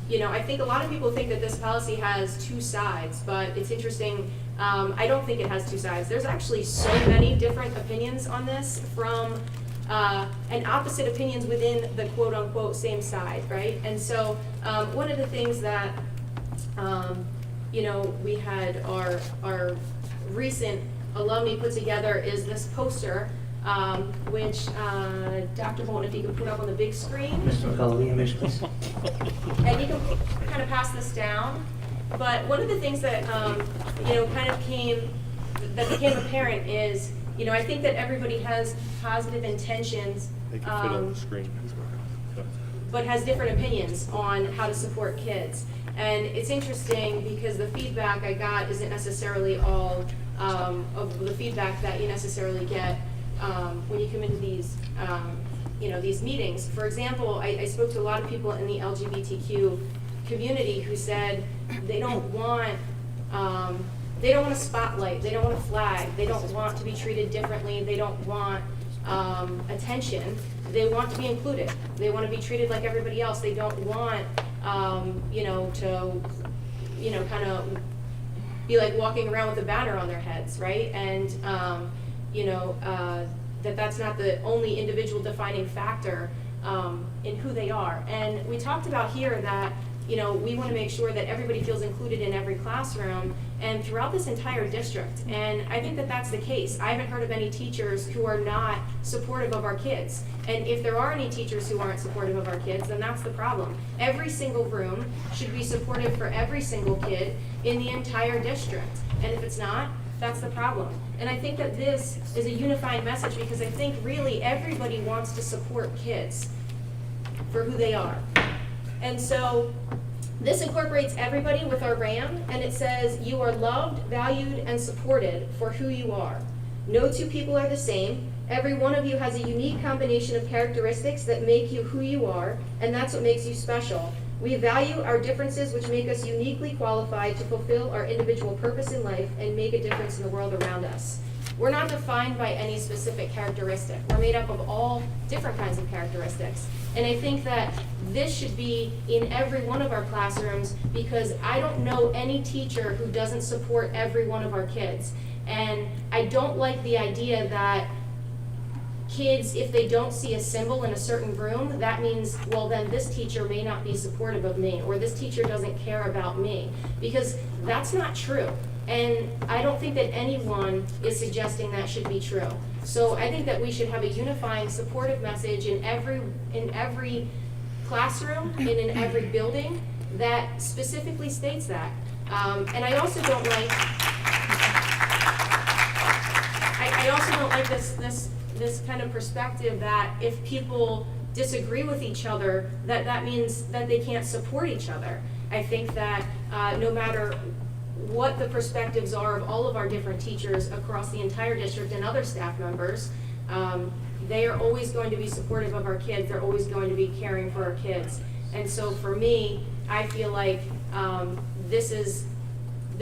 you know, I think a lot of people think that this policy has two sides, but it's interesting. I don't think it has two sides. There's actually so many different opinions on this from and opposite opinions within the quote-unquote same side, right? And so one of the things that you know, we had our recent alumni put together is this poster, which Dr. Bolton, if you could put up on the big screen. Mr. McCullough, the image, please. And you can kind of pass this down. But one of the things that, you know, kind of became apparent is, you know, I think that everybody has positive intentions, They can fit on the screen. but has different opinions on how to support kids. And it's interesting because the feedback I got isn't necessarily all of the feedback that you necessarily get when you come into these, you know, these meetings. For example, I spoke to a lot of people in the LGBTQ community who said they don't want a spotlight, they don't want a flag, they don't want to be treated differently, they don't want attention. They want to be included. They want to be treated like everybody else. They don't want, you know, to, you know, kind of be like walking around with a banner on their heads, right? And, you know, that's not the only individual defining factor in who they are. And we talked about here that, you know, we want to make sure that everybody feels included in every classroom and throughout this entire district. And I think that that's the case. I haven't heard of any teachers who are not supportive of our kids. And if there are any teachers who aren't supportive of our kids, then that's the problem. Every single room should be supportive for every single kid in the entire district. And if it's not, that's the problem. And I think that this is a unifying message because I think really everybody wants to support kids for who they are. And so this incorporates everybody with our RAM, and it says you are loved, valued, and supported for who you are. No two people are the same. Every one of you has a unique combination of characteristics that make you who you are, and that's what makes you special. We value our differences, which make us uniquely qualified to fulfill our individual purpose in life and make a difference in the world around us. We're not defined by any specific characteristic. We're made up of all different kinds of characteristics. And I think that this should be in every one of our classrooms because I don't know any teacher who doesn't support every one of our kids. And I don't like the idea that kids, if they don't see a symbol in a certain room, that means, well, then this teacher may not be supportive of me, or this teacher doesn't care about me, because that's not true. And I don't think that anyone is suggesting that should be true. So I think that we should have a unifying, supportive message in every classroom and in every building that specifically states that. And I also don't like, I also don't like this kind of perspective that if people disagree with each other, that means that they can't support each other. I think that no matter what the perspectives are of all of our different teachers across the entire district and other staff members, they are always going to be supportive of our kids. They're always going to be caring for our kids. And so for me, I feel like this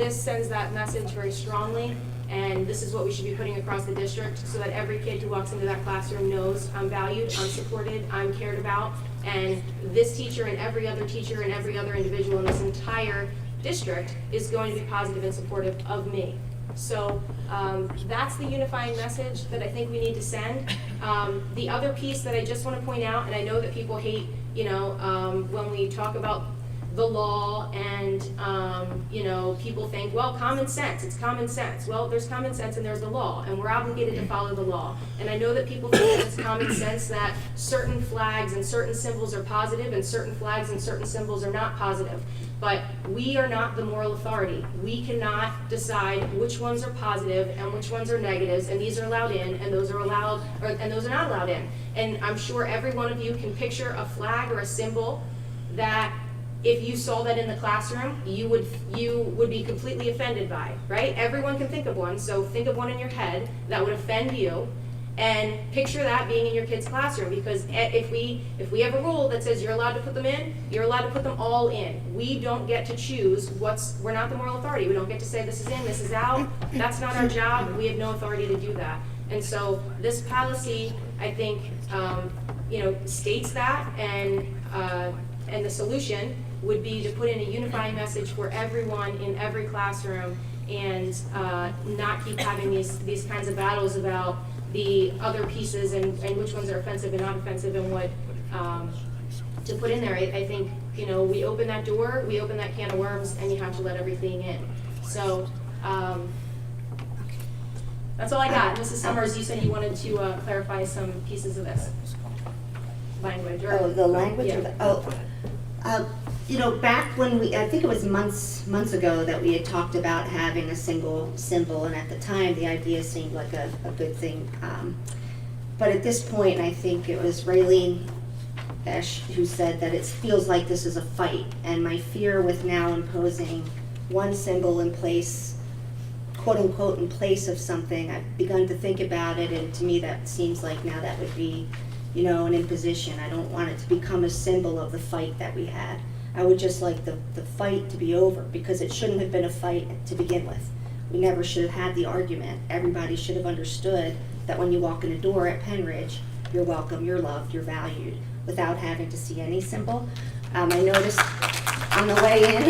sends that message very strongly, and this is what we should be putting across the district so that every kid who walks into that classroom knows I'm valued, I'm supported, I'm cared about, and this teacher and every other teacher and every other individual in this entire district is going to be positive and supportive of me. So that's the unifying message that I think we need to send. The other piece that I just want to point out, and I know that people hate, when we talk about the law and, people think, well, common sense, it's common sense. Well, there's common sense and there's the law, and we're obligated to follow the law. And I know that people think that it's common sense that certain flags and certain symbols are positive and certain flags and certain symbols are not positive. But we are not the moral authority. We cannot decide which ones are positive and which ones are negatives, and these are allowed in, and those are allowed, and those are not allowed in. And I'm sure every one of you can picture a flag or a symbol that if you saw that in the classroom, you would be completely offended by, right? Everyone can think of one, so think of one in your head that would offend you, and picture that being in your kid's classroom, because if we have a rule that says you're allowed to put them in, you're allowed to put them all in. We don't get to choose we're not the moral authority. We don't get to say this is in, this is out. That's not our job. We have no authority to do that. And so this policy, I think, states that, and the solution would be to put in a unifying message for everyone in every classroom, and not keep having these kinds of battles about the other pieces and which ones are offensive and not offensive and what to put in there. I think, we open that door, we open that can of worms, and you have to let everything in. So that's all I got. Mrs. Summers, you said you wanted to clarify some pieces of this language. Oh, the language? Yeah. Back when I think it was months ago that we had talked about having a single symbol, and at the time the idea seemed like a good thing. But at this point, I think it was Raylene Esch who said that it feels like this is a fight, and my fear with now imposing one symbol in place, quote unquote, in place of something, I've begun to think about it, and to me that seems like now that would be, an imposition. I don't want it to become a symbol of the fight that we had. I would just like the fight to be over, because it shouldn't have been a fight to begin with. We never should have had the argument. Everybody should have understood that when you walk in a door at Penridge, you're welcome, you're loved, you're valued, without having to see any symbol. I noticed on the way in,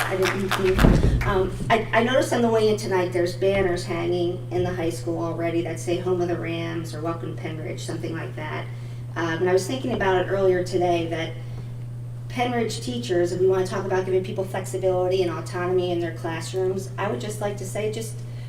I noticed on the way in tonight, there's banners hanging in the high school already that say Home of the Rams or Welcome to Penridge, something like that. And I was thinking about it earlier today that Penridge teachers, if we want to talk about giving people flexibility and autonomy in their classrooms, I would just like to say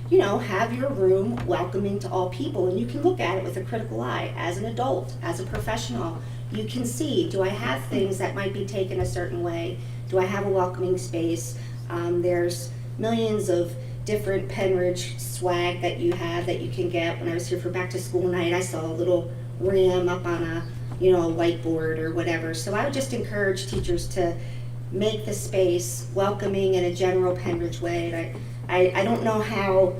have your room welcoming to all people, and you can look at it with a critical eye as an adult, as a professional. You can see, do I have things that might be taken a certain way? Do I have a welcoming space? There's millions of different Penridge swag that you have that you can get. When I was here for back to school night, I saw a little ram up on a whiteboard or whatever. So I would just encourage teachers to make the space welcoming in a general Penridge way. And I don't know how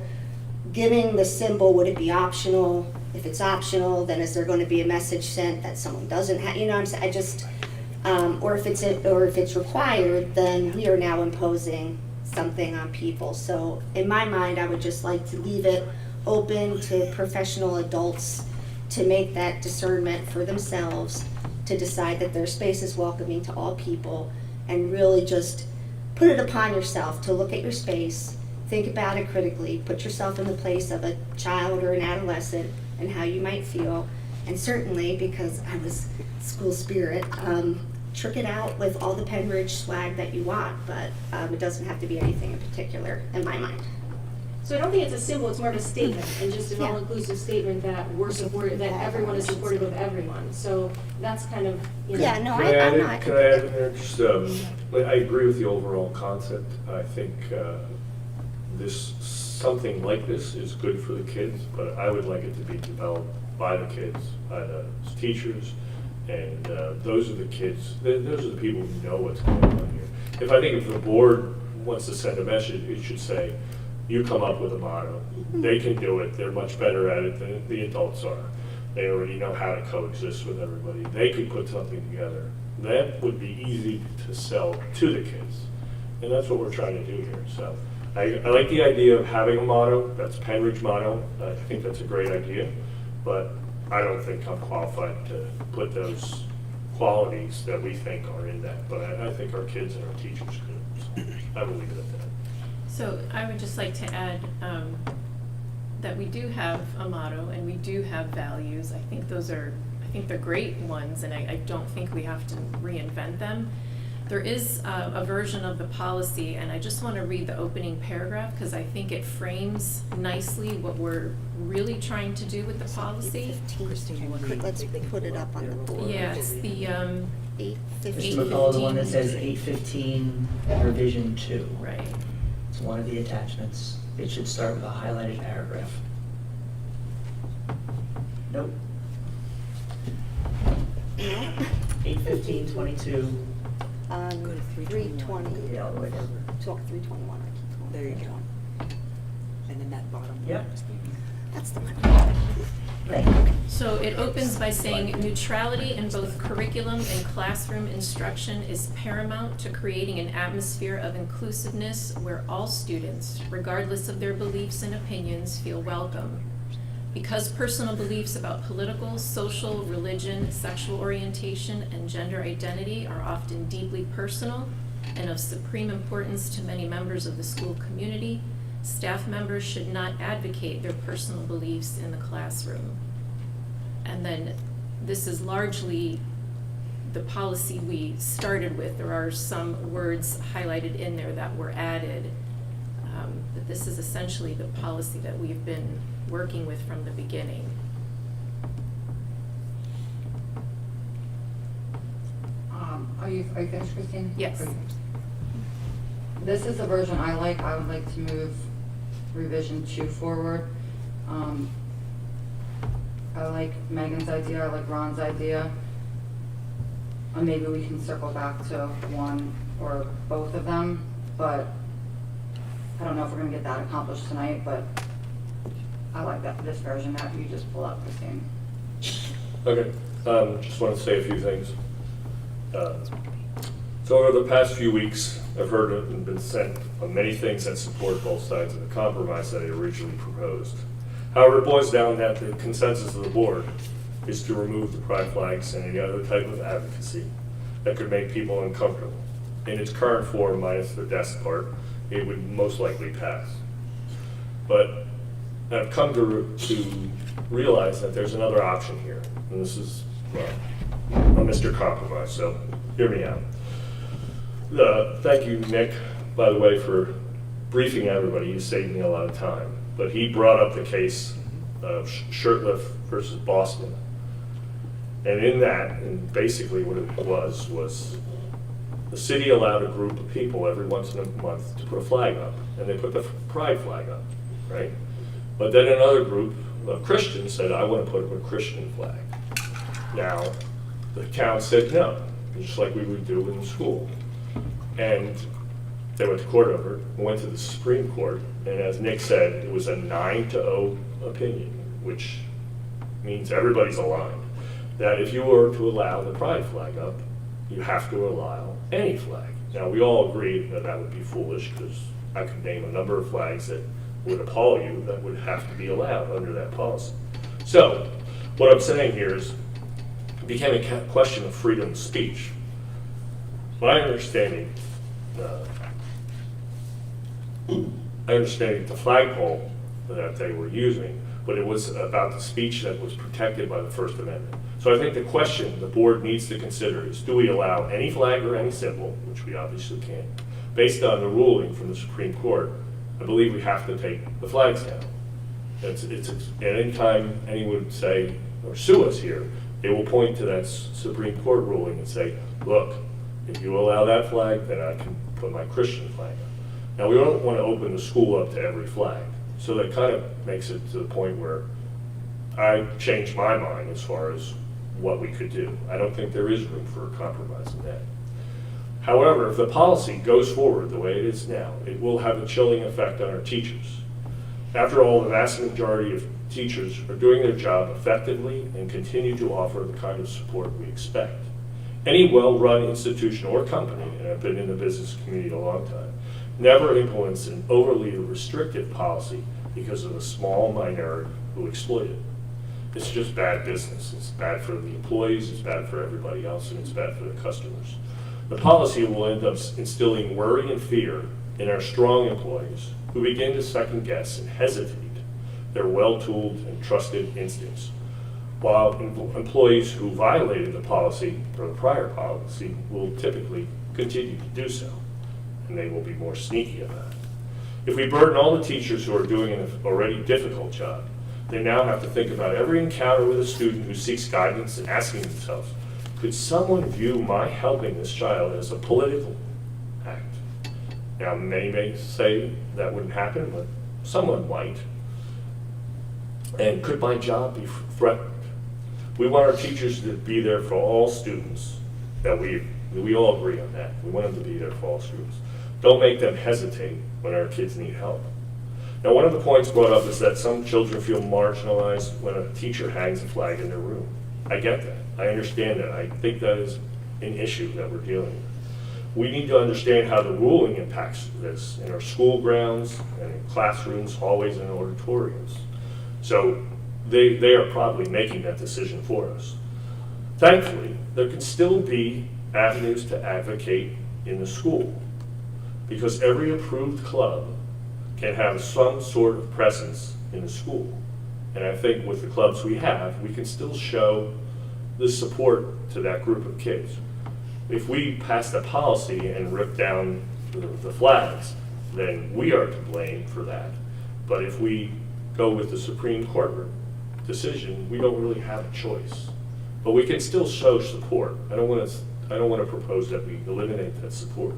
giving the symbol, would it be optional? If it's optional, then is there going to be a message sent that someone doesn't have? I'm saying, or if it's required, then we are now imposing something on people. So in my mind, I would just like to leave it open to professional adults to make that discernment for themselves, to decide that their space is welcoming to all people, and really just put it upon yourself to look at your space, think about it critically, put yourself in the place of a child or an adolescent and how you might feel, And certainly, because I was school spirit, trick it out with all the Penridge swag that you want, but it doesn't have to be anything in particular in my mind. So I don't think it's a symbol, it's more of a statement, and just an Yeah. all-inclusive statement that we're supportive, that everyone is supportive of everyone. So that's kind of, you know. Yeah, no, Can I add I'm in- not. Can I add in there, just, I agree with the overall concept. I think something like this is good for the kids, but I would like it to be developed by the kids, by the teachers, and those are the kids, those are the people who know what's going on here. If the board wants to send a message, it should say, you come up with a motto. They can do it, they're much better at it than the adults are. They already know how to coexist with everybody. They could put something together. That would be easy to sell to the kids. And that's what we're trying to do here. So I like the idea of having a motto. That's Penridge motto. I think that's a great idea. But I don't think I'm qualified to put those qualities that we think are in that. But I think our kids and our teachers could. So I will leave it at that. So I would just like to add that we do have a motto and we do have values. I think they're great ones, and I don't think we have to reinvent them. There is a version of the policy, and I just want to read the opening paragraph because I think it frames nicely what we're really trying to do with the policy. Let's put it up on the board. Yes, the 8:15. Mr. McCullough, the one that says 815 revision 2. Right. It's one of the attachments. It should start with a highlighted paragraph. Nope. 815:22. 320. Yeah, all the way down. Talk 321. I keep going. There you go. And then that bottom. Yep. That's the one. Thank you. So it opens by saying neutrality in both curriculum and classroom instruction is paramount to creating an atmosphere of inclusiveness where all students, regardless of their beliefs and opinions, feel welcome. Because personal beliefs about political, social, religion, sexual orientation, and gender identity are often deeply personal and of supreme importance to many members of the school community, staff members should not advocate their personal beliefs in the classroom. And then this is largely the policy we started with. There are some words highlighted in there that were added. But this is essentially the policy that we've been working with from the beginning. Are you finished, Christine? Yes. Are you finished? This is the version I like. I would like to move revision 2 forward. I like Megan's idea, I like Ron's idea. And maybe we can circle back to one or both of them, but I don't know if we're gonna get that accomplished tonight, but I like this version that you just pulled up, Christine. Okay, just want to say a few things. So over the past few weeks, I've heard and been sent on many things that support both sides of the compromise that I originally proposed. However, it boils down that the consensus of the board is to remove the pride flags and any other type of advocacy that could make people uncomfortable. In its current form, minus the desk part, it would most likely pass. But I've come to realize that there's another option here, and this is a Mr. Compromise, so hear me out. Thank you, Nick, by the way, for briefing everybody. You saved me a lot of time. But he brought up the case of Shurtleff versus Boston. And in that, and basically what it was the city allowed a group of people every once in a month to put a flag up, and they put the pride flag up, right? But then another group of Christians said, I want to put up a Christian flag. Now, the town said no, just like we would do in school. And they went to court over it, went to the Supreme Court, and as Nick said, it was a 9-0 opinion, which means everybody's aligned. That if you were to allow the pride flag up, you have to allow any flag. Now, we all agree that that would be foolish, because I could name a number of flags that would appall you that would have to be allowed under that policy. So, what I'm saying here is, it became a question of freedom of speech. My understanding, the flagpole that they were using, but it was about the speech that was protected by the First Amendment. So I think the question the board needs to consider is, do we allow any flag or any symbol, which we obviously can't, based on the ruling from the Supreme Court? I believe we have to take the flags down. It's at any time anyone would say, or sue us here, they will point to that Supreme Court ruling and say, look, if you allow that flag, then I can put my Christian flag up. Now, we don't want to open the school up to every flag. So that kind of makes it to the point where I changed my mind as far as what we could do. I don't think there is room for a compromise in that. However, if the policy goes forward the way it is now, it will have a chilling effect on our teachers. After all, the vast majority of teachers are doing their job effectively and continue to offer the kind of support we expect. Any well-run institution or company, and I've been in the business community a long time, never implements an overly restrictive policy because of a small minority who exploit it. It's just bad business. It's bad for the employees, it's bad for everybody else, and it's bad for the customers. The policy will end up instilling worry and fear in our strong employees who begin to second guess and hesitate their well-tooled and trusted instincts, while employees who violated the policy or the prior policy will typically continue to do so, and they will be more sneaky about it. If we burden all the teachers who are doing an already difficult job, they now have to think about every encounter with a student who seeks guidance and asking themselves, could someone view my helping this child as a political act? Now, many may say that wouldn't happen, but someone might. And could my job be threatened? We want our teachers to be there for all students. That we all agree on that. We want them to be there for all students. Don't make them hesitate when our kids need help. Now, one of the points brought up is that some children feel marginalized when a teacher hangs a flag in their room. I get that. I understand that. I think that is an issue that we're dealing with. We need to understand how the ruling impacts this in our school grounds and in classrooms, hallways, and auditoriums. So they are probably making that decision for us. Thankfully, there can still be avenues to advocate in the school, because every approved club can have some sort of presence in the school. And I think with the clubs we have, we can still show the support to that group of kids. If we pass the policy and rip down the flags, then we are to blame for that. But if we go with the Supreme Court decision, we don't really have a choice. But we can still show support. I don't want to propose that we eliminate that support.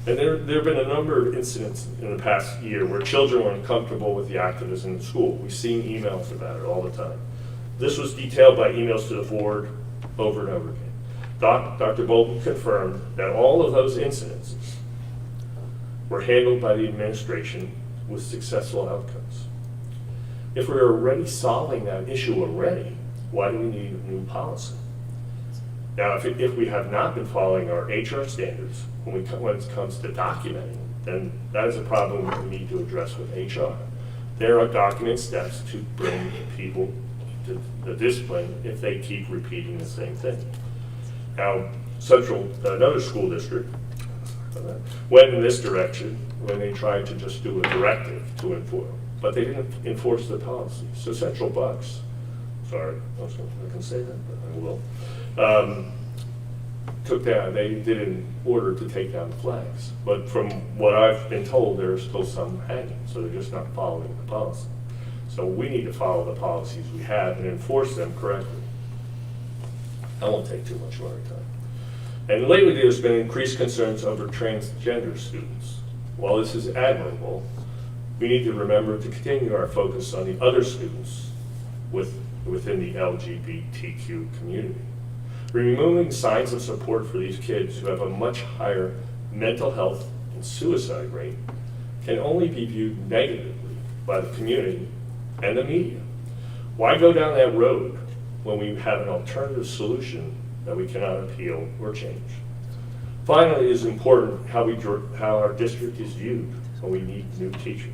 And there have been a number of incidents in the past year where children were uncomfortable with the activism in school. We've seen emails about it all the time. This was detailed by emails to the board over and over again. Dr. Bolton confirmed that all of those incidences were handled by the administration with successful outcomes. If we're already solving that issue already, why do we need a new policy? Now, if we have not been following our HR standards when it comes to documenting, then that is a problem we need to address with HR. There are document steps to bring people to the discipline if they keep repeating the same thing. Now, another school district went in this direction when they tried to just do a directive to enforce, but they didn't enforce the policy. So Central Bucks, sorry, I can say that, but I will, they did an order to take down the flags. But from what I've been told, there are still some hanging, so they're just not following the policy. So we need to follow the policies we have and enforce them correctly. I won't take too much more time. And lately there's been increased concerns over transgender students. While this is admirable, we need to remember to continue our focus on the other students within the LGBTQ community. Removing signs of support for these kids who have a much higher mental health and suicide rate can only be viewed negatively by the community and the media. Why go down that road when we have an alternative solution that we cannot appeal or change? Finally, it is important how our district is viewed when we need new teachers.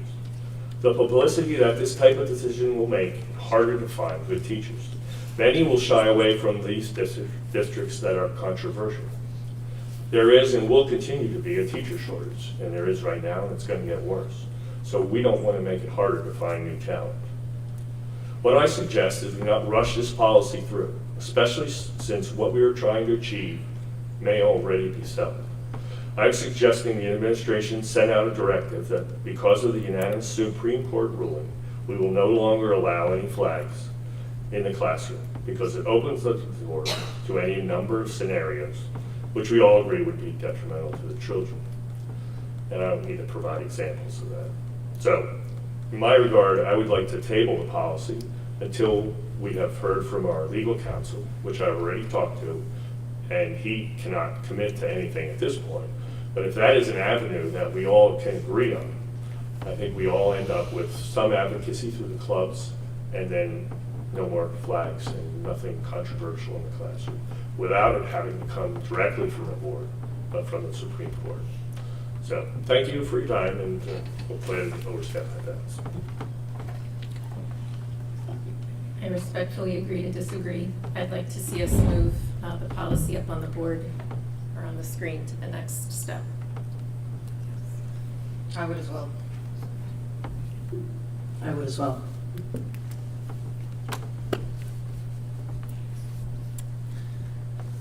The publicity that this type of decision will make it harder to find good teachers. Many will shy away from these districts that are controversial. There is and will continue to be a teacher shortage, and there is right now, and it's going to get worse. So we don't want to make it harder to find new talent. What I suggest is we not rush this policy through, especially since what we are trying to achieve may already be settled. I'm suggesting the administration send out a directive that because of the unanimous Supreme Court ruling, we will no longer allow any flags in the classroom because it opens the door to any number of scenarios, which we all agree would be detrimental to the children. And I don't need to provide examples of that. So, in my regard, I would like to table the policy until we have heard from our legal counsel, which I've already talked to, and he cannot commit to anything at this point. But if that is an avenue that we all can agree on, I think we all end up with some advocacy through the clubs and then no more flags and nothing controversial in the classroom without it having to come directly from the board, but from the Supreme Court. So thank you for your time, and hopefully I didn't overstep my bounds. I respectfully agree to disagree. I'd like to see us move the policy up on the board or on the screen to the next step. I would as well. I would as well.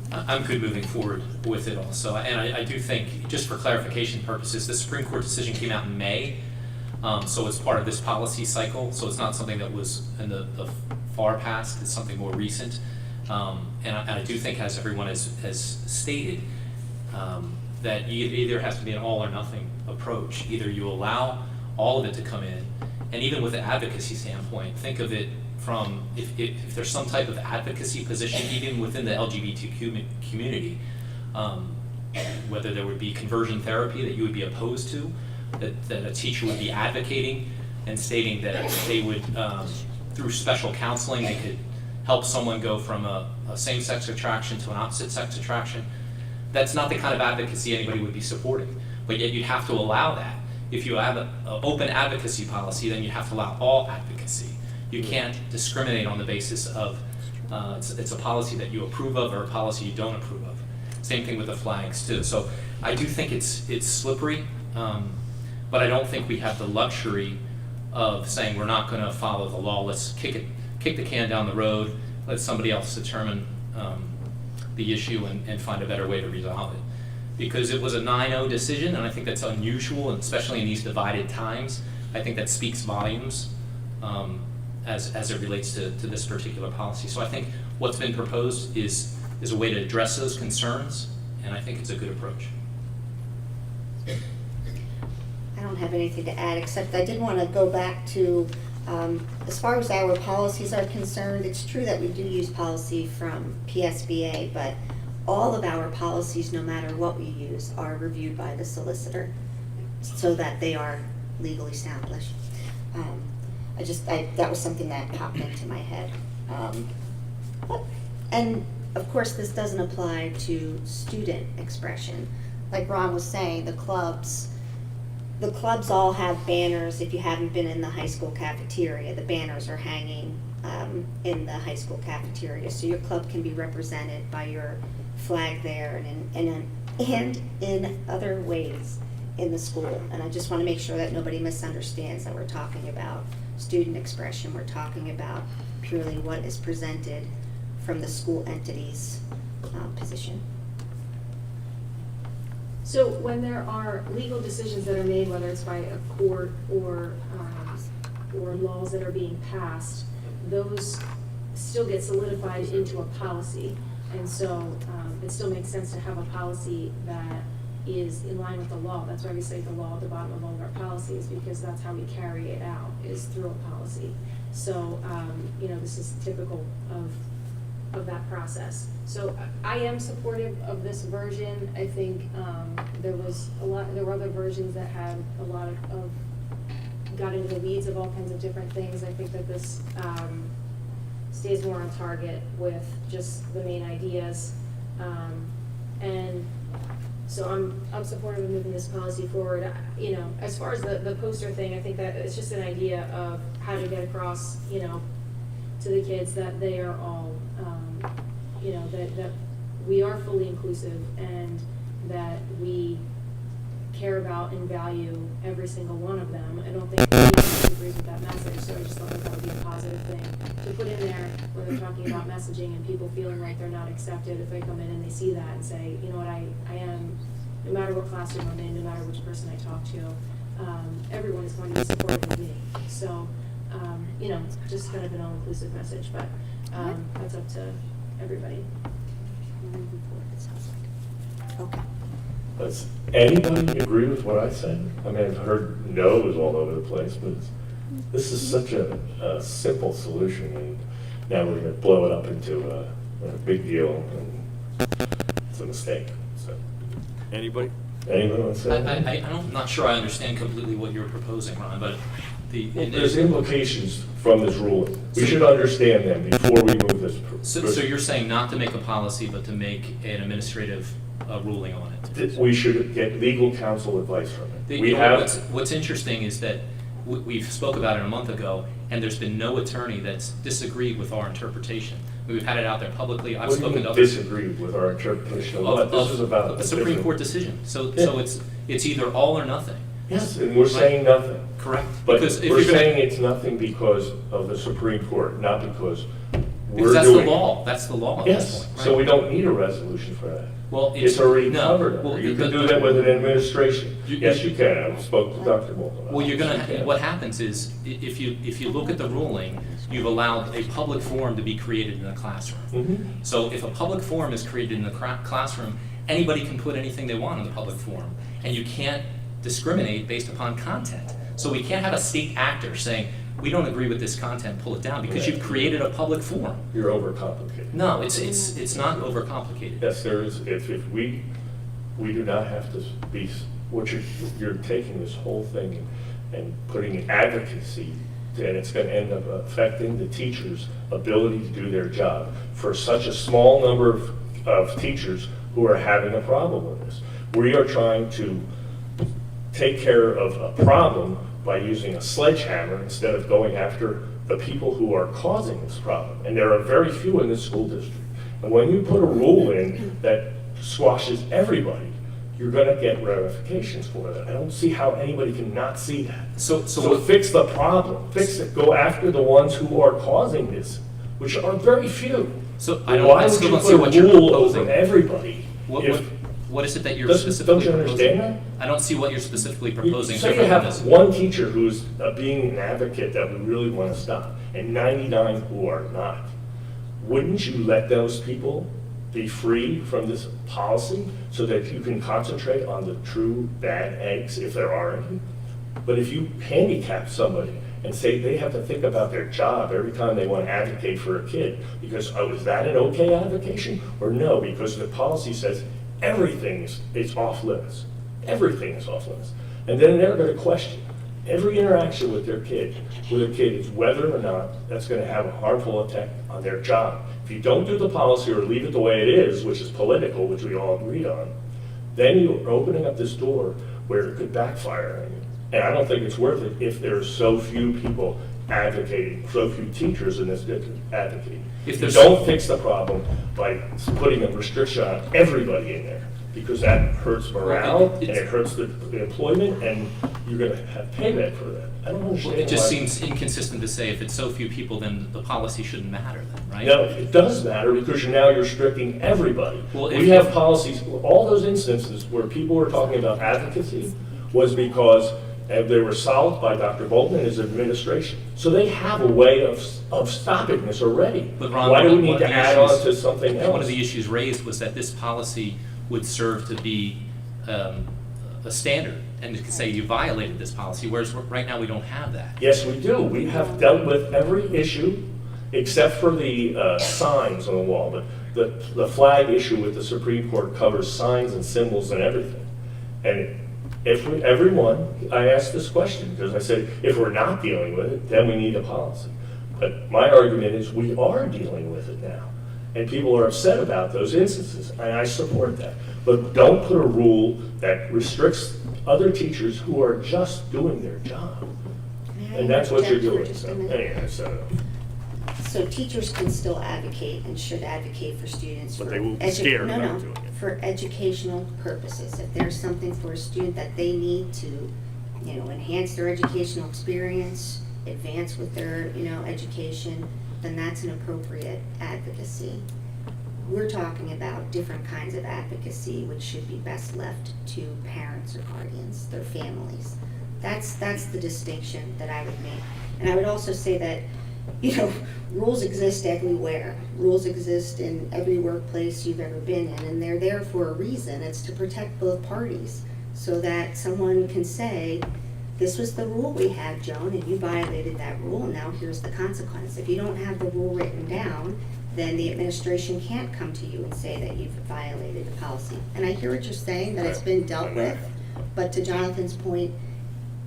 I'm good moving forward with it also. And I do think, just for clarification purposes, the Supreme Court decision came out in May. So it's part of this policy cycle. So it's not something that was in the far past. It's something more recent. And I do think, as everyone has stated, that either has to be an all or nothing approach. Either you allow all of it to come in, and even with the advocacy standpoint, think of it from if there's some type of advocacy position, even within the LGBTQ community, whether there would be conversion therapy that you would be opposed to, that a teacher would be advocating and stating that they would, through special counseling, they could help someone go from a same-sex attraction to an opposite-sex attraction. That's not the kind of advocacy anybody would be supporting, but yet you'd have to allow that. If you have an open advocacy policy, then you have to allow all advocacy. You can't discriminate on the basis of it's a policy that you approve of or a policy you don't approve of. Same thing with the flags too. So I do think it's slippery, but I don't think we have the luxury of saying we're not going to follow the law. Let's kick the can down the road. Let somebody else determine the issue and find a better way to resolve it. Because it was a 9-0 decision, and I think that's unusual, and especially in these divided times. I think that speaks volumes as it relates to this particular policy. So I think what's been proposed is a way to address those concerns, and I think it's a good approach. I don't have anything to add, except I did want to go back to, as far as our policies are concerned, it's true that we do use policy from PSBA, but all of our policies, no matter what we use, are reviewed by the solicitor so that they are legally established. That was something that popped into my head. And of course, this doesn't apply to student expression. Like Ron was saying, the clubs all have banners. If you haven't been in the high school cafeteria, the banners are hanging in the high school cafeteria. So your club can be represented by your flag there and in other ways in the school. And I just want to make sure that nobody misunderstands that we're talking about student expression. We're talking about purely what is presented from the school entity's position. So when there are legal decisions that are made, whether it's by a court or laws that are being passed, those still get solidified into a policy. And so it still makes sense to have a policy that is in line with the law. That's why we say the law at the bottom of all of our policies, because that's how we carry it out, is through a policy. So, this is typical of that process. So I am supportive of this version. I think there were other versions that had a lot of got into the weeds of all kinds of different things. I think that this stays more on target with just the main ideas. And so I'm supportive of moving this policy forward. As far as the poster thing, I think that it's just an idea of how to get across, to the kids that they are all, that we are fully inclusive and that we care about and value every single one of them. I don't think anyone agrees with that message, so I just thought that would be a positive thing to put in there when they're talking about messaging and people feeling like they're not accepted if they come in and they see that and say, you know what, I am, no matter what classroom I'm in, no matter which person I talk to, everyone is going to be supportive of me. So, you know, just kind of an all-inclusive message, but that's up to everybody. Okay. Does anybody agree with what I said? I mean, I've heard no's all over the place, but this is such a simple solution, and now we're going to blow it up into a big deal, and it's a mistake. So, anybody? Anyone want to say anything? I'm not sure I understand completely what you're proposing, Ron, but There's implications from this ruling. We should understand them before we move this. So you're saying not to make a policy, but to make an administrative ruling on it? We should get legal counsel advice from it. What's interesting is that we've spoke about it a month ago, and there's been no attorney that's disagreed with our interpretation. We've had it out there publicly. I've spoken to others. Disagreed with our interpretation of what? This is about a Supreme Court decision. So it's either all or nothing. Yes, and we're saying nothing. Correct. But Because if we're you're gonna- saying it's nothing because of the Supreme Court, not because Because we're that's the doing it. law. That's the law at this Yes, point. so right? we don't need a resolution for that. Well, It's already no, covered. well, You can the- do that with an administration. Yes, you can. I spoke to Dr. Bolton about Well, you're this. You gonna, can. what happens is, if you look at the ruling, you've allowed a public forum to be created in the classroom. Mhm. So if a public forum is created in the classroom, anybody can put anything they want in the public forum, and you can't discriminate based upon content. So we can't have a state actor saying, we don't agree with this content, pull it down, because you've created a public forum. You're overcomplicating. No, it's not overcomplicated. Yes, there is, if we do not have to be, what you're taking this whole thing and putting advocacy, and it's gonna end up affecting the teachers' ability to do their job for such a small number of teachers who are having a problem with this. We are trying to take care of a problem by using a sledgehammer instead of going after the people who are causing this problem. And there are very few in this school district. And when you put a rule in that squashes everybody, you're gonna get ramifications for that. I don't see how anybody can not see that. So fix the problem, fix it, go after the ones who are causing this, which are very few. So Why I would still you don't see put what a you're rule proposing. over everybody? What is it that you're Don't you specifically understand proposing? I don't see what you're specifically You proposing. say you different than have this. one teacher who's being an advocate that we really want to stop, and 99 who are not. Wouldn't you let those people be free from this policy so that you can concentrate on the true bad eggs, if there are any? But if you handicap somebody and say they have to think about their job every time they want to advocate for a kid, because, oh, is that an okay advocation? Or no, because the policy says everything is off limits. Everything is off limits. And then they're going to question every interaction with their kid is whether or not that's going to have a harmful effect on their job. If you don't do the policy or leave it the way it is, which is political, which we all agreed on, then you're opening up this door where it could backfire on you. And I don't think it's worth it if there's so few people advocating, so few teachers in this district advocating. If You there's- don't fix the problem by putting a restriction on everybody in there, because that hurts morale, and it hurts the employment, and you're gonna have payback for that. I don't understand It just why- seems inconsistent to say if it's so few people, then the policy shouldn't matter then, right? No, it does matter, because now you're restricting everybody. Well, if- We have policies, all those instances where people were talking about advocacy was because they were solved by Dr. Bolton and his administration. So they have a way of stopping this already. But Ron, Why do we one need of to the add on issues- to something else? One of the issues raised was that this policy would serve to be a standard, and it could say you violated this policy, whereas right now we don't have that. Yes, we do. We have dealt with every issue except for the signs on the wall. But the flag issue with the Supreme Court covers signs and symbols and everything. And everyone, I asked this question because I said, if we're not dealing with it, then we need a policy. But my argument is we are dealing with it now. And people are upset about those instances, and I support that. But don't put a rule that restricts other teachers who are just doing their job. And that's what you're doing, so, anyway, so. So teachers can still advocate and should advocate for students. But for they will be scared no, about no, doing it. for educational purposes. If there's something for a student that they need to, enhance their educational experience, advance with their, education, then that's an appropriate advocacy. We're talking about different kinds of advocacy which should be best left to parents or guardians, their families. That's the distinction that I would make. And I would also say that, rules exist everywhere. Rules exist in every workplace you've ever been in, and they're there for a reason. It's to protect both parties, so that someone can say, this was the rule we had, Joan, and you violated that rule, and now here's the consequence. If you don't have the rule written down, then the administration can't come to you and say that you've violated the policy. And I hear what you're saying, that it's been dealt with, but to Jonathan's point,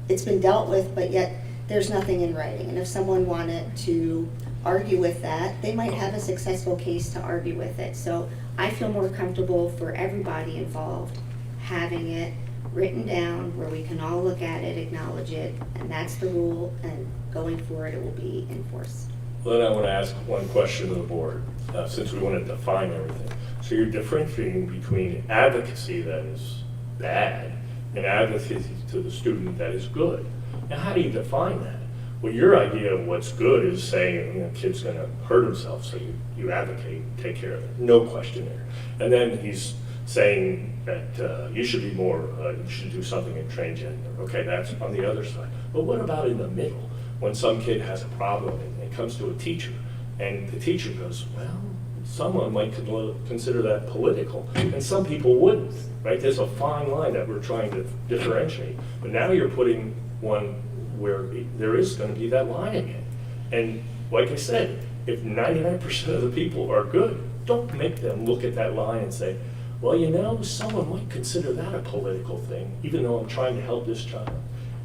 it's been dealt with, but yet there's nothing in writing. And if someone wanted to argue with that, they might have a successful case to argue with it. So I feel more comfortable for everybody involved having it written down where we can all look at it, acknowledge it, and that's the rule, and going forward it will be enforced. Well, then I want to ask one question to the board, since we want to define everything. So you're differentiating between advocacy that is bad and advocacy to the student that is good. Now, how do you define that? Well, your idea of what's good is saying, a kid's going to hurt himself, so you advocate, take care of it. No question there. And then he's saying that you should be more, you should do something in transgender. Okay, that's on the other side. But what about in the middle? When some kid has a problem and comes to a teacher, and the teacher goes, well, someone might consider that political, and some people wouldn't, right? There's a fine line that we're trying to differentiate. But now you're putting one where there is going to be that line again. And like I said, if 99% of the people are good, don't make them look at that line and say, well, someone might consider that a political thing, even though I'm trying to help this child.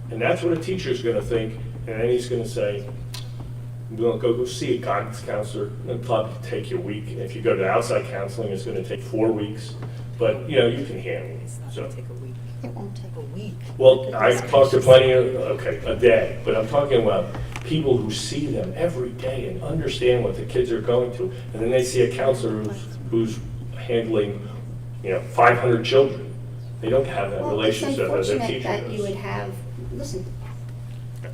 And that's what a teacher's going to think, and then he's going to say, we'll go see a guidance counselor. It'll probably take you a week. And if you go to outside counseling, it's going to take 4 weeks. But, you can handle it. It's not going to take a week. It won't take a week. Well, I've talked to plenty of, a day, but I'm talking about people who see them every day and understand what the kids are going through. And then they see a counselor who's handling, 500 children. They don't have that relationship as a teacher does. It's unfortunate that you would have, listen,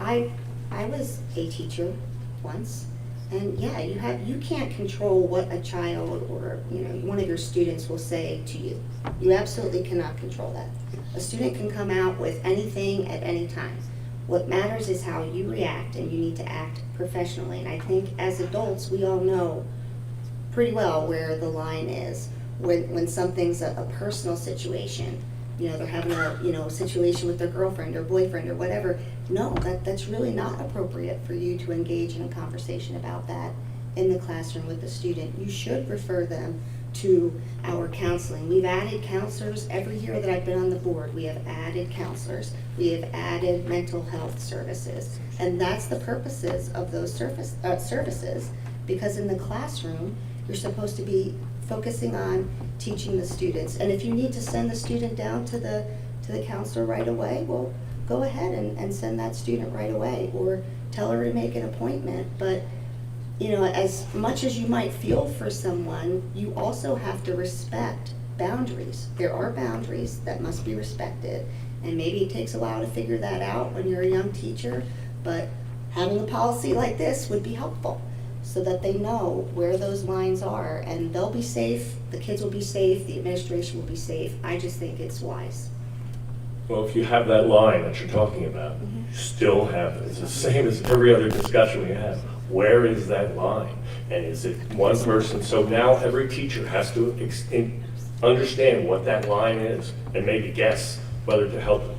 I was a teacher once, and yeah, you can't control what a child or, one of your students will say to you. You absolutely cannot control that. A student can come out with anything at any time. What matters is how you react, and you need to act professionally. And I think as adults, we all know pretty well where the line is. When something's a personal situation, they're having a situation with their girlfriend or boyfriend or whatever. No, that's really not appropriate for you to engage in a conversation about that in the classroom with the student. You should refer them to our counseling. We've added counselors every year that I've been on the board. We have added counselors. We have added mental health services. And that's the purposes of those services, because in the classroom, you're supposed to be focusing on teaching the students. And if you need to send the student down to the counselor right away, well, go ahead and send that student right away, or tell her to make an appointment. But as much as you might feel for someone, you also have to respect boundaries. There are boundaries that must be respected, and maybe it takes a while to figure that out when you're a young teacher, but having a policy like this would be helpful, so that they know where those lines are, and they'll be safe, the kids will be safe, the administration will be safe. I just think it's wise. Well, if you have that line that you're talking about, you still have, it's the same as every other discussion we have. Where is that line? And is it one person? So now every teacher has to understand what that line is and maybe guess whether to help them.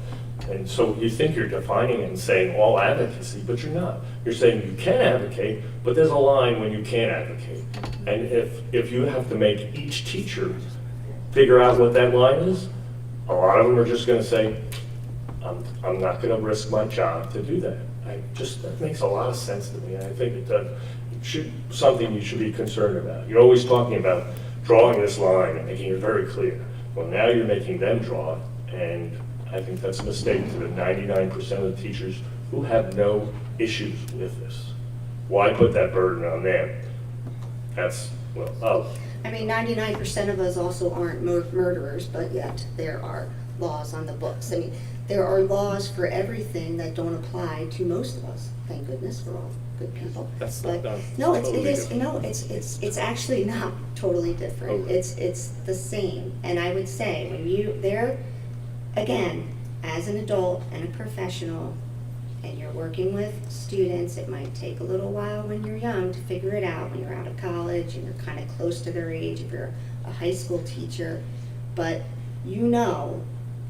And so you think you're defining it and saying all advocacy, but you're not. You're saying you can advocate, but there's a line when you can't advocate. And if you have to make each teacher figure out what that line is, a lot of them are just going to say, I'm not going to risk my job to do that. That makes a lot of sense to me. I think it should something you should be concerned about. You're always talking about drawing this line and making it very clear. Well, now you're making them draw it, and I think that's a mistake to the 99% of the teachers who have no issues with this. Why put that burden on them? That's, well, I mean, 99% of us also aren't murderers, but yet there are laws on the books. I mean, there are laws for everything that don't apply to most of us. Thank goodness we're all good people. That's But not no, it totally is. different. No, it's actually not totally different. Okay. It's the same. And I would say when you there, again, as an adult and a professional, and you're working with students, it might take a little while when you're young to figure it out, when you're out of college and you're kind of close to their age, if you're a high school teacher, but you know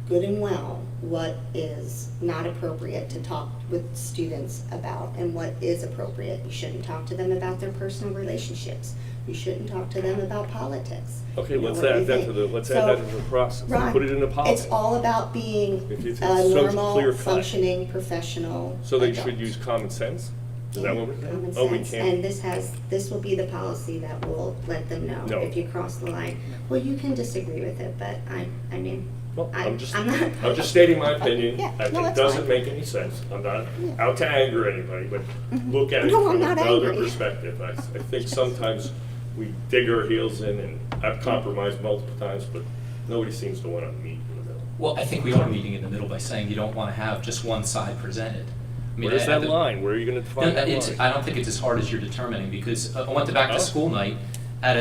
good and well what is not appropriate to talk with students about and what is appropriate. You shouldn't talk to them about their personal relationships. You shouldn't talk to them about politics. okay, You know, let's what do add you that think? to the, let's So, add that to the process. Ron, Put it in the policy. It's all about being If it's a so normal, clear cut. functioning, professional So they adult. should use common sense? Is that what we're saying? Common Oh, we sense, can't. and this will be the policy that will let them know No. if you cross the line. Well, you can disagree with it, but I mean, Well, I'm just not. stating my opinion. Yeah, I no, think it that's doesn't fine. make any sense. I'm not Yeah. out to anger anybody, but look at it No, I'm from not another angry. perspective. I think sometimes we dig our heels in, and I've compromised multiple times, but nobody seems to want to meet in the middle. Well, I think we are meeting in the middle by saying you don't want to have just one side presented. I mean, Where's I- that line? Where are you going to define that line? I don't think it's as hard as you're determining, because I went to back to school night at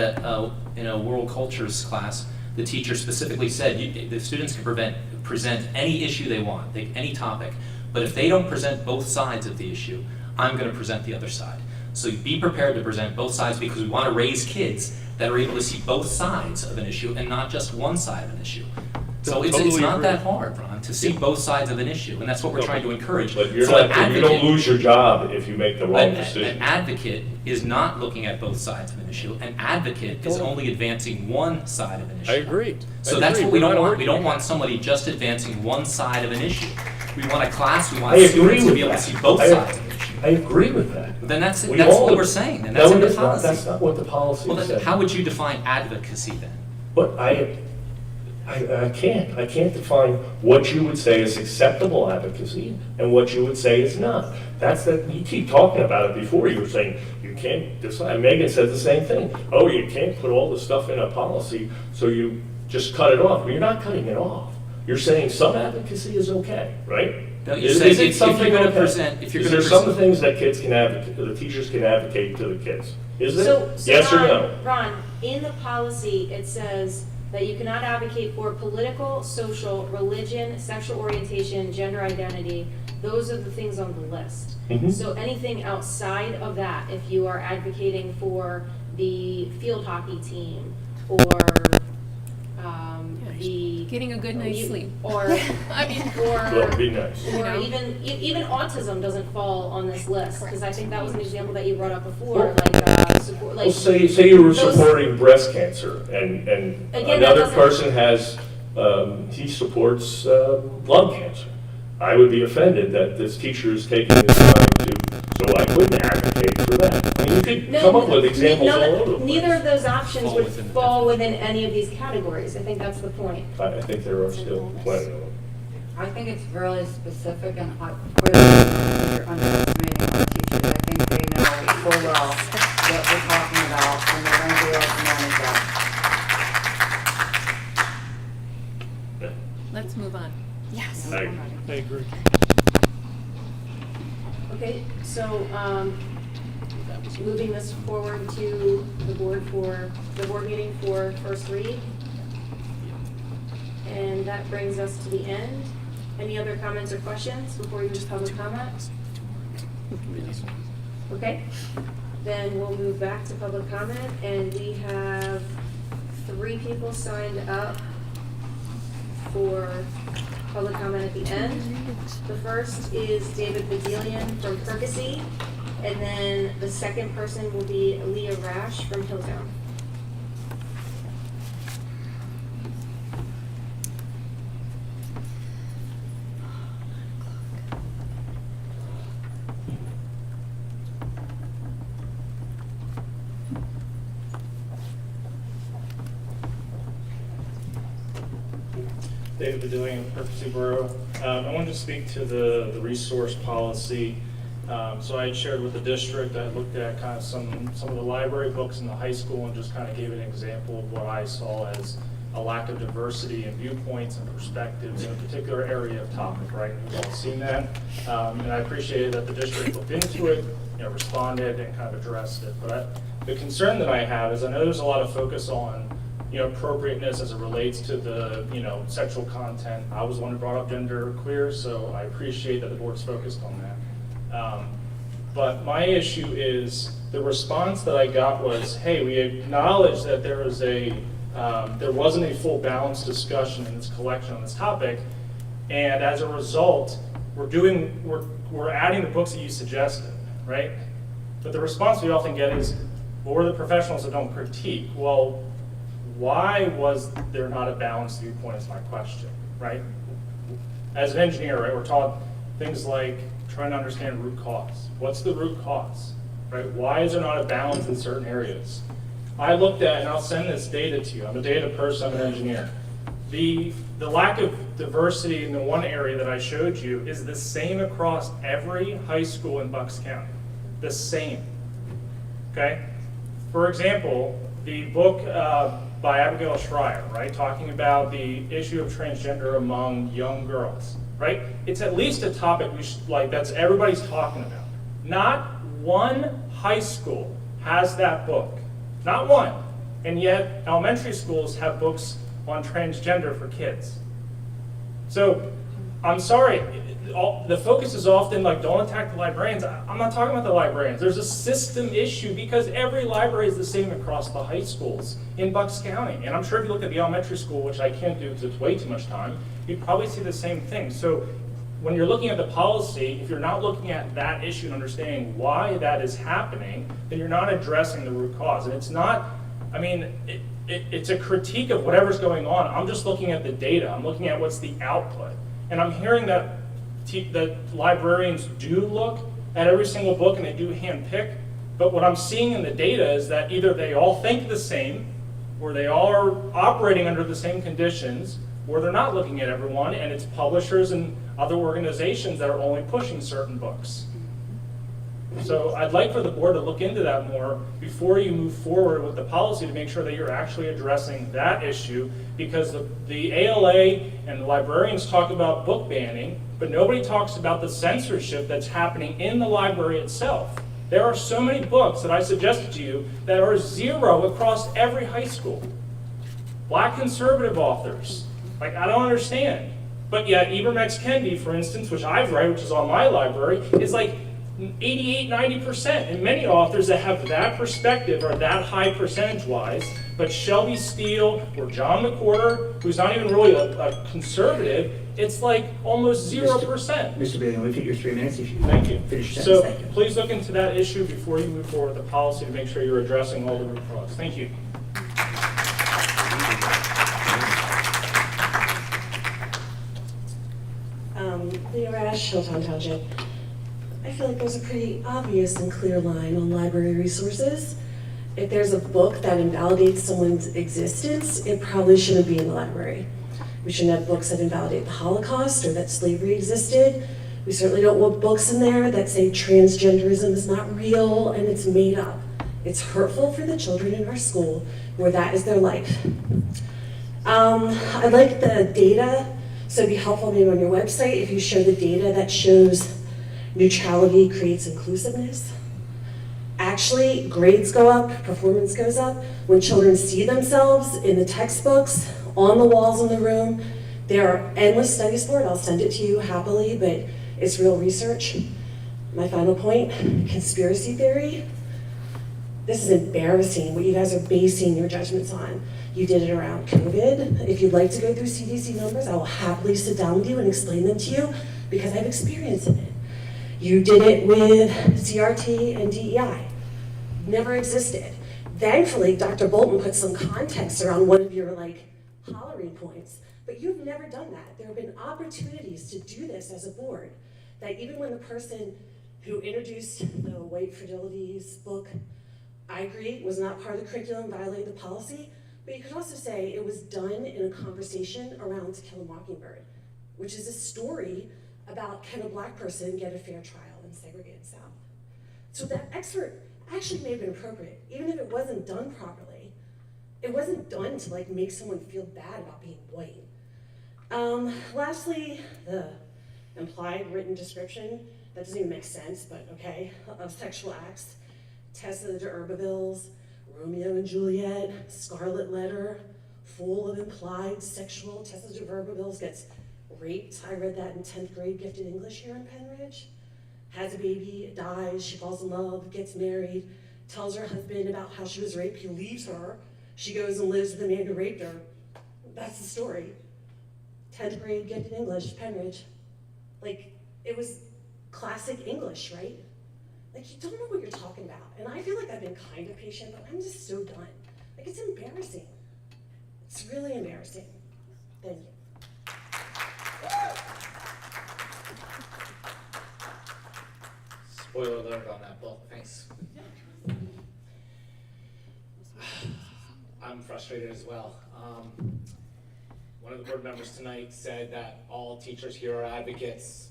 in a world cultures class. The teacher specifically said the students can present any issue they want, any topic, but if they don't present both sides of the issue, I'm going to present the other side. So be prepared to present both sides, because we want to raise kids that are able to see both sides of an issue and not just one side of an issue. So it's Totally not agree. that hard, Ron, to see both sides of an issue, and that's what we're No, trying to encourage. But you're So an not, you don't advocate- lose your job if you make the wrong decision. An advocate is not looking at both sides of an issue. An advocate is only advancing one side of an issue. I agree. So I that's agree. what we We're don't not want. We don't arguing. want somebody just advancing one side of an issue. We want a class, we want I agree students to with be able to that. see both I- sides of an issue. I agree with that. Then that's We what all- we're saying, and No, that's in it the is not. policy. That's not what the policy Well, then says. how would you define advocacy then? But I can't define what you would say is acceptable advocacy and what you would say is not. You keep talking about it before, you were saying, you can't decide, Megan said the same thing. Oh, you can't put all this stuff in a policy, so you just cut it off. Well, you're not cutting it off. You're saying some advocacy is okay, right? No, you're Is saying it if something you're gonna okay? present- if you're Is gonna there some present- things that kids can advocate, the teachers can advocate to the kids? Is it? So Yes or Ron- no? Ron, in the policy, it says that you cannot advocate for political, social, religion, sexual orientation, gender identity. Those are the things on the list. Mhm. So anything outside of that, if you are advocating for the field hockey team or the Getting a good night's you- sleep. or I mean, That would be nice. or know? even autism doesn't fall on this list, because I think that was an example that you brought up before, like support, like. Well, say you were those- supporting breast cancer, and Again, that another doesn't- person has, he supports lung cancer. I would be offended that this teacher is taking this time so I couldn't advocate for that. I mean, you could come up with examples all over the place. Neither of those options Fall would within the fall within any of these categories. I think that's the point. I think there are still plenty of them. I think it's really specific and clearly you're underestimating our teachers. I think they know full well what we're talking about and they're going to be able to manage that. let's move on. Yes. I agree. Okay, so, moving this forward to the board meeting for first read. And that brings us to the end. Any other comments or questions before we move to public comment? Okay, then we'll move back to public comment, and we have 3 people signed up for public comment at the end. The first is David Bedelian from Percy, and then the second person will be Leah Rash from Hilltown. David Bedillion, Percy Borough. I wanted to speak to the resource policy. So I had shared with the district, I looked at kind of some of the library books in the high school and just kind of gave an example of what I saw as a lack of diversity in viewpoints and perspectives in a particular area of topic, right? We've all seen that. And I appreciated that the district looked into it, responded and kind of addressed it. But the concern that I have is I know there's a lot of focus on appropriateness as it relates to the, sexual content. I was the one who brought up gender queer, so I appreciate that the board's focused on that. But my issue is the response that I got was, hey, we acknowledge that there wasn't a full balanced discussion in this collection on this topic, and as a result, we're adding the books that you suggested, right? But the response we often get is, well, we're the professionals that don't critique. Well, why was there not a balanced viewpoint is my question, right? As an engineer, right, we're taught things like trying to understand root cause. What's the root cause, right? Why is there not a balance in certain areas? I looked at, and I'll send this data to you. I'm a data person, I'm an engineer. The lack of diversity in the one area that I showed you is the same across every high school in Bucks County. The same, okay? For example, the book by Abigail Schreier, right, talking about the issue of transgender among young girls, right? It's at least a topic that's everybody's talking about. Not one high school has that book, not one. And yet elementary schools have books on transgender for kids. So I'm sorry, the focus is often like, don't attack the librarians. I'm not talking about the librarians. There's a system issue because every library is the same across the high schools in Bucks County. And I'm sure if you look at the elementary school, which I can't do because it's way too much time, you'd probably see the same thing. So when you're looking at the policy, if you're not looking at that issue and understanding why that is happening, then you're not addressing the root cause. And it's not, I mean, it's a critique of whatever's going on. I'm just looking at the data. I'm looking at what's the output. And I'm hearing that librarians do look at every single book and they do handpick, but what I'm seeing in the data is that either they all think the same, or they all are operating under the same conditions, or they're not looking at everyone, and it's publishers and other organizations that are only pushing certain books. So I'd like for the board to look into that more before you move forward with the policy to make sure that you're actually addressing that issue, because the ALA and the librarians talk about book banning, but nobody talks about the censorship that's happening in the library itself. There are so many books that I suggested to you that are zero across every high school. Black conservative authors. Like, I don't understand. But yet, Ibram X. Kendi, for instance, which I've read, which is on my library, is like 88, 90%. And many authors that have that perspective are that high percentage-wise. But Shelby Steele or John McWhorter, who's not even really a conservative, it's like almost 0%. Mr. Bailey, we've hit your 3 minutes. If you Thank you. finish your So sentence, thank you. please look into that issue before you move forward with the policy to make sure you're addressing all the root cause. Thank you. Leah Rash, Hilltown Township. I feel like there's a pretty obvious and clear line on library resources. If there's a book that invalidates someone's existence, it probably shouldn't be in the library. We shouldn't have books that invalidate the Holocaust or that slavery existed. We certainly don't want books in there that say transgenderism is not real and it's made up. It's hurtful for the children in our school where that is their life. I like the data, so it'd be helpful maybe on your website if you show the data that shows neutrality creates inclusiveness. Actually, grades go up, performance goes up. When children see themselves in the textbooks, on the walls in the room, there are endless studies for it. I'll send it to you happily, but it's real research. My final point, conspiracy theory. This is embarrassing what you guys are basing your judgments on. You did it around COVID. If you'd like to go through CDC numbers, I will happily sit down with you and explain them to you because I have experience in it. You did it with CRT and DEI. Never existed. Thankfully, Dr. Bolton put some context around one of your hollering points, but you've never done that. There have been opportunities to do this as a board, that even when the person who introduced the White Fragilities book, I agree, was not part of the curriculum, violated the policy, but you could also say it was done in a conversation around To Kill a Mockingbird, which is a story about can a black person get a fair trial. unsegregated South. So that expert actually may have been appropriate, even if it wasn't done properly. It wasn't done to like make someone feel bad about being white. Lastly, the implied written description, that doesn't even make sense, but okay, of sexual acts, Tessa de Urberville's Romeo and Juliet, Scarlet Letter, full of implied sexual, Tessa de Urberville gets raped. I read that in 10th grade gifted English here in Penridge. Has a baby, dies, she falls in love, gets married, tells her husband about how she was raped, he leaves her, she goes and lives with the man who raped her. That's the story. 10th grade gifted English, Penridge. Like, it was classic English, right? Like, you don't know what you're talking about. And I feel like I've been kind of patient, but I'm just so done. Like, it's embarrassing. It's really embarrassing. Thank you. Spoiler alert on that book, thanks. I'm frustrated as well. One of the board members tonight said that all teachers here are advocates.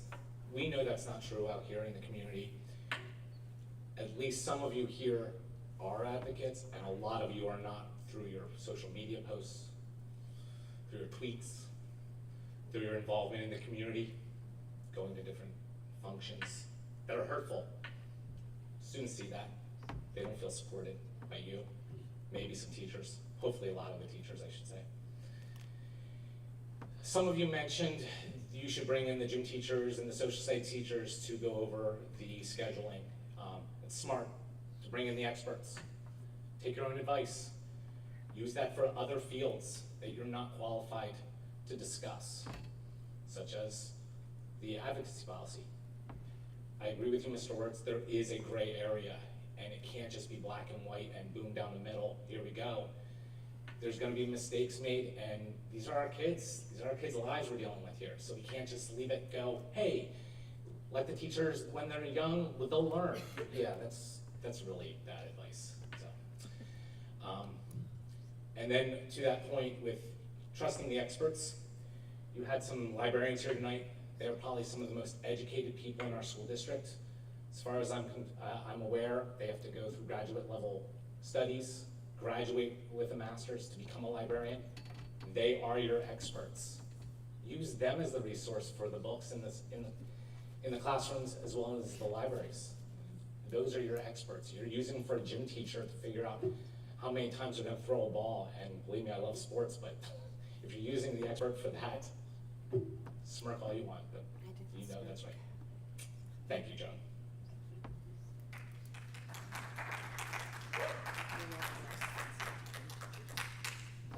We know that's not true out here in the community. At least some of you here are advocates, and a lot of you are not through your social media posts, through your tweets, through your involvement in the community, going to different functions that are hurtful. Students see that. They don't feel supported by you, maybe some teachers, hopefully a lot of the teachers, I should say. Some of you mentioned you should bring in the gym teachers and the social studies teachers to go over the scheduling. It's smart to bring in the experts. Take your own advice. Use that for other fields that you're not qualified to discuss, such as the advocacy policy. I agree with you, Mr. Wertz, there is a gray area, and it can't just be black and white and boom down the middle, here we go. There's gonna be mistakes made, and these are our kids. These are our kids' lives we're dealing with here. So we can't just leave it go, hey, let the teachers, when they're young, they'll learn. Yeah, that's really bad advice, so. And then to that point with trusting the experts, you had some librarians here tonight. They're probably some of the most educated people in our school district. As far as I'm aware, they have to go through graduate level studies, graduate with a master's to become a librarian. They are your experts. Use them as the resource for the books in the classrooms as well as the libraries. Those are your experts. You're using them for a gym teacher to figure out how many times they're gonna throw a ball. And believe me, I love sports, but if you're using the expert for that, smirk all you want, but you know that's right. Thank you, Joan.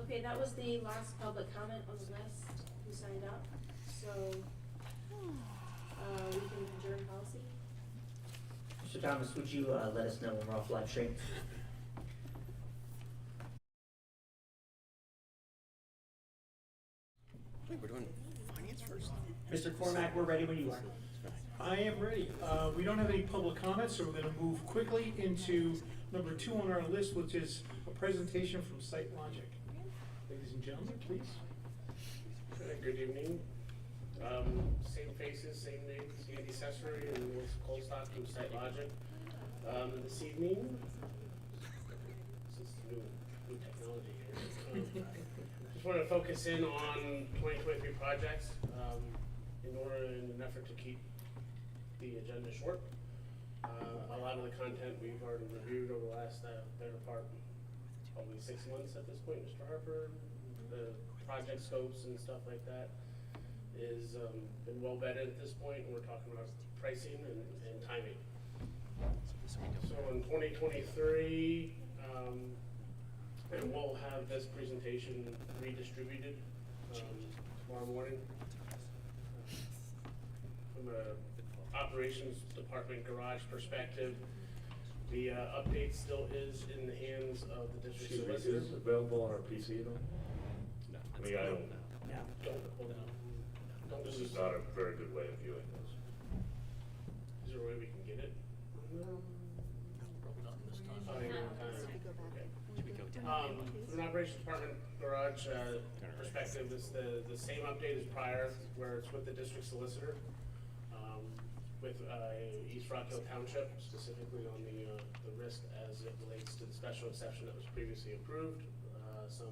Okay, that was the last public comment on the list who signed up, so we can adjourn policy. Mr. Thomas, would you let us know when we're off live stream? Wait, we're doing finance first? Mr. Cormack, we're ready when you are. I am ready. We don't have any public comments, so we're going to move quickly into number 2 on our list, which is a presentation from SiteLogic. Ladies and gentlemen, please. Good evening. Same faces, same names, Andy Cesare and Melissa Colstock from SiteLogic. This evening, this is new technology here. Just want to focus in on 2023 projects in an effort to keep the agenda short. A lot of the content we've already reviewed over the last better part, probably 6 months at this point, Mr. Harper. The project scopes and stuff like that is been well vetted at this point. We're talking about pricing and timing. So in 2023, and we'll have this presentation redistributed tomorrow morning. From a operations department garage perspective, the update still is in the hands of the district solicitor. Is it available on our PC though? No. I mean, I don't. Yeah. Don't This is not a very good way of viewing this. Is there a way we can get it? From an operations department garage perspective, it's the same update as prior, where it's with the district solicitor. with East Rock Hill Township, specifically on the risk as it relates to the special exception that was previously approved some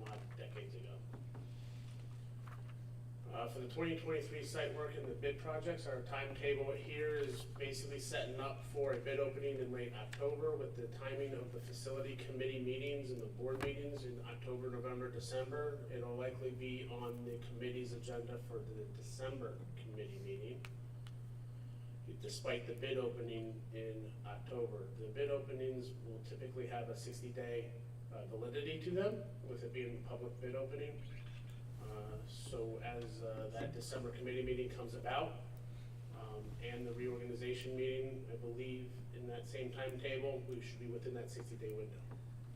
odd decades ago. For the 2023 site work and the bid projects, our timetable here is basically setting up for a bid opening in late October with the timing of the facility committee meetings and the board meetings in October, November, December. It'll likely be on the committee's agenda for the December committee meeting, despite the bid opening in October. The bid openings will typically have a 60-day validity to them, with it being a public bid opening. So as that December committee meeting comes about, and the reorganization meeting, I believe in that same timetable, we should be within that 60-day window.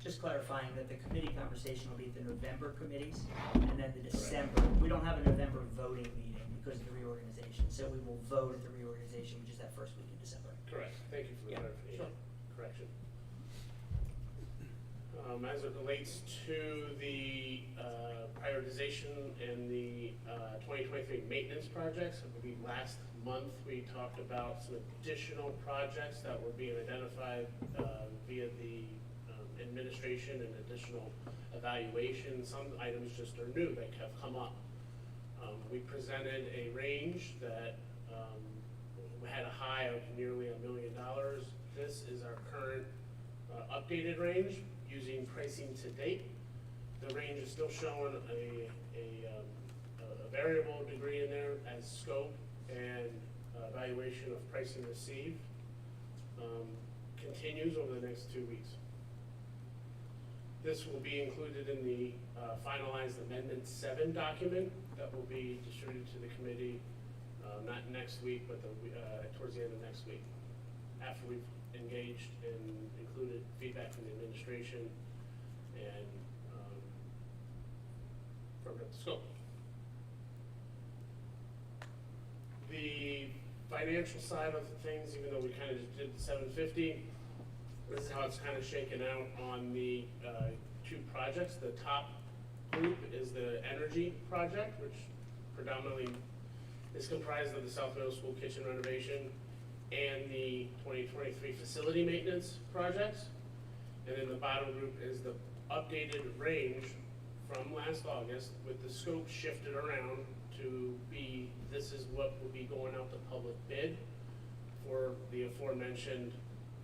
Just clarifying that the committee conversation will be at the November committees, and then the December, we don't have a November voting meeting because of the reorganization, so we will vote at the reorganization, which is that first week in December. Correct. Thank you for the Yeah, clarification. sure. Correction. As it relates to the prioritization and the 2023 maintenance projects, I believe last month we talked about some additional projects that were being identified via the administration and additional evaluation. Some items just are new that have come up. We presented a range that had a high of nearly $1 million. This is our current updated range using pricing to date. The range is still showing a variable degree in there as scope and evaluation of pricing received continues over the next 2 weeks. This will be included in the finalized Amendment 7 document that will be distributed to the committee, not next week, but towards the end of next week, after we've engaged and included feedback from the administration and from the scope. The financial side of things, even though we kind of just did the 750, this is how it's kind of shaken out on the two projects. The top group is the energy project, which predominantly is comprised of the South Middle School kitchen renovation and the 2023 facility maintenance projects. And then the bottom group is the updated range from last August with the scope shifted around to be, this is what will be going out to public bid for the aforementioned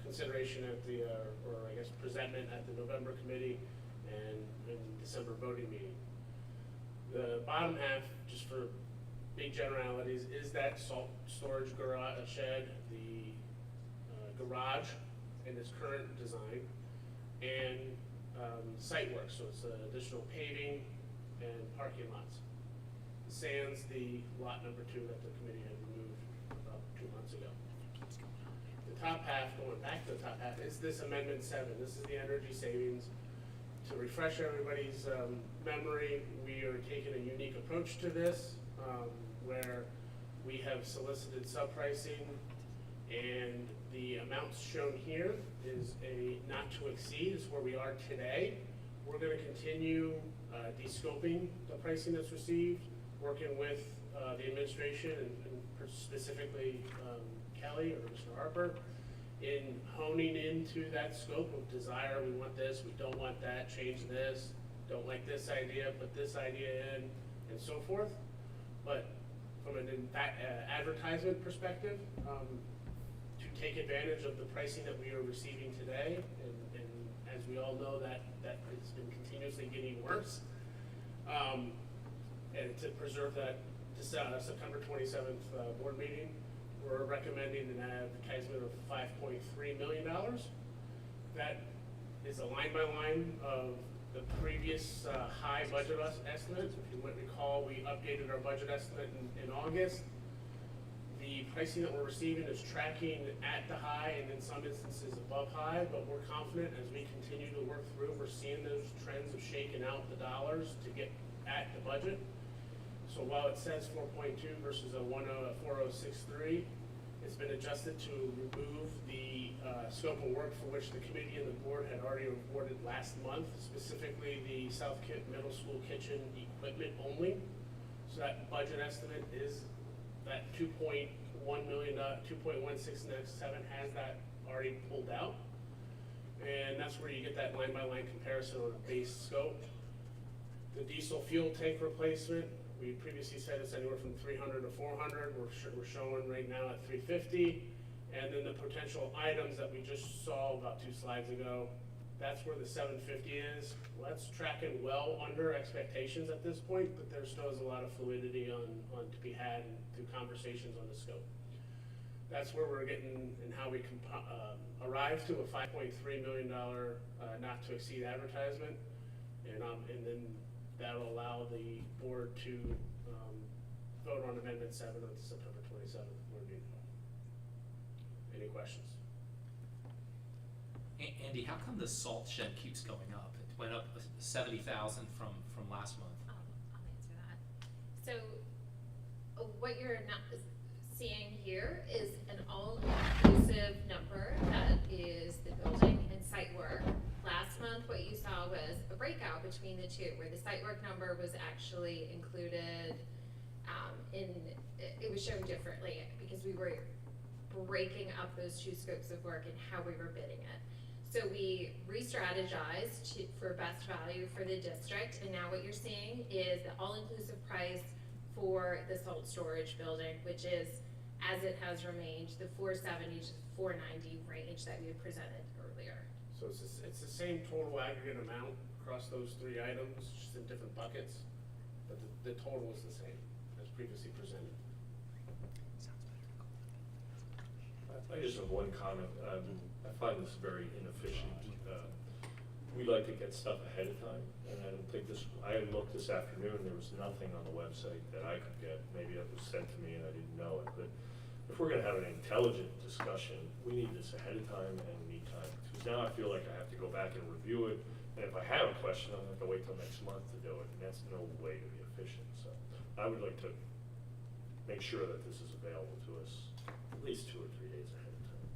consideration at the, or I guess presentment at the November committee and December voting meeting. The bottom half, just for big generalities, is that salt storage garage shed, the garage in its current design, and site work, so it's additional paving and parking lots. Sans the lot number 2 that the committee had removed about 2 months ago. The top half, going back to the top half, is this Amendment 7. This is the energy savings. To refresh everybody's memory, we are taking a unique approach to this, where we have solicited sub-pricing, and the amounts shown here is a not to exceed, is where we are today. We're going to continue de-scoping the pricing that's received, working with the administration and specifically Kelly or Mr. Harper in honing into that scope of desire. We want this, we don't want that, change this, don't like this idea, put this idea in, and so forth. But from an advertisement perspective, to take advantage of the pricing that we are receiving today, and as we all know, that it's been continuously getting worse, and to preserve that September 27th board meeting, we're recommending an advertisement of $5.3 million. That is a line by line of the previous high budget estimates. If you might recall, we updated our budget estimate in August. The pricing that we're receiving is tracking at the high and in some instances above high, but we're confident as we continue to work through, we're seeing those trends of shaking out the dollars to get at the budget. So while it says 4.2 versus a 4063, it's been adjusted to remove the scope of work for which the committee and the board had already awarded last month, specifically the South Middle School kitchen equipment only. So that budget estimate is that 2.1 $2.1697 has that already pulled out. And that's where you get that line-by-line comparison on a base scope. The diesel fuel tank replacement, we previously said it's anywhere from 300 to 400. We're showing right now at 350. And then the potential items that we just saw about 2 slides ago, that's where the 750 is. Well, that's tracking well under expectations at this point, but there still is a lot of fluidity on to be had through conversations on the scope. That's where we're getting and how we arrive to a $5.3 million not to exceed advertisement. And then that'll allow the board to vote on Amendment 7 on September 27th board meeting. Any questions? Andy, how come the salt shed keeps going up? It went up 70,000 from last month. I'll answer that. So what you're not seeing here is an all-inclusive number that is the building and site work. Last month, what you saw was a breakout between the two, where the site work number was actually included it was shown differently because we were breaking up those 2 scopes of work and how we were bidding it. So we re-strategized for best value for the district, and now what you're seeing is the all-inclusive price for the salt storage building, which is, as it has remained, the 470 to 490 range that we had presented earlier. So it's the same total aggregate amount across those 3 items, just in different buckets, but the total is the same as previously presented. I just have one comment. I find this very inefficient. We like to get stuff ahead of time, and I don't think I looked this afternoon, there was nothing on the website that I could get. Maybe it was sent to me and I didn't know it, but if we're gonna have an intelligent discussion, we need this ahead of time and we need time. Because now I feel like I have to go back and review it, and if I have a question, I'm gonna have to wait till next month to do it, and that's no way to be efficient. So I would like to make sure that this is available to us at least 2 or 3 days ahead of time.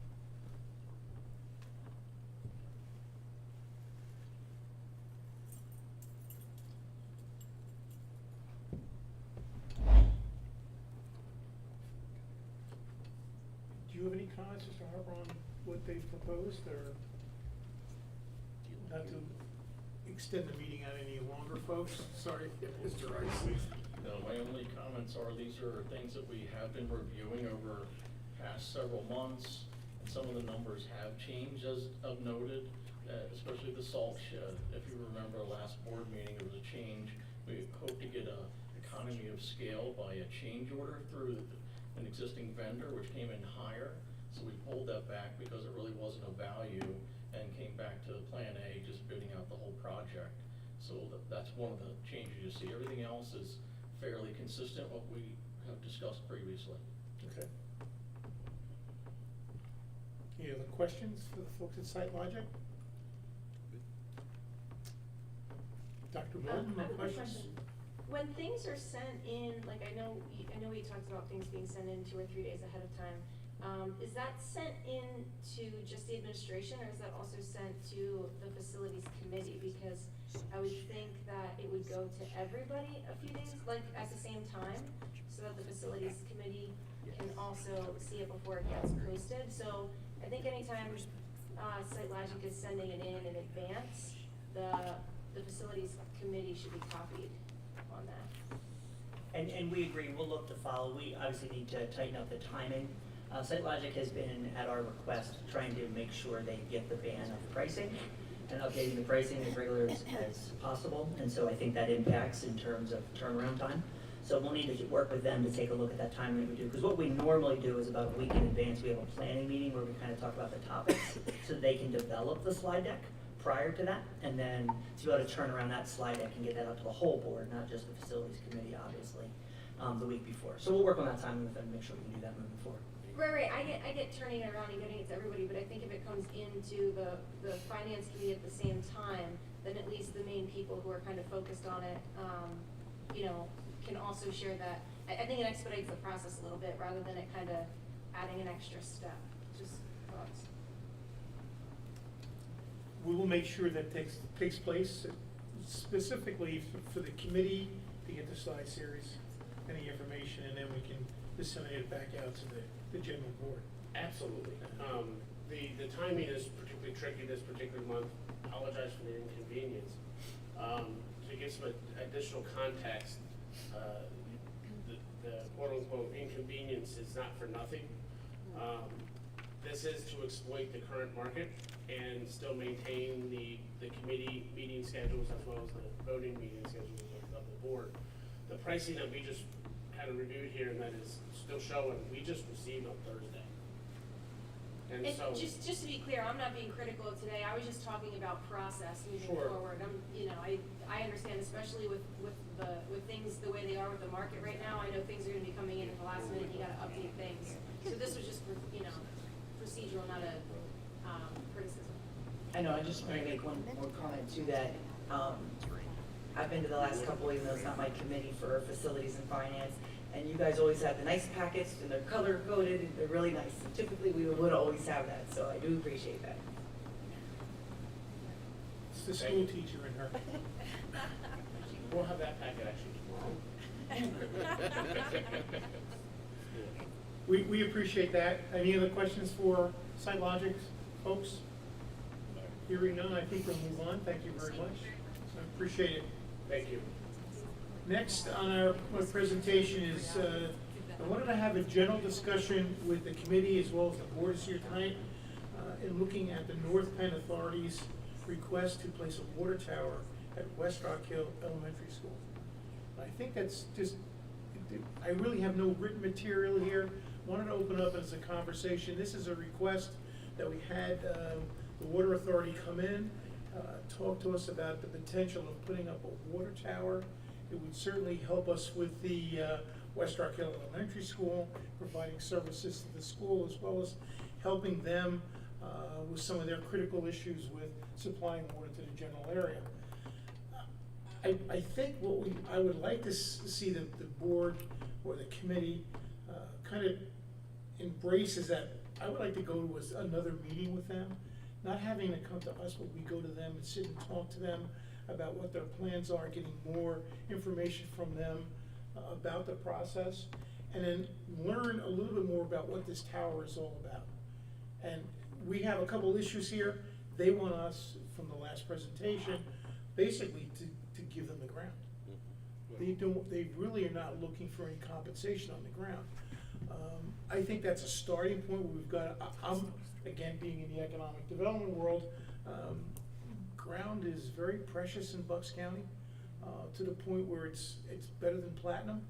Do you have any comments, Mr. Harper, on what they've proposed, or not to extend the meeting out any longer, folks? Sorry, Mr. Rice. No, my only comments are these are things that we have been reviewing over past several months, and some of the numbers have changed, as I've noted, especially the salt shed. If you remember last board meeting, there was a change. We hope to get a economy of scale by a change order through an existing vendor, which came in higher. So we pulled that back because it really wasn't of value and came back to Plan A, just bidding out the whole project. So that's one of the changes you see. Everything else is fairly consistent what we have discussed previously. Okay. Any other questions for the folks at SiteLogic? Dr. Bolton, I no have a quick questions? question. When things are sent in, like I know we talked about things being sent in 2 or 3 days ahead of time. Is that sent in to just the administration, or is that also sent to the facilities committee? Because I would think that it would go to everybody a few days, like at the same time, so that the facilities committee can also see it before it gets posted. So I think anytime SiteLogic is sending it in advance, the facilities committee should be copied on that. And we agree, we'll look to follow. We obviously need to tighten up the timing. SiteLogic has been, at our request, trying to make sure they get the ban of pricing and updating the pricing as regular as possible. And so I think that impacts in terms of turnaround time. So we'll need to work with them to take a look at that time that we do. Because what we normally do is about a week in advance, we have a planning meeting where we kind of talk about the topics so they can develop the slide deck prior to that. And then to be able to turn around that slide deck and get that out to the whole board, not just the facilities committee, obviously, the week before. So we'll work on that timing with them, make sure we can do that moving forward. Right. I get turning it around and getting it to everybody, but I think if it comes into the finance committee at the same time, then at least the main people who are kind of focused on it, can also share that. I think it expedites the process a little bit rather than it kind of adding an extra step. Just thoughts. We will make sure that takes place specifically for the committee to get the slide series, any information, and then we can disseminate it back out to the general board. Absolutely. The timing is particularly tricky this particular month. Apologize for the inconvenience. To give some additional context, the quote-unquote inconvenience is not for nothing. This is to exploit the current market and still maintain the committee meeting schedules as well as the voting meeting schedules of the board. The pricing that we just kind of reviewed here and that is still showing, we just received on Thursday. And And so, just to be clear, I'm not being critical of today, I was just talking about process moving Sure. forward. I understand, especially with things the way they are with the market right now, I know things are gonna be coming in at the last minute, you gotta update things. So this was just, procedural, not a, criticism. I know, I just want to make one more comment to that. I've been to the last couple, even though it's not my committee, for facilities and finance, and you guys always have the nice packets, and they're color coded, and they're really nice. And typically, we would always have that, so I do appreciate that. It's the school teacher in her. we'll have that packet actually tomorrow. We appreciate that. Any other questions for SiteLogic, folks? Hearing none, I think we'll move on. Thank you very much. I appreciate it. Thank you. Next on our presentation is, I wanted to have a general discussion with the committee as well as the board is here tonight in looking at the North Penn Authority's request to place a water tower at West Rock Hill Elementary School. I think that's just, I really have no written material here. Wanted to open up as a conversation. This is a request that we had the Water Authority come in, talk to us about the potential of putting up a water tower. It would certainly help us with the West Rock Hill Elementary School, providing services to the school as well as helping them with some of their critical issues with supplying water to the general area. I think I would like to see the board or the committee kind of embrace is that I would like to go to another meeting with them, not having to come to us, but we go to them and sit and talk to them about what their plans are, getting more information from them about the process, and then learn a little bit more about what this tower is all about. And we have a couple issues here. They want us, from the last presentation, basically to give them the ground. They really are not looking for any compensation on the ground. I think that's a starting point where we've got, I'm, again, being in the economic development world, ground is very precious in Bucks County, to the point where it's better than platinum.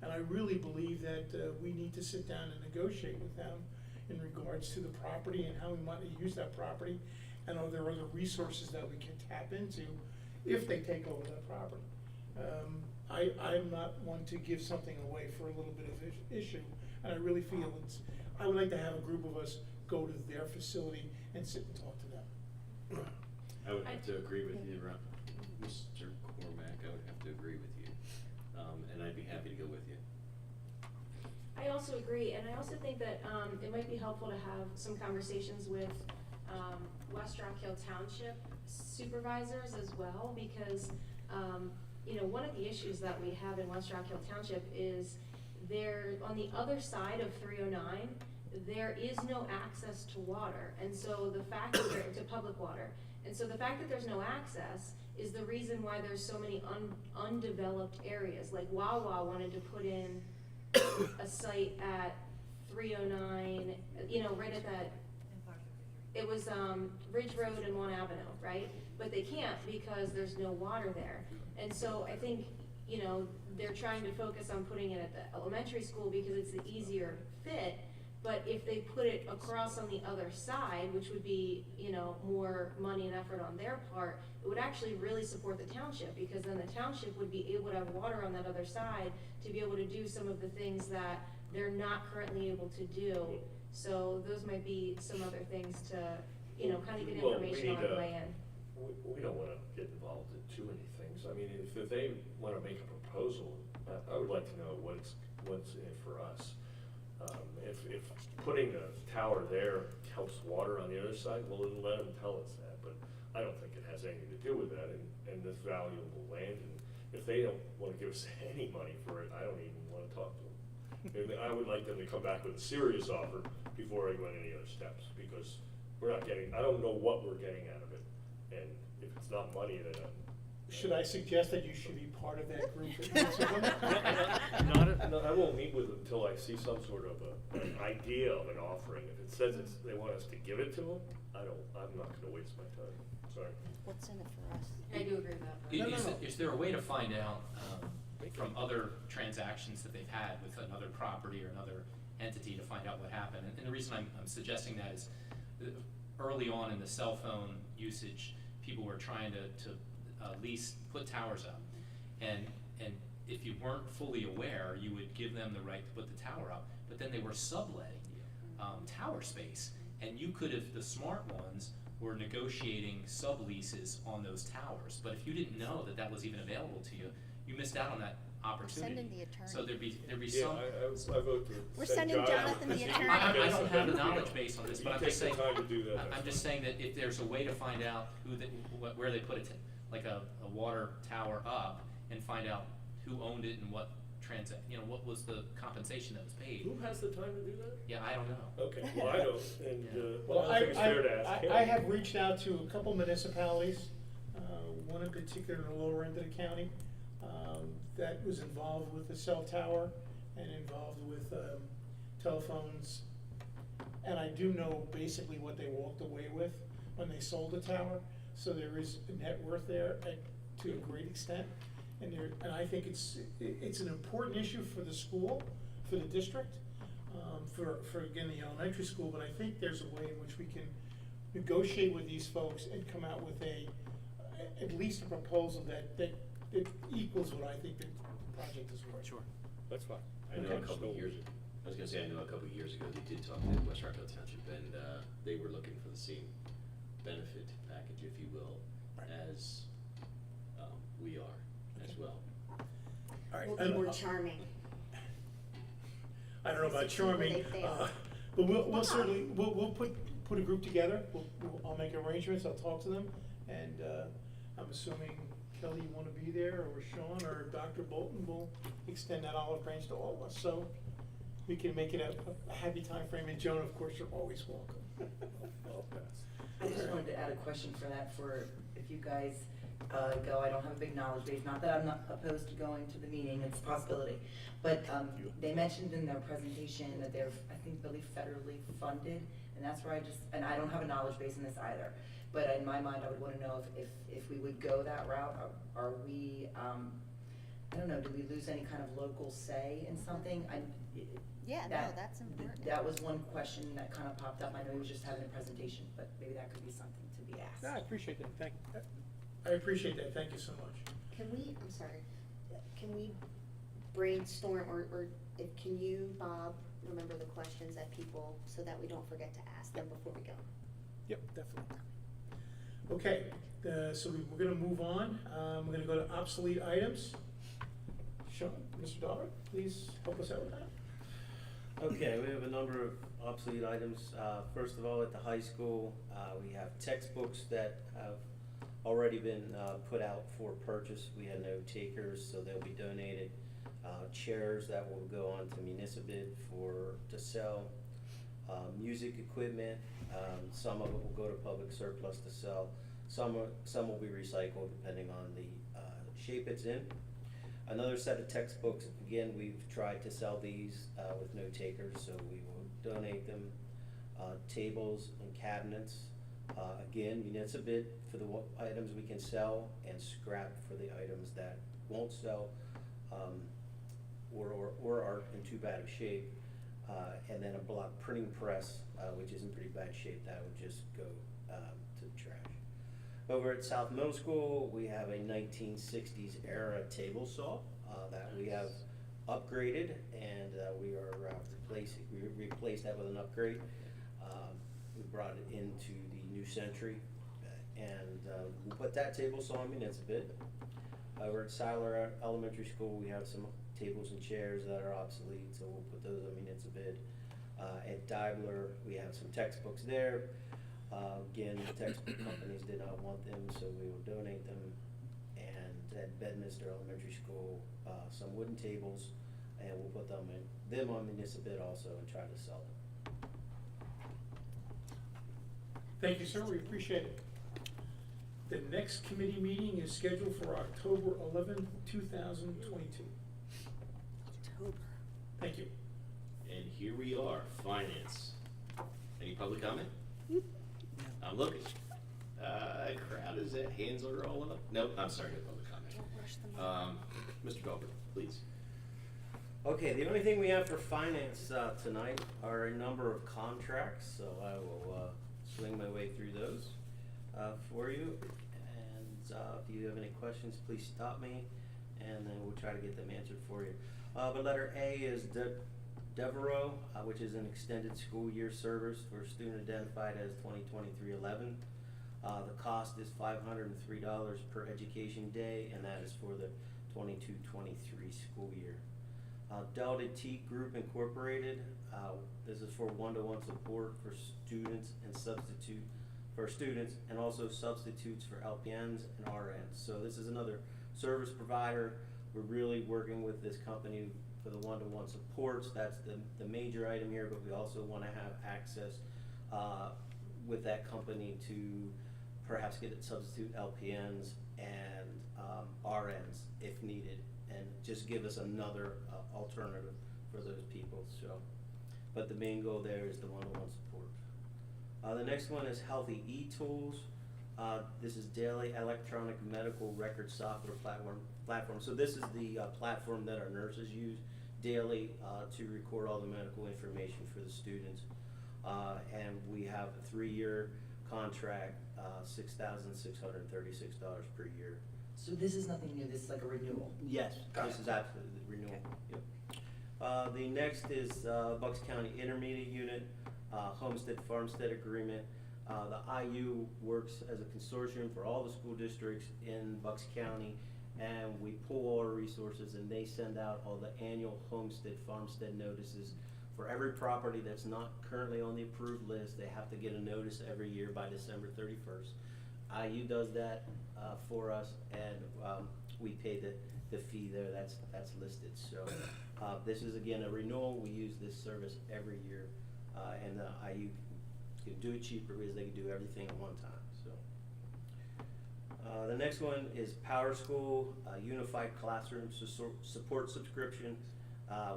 And I really believe that we need to sit down and negotiate with them in regards to the property and how we might use that property. And are there other resources that we can tap into if they take over that property? I'm not one to give something away for a little bit of issue, and I really feel I would like to have a group of us go to their facility and sit and talk to them. I would have to agree with you, Mr. Cormack, I would have to agree with you, and I'd be happy to go with you. I also agree, and I also think that it might be helpful to have some conversations with West Rock Hill Township supervisors as well, because one of the issues that we have in West Rock Hill Township is there, on the other side of 309, there is no access to water, and so the fact that to public water, and so the fact that there's no access is the reason why there's so many undeveloped areas. Like Wawa wanted to put in a site at 309, right at that, it was Ridge Road and 1 Avenue, right? But they can't because there's no water there. And so I think, they're trying to focus on putting it at the elementary school because it's the easier fit. But if they put it across on the other side, which would be, more money and effort on their part, it would actually really support the township, because then the township would be able to have water on that other side to be able to do some of the things that they're not currently able to do. So those might be some other things to, kind of get information on the way in. We don't want to get involved in too many things. I mean, if they want to make a proposal, I would like to know what's in it for us. If putting a tower there helps water on the other side, well, then let them tell us that. But I don't think it has anything to do with that and this valuable land. And if they don't want to give us any money for it, I don't even want to talk to them. And I would like them to come back with a serious offer before I go in any other steps, because we're not getting, I don't know what we're getting out of it. And if it's not money, then Should I suggest that you should be part of that group that meets with them? No, I won't meet with them until I see some sort of an idea of an offering. If it says they want us to give it to them, I'm not gonna waste my time, sorry. What's in it for us? I do agree with that. Is there a way to find out from other transactions that they've had with another property or another entity to find out what happened? And the reason I'm suggesting that is early on in the cell phone usage, people were trying to put towers up. And if you weren't fully aware, you would give them the right to put the tower up, but then they were subletting tower space. And you could have, the smart ones were negotiating subleases on those towers. But if you didn't know that that was even available to you, you missed out on that opportunity. Sending the attorney. So there'd be Yeah, some. I vote to We're send sending Jonathan the attorney. I don't have the knowledge base on this, but I'm just saying. You take the time to do that. I'm just saying that if there's a way to find out where they put it, like a water tower up, and find out who owned it and what what was the compensation that was paid. Who has the time to do that? Yeah, I don't know. Okay, well, I don't, and, Well, I think it's fair to ask him. I have reached out to a couple municipalities, one in particular in the lower end of the county, that was involved with the cell tower and involved with telephones. And I do know basically what they walked away with when they sold the tower. So there is a net worth there to a great extent. And I think it's an important issue for the school, for the district, for again, the elementary school, but I think there's a way in which we can negotiate with these folks and come out with at least a proposal that equals what I think the project is worth. Sure. That's fine. I know a couple of years, I was gonna say, I know a couple of years ago, they did talk to West Rockville Township, and they were looking for the same benefit package, if you will, as we are as well. All right. We'll be more charming. I don't know about charming, They fail. but we'll certainly, we'll put a group together. I'll make arrangements, I'll talk to them, and I'm assuming Kelly, you want to be there, or Sean, or Dr. Bolton will extend that olive branch to all of us, so we can make it a happy time frame. And Joan, of course, you're always welcome. I'll pass. I just wanted to add a question for that, for if you guys go, I don't have a big knowledge base, not that I'm not opposed to going to the meeting, it's a possibility. But they mentioned in their presentation that they're, I think, believe federally funded, and that's where and I don't have a knowledge base in this either. But in my mind, I would want to know if we would go that route, are we, I don't know, do we lose any kind of local say in something? Yeah, no, that's important. That was one question that kind of popped up. I know he was just having a presentation, but maybe that could be something to be asked. No, I appreciate that, I appreciate that, thank you so much. Can we brainstorm, or can you, Bob, remember the questions that people, so that we don't forget to ask them before we go? Yep, definitely. Okay, so we're gonna move on. We're gonna go to obsolete items. Sean, Mr. Dahlberg, please help us out with that. Okay, we have a number of obsolete items. First of all, at the high school, we have textbooks that have already been put out for purchase. We had no takers, so they'll be donated. Chairs that will go on to Municipid to sell. Music equipment, some of it will go to public surplus to sell. Some will be recycled depending on the shape it's in. Another set of textbooks, again, we've tried to sell these with no takers, so we will donate them. Tables and cabinets, again, Municipid for the items we can sell, and scrap for the items that won't sell or are in too bad of shape. And then a block printing press, which is in pretty bad shape, that would just go to the trash. Over at South Middle School, we have a 1960s era table saw that we have upgraded, and we are we replaced that with an upgrade. We brought it into the new century, and we put that table saw in Municipid. Over at Siler Elementary School, we have some tables and chairs that are obsolete, so we'll put those on Municipid. At Dibler, we have some textbooks there. Again, the textbook companies did not want them, so we will donate them. And at Bedminster Elementary School, some wooden tables and we'll put them on Municipal also and try to sell them. Thank you, sir, we appreciate it. The next committee meeting is scheduled for October 11th, 2022. October. Thank you. And here we are, finance. Any public comment? I'm looking. Crowd is at, hands are all up. Nope, I'm sorry, no public comment. Mr. Gilbert, please. Okay, the only thing we have for finance tonight are a number of contracts, so I will swing my way through those for you. And if you have any questions, please stop me, and then we'll try to get them answered for you. But letter A is Devereaux, which is an extended school year service for a student identified as 2023-11. The cost is $503 per education day, and that is for the 22-23 school year. Delta T Group Incorporated, this is for one-to-one support for students and also substitutes for LPNs and RNs. So this is another service provider. We're really working with this company for the one-to-one supports. That's the major item here, but we also want to have access with that company to perhaps get it substitute LPNs and RNs if needed, and just give us another alternative for those people. So, but the main goal there is the one-to-one support. The next one is Healthy eTools. This is daily electronic medical record software platform. So this is the platform that our nurses use daily to record all the medical information for the students. And we have a 3-year contract, $6,636 per year. So this is nothing new, this is like a renewal? Yes, Got this it. is absolutely the renewal. Yep. The next is Bucks County Intermediate Unit, Homestead Farmstead Agreement. The IU works as a consortium for all the school districts in Bucks County, and we pull all our resources, and they send out all the annual homestead farmstead notices for every property that's not currently on the approved list. They have to get a notice every year by December 31st. IU does that for us, and we pay the fee there that's listed. So this is again a renewal. We use this service every year, and the IU can do it cheaper because they can do everything at one time. So the next one is Power School Unified Classroom Support Subscription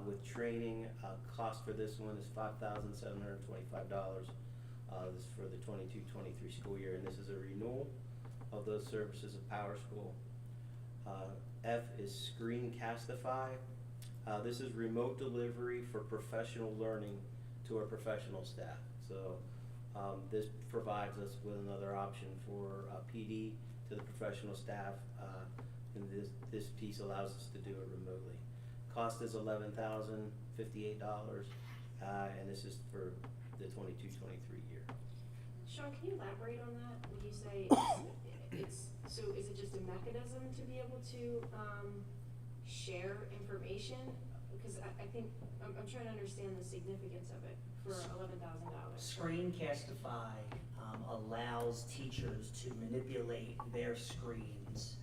with training. Cost for this one is $5,725. This is for the 22-23 school year, and this is a renewal of those services of Power School. F is Screencastify. This is remote delivery for professional learning to our professional staff. So this provides us with another option for PD to the professional staff, and this piece allows us to do it remotely. Cost is $11,058, and this is for the 22-23 year. Sean, can you elaborate on that? Would you say so is it just a mechanism to be able to share information? Because I think, I'm trying to understand the significance of it for $11,000. Screencastify allows teachers to manipulate their screens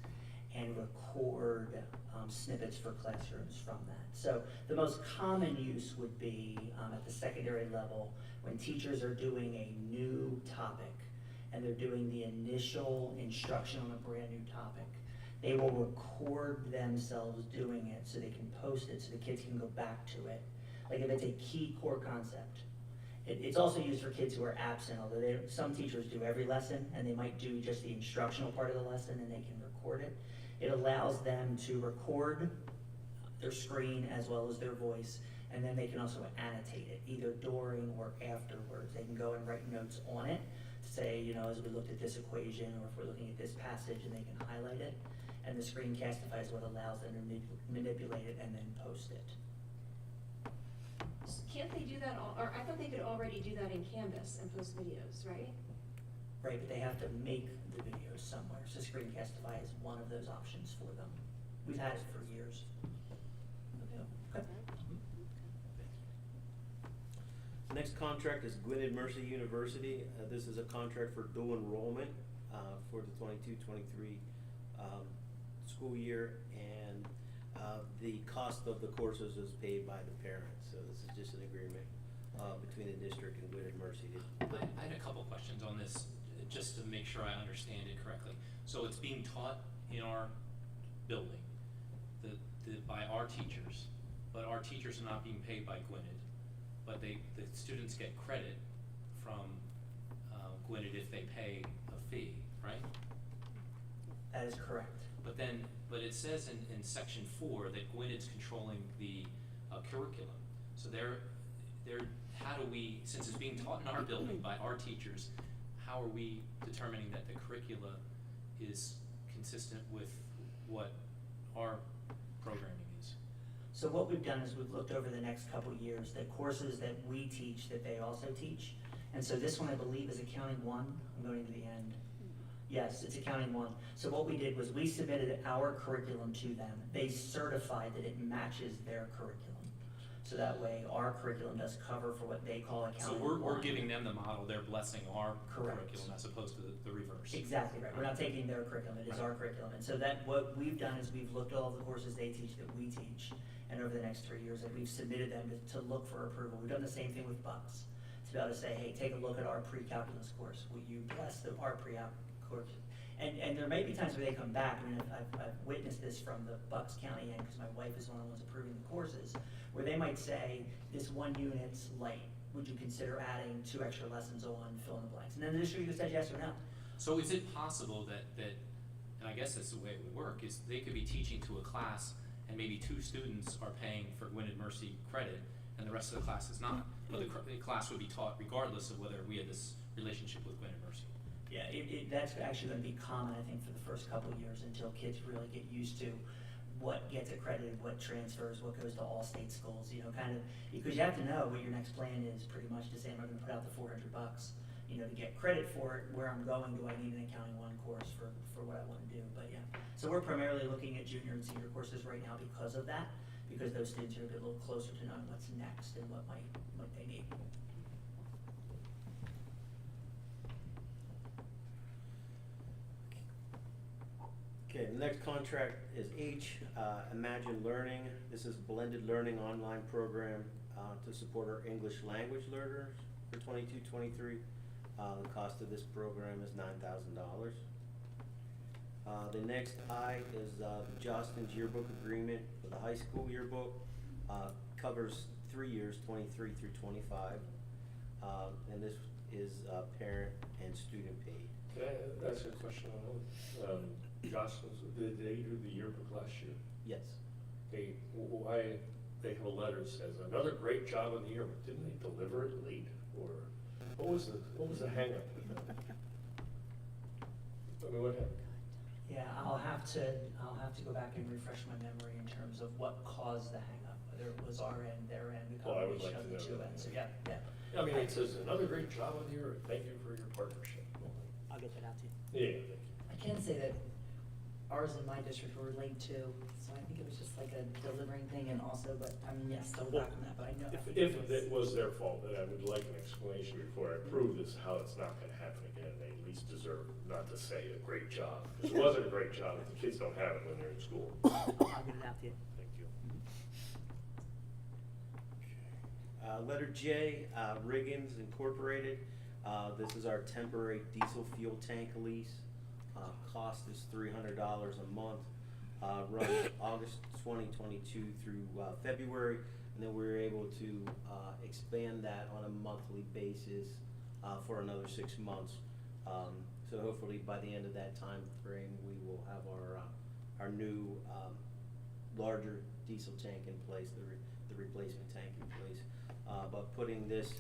and record snippets for classrooms from that. So the most common use would be at the secondary level when teachers are doing a new topic and they're doing the initial instruction on a brand new topic. They will record themselves doing it so they can post it so the kids can go back to it. Like if it's a key core concept. It's also used for kids who are absent, although some teachers do every lesson and they might do just the instructional part of the lesson and they can record it. It allows them to record their screen as well as their voice, and then they can also annotate it, either during or afterwards. They can go and write notes on it, say, you know, as we looked at this equation, or if we're looking at this passage, and they can highlight it. And the Screencastify is what allows them to manipulate it and then post it. Can't they do that, or I thought they could already do that in Canvas and post videos, right? Right, but they have to make the videos somewhere. So Screencastify is one of those options for them. We've had it for years. Okay. The next contract is Gwynedd Mercy University. This is a contract for dual enrollment for the 22-23 school year, and The cost of the courses is paid by the parents, so this is just an agreement between the district and Gwynedd Mercy. I had a couple questions on this, just to make sure I understand it correctly. So it's being taught in our building, by our teachers, but our teachers are not being paid by Gwynedd, but the students get credit from Gwynedd if they pay a fee, right? That is correct. But it says in section 4 that Gwynedd's controlling the curriculum. So how do we, since it's being taught in our building by our teachers, how are we determining that the curricula is consistent with what our programming is? So what we've done is we've looked over the next couple years, the courses that we teach that they also teach. And so this one, I believe, is Accounting 1. I'm going to the end. Yes, it's Accounting 1. So what we did was we submitted our curriculum to them. They certified that it matches their curriculum. So that way, our curriculum does cover for what they call Accounting 1. So we're giving them the model, they're blessing our Correct. curriculum as opposed to the reverse. Exactly right. We're not taking their curriculum, it is our curriculum. And so that, what we've done is we've looked at all the courses they teach that we teach, and over the next 3 years, and we've submitted them to look for approval. We've done the same thing with Bucks, to be able to say, hey, take a look at our pre-calculus course. Will you bless our pre-calc course? And there may be times where they come back. I mean, I've witnessed this from the Bucks County end, because my wife is one of the ones approving the courses, where they might say, this one unit's light. Would you consider adding 2 extra lessons on fill in the blanks? And then the district either says yes or no. So is it possible that, and I guess that's the way it would work, is they could be teaching to a class and maybe 2 students are paying for Gwynedd Mercy credit and the rest of the class is not, but the class would be taught regardless of whether we had this relationship with Gwynedd Mercy? Yeah, that's actually going to be common, I think, for the first couple of years until kids really get used to what gets accredited, what transfers, what goes to all state schools, kind of, because you have to know what your next plan is pretty much to say, I'm going to put out the $400, to get credit for it, where I'm going, do I need an Accounting 1 course for what I want to do, but yeah. So we're primarily looking at junior and senior courses right now because of that, because those students are a little closer to knowing what's next and what they need. Okay, the next contract is H, Imagine Learning. This is blended learning online program to support our English language learners for 22-23. The cost of this program is $9,000. The next I is Jostens yearbook agreement for the high school yearbook. Covers 3 years, 23 through 25. And this is parent and student paid. Can I ask a question on Jostens? Did they do the yearbook last year? Yes. Why they have a letter that says another great job on the yearbook? Didn't they deliver it late, or what was the hang up with that? I mean, what happened? Yeah, I'll have to go back and refresh my memory in terms of what caused the hang-up, whether it was our end, their end, the Well, I would combination like of the to know 2 that. ends, so yeah. I mean, it says another great job on the yearbook. Thank you for your partnership. I'll get that out to you. Yeah, thank you. I can say that ours in my district were late too, so I think it was just like a delivering thing and also, but I mean, yes, double back on that, but I know. If it was their fault, then I would like an explanation before I approve this, how it's not gonna happen again. They at least deserve not to say a great job. Because it wasn't a great job, if the kids don't have it when they're in school. I'll get it out to you. Thank you. Letter J, Riggins Incorporated. This is our temporary diesel fuel tank lease. Cost is $300 a month. Runs August 2022 through February, and then we were able to expand that on a monthly basis for another 6 months. So hopefully by the end of that time frame, we will have our new larger diesel tank in place, the replacement tank in place. But putting this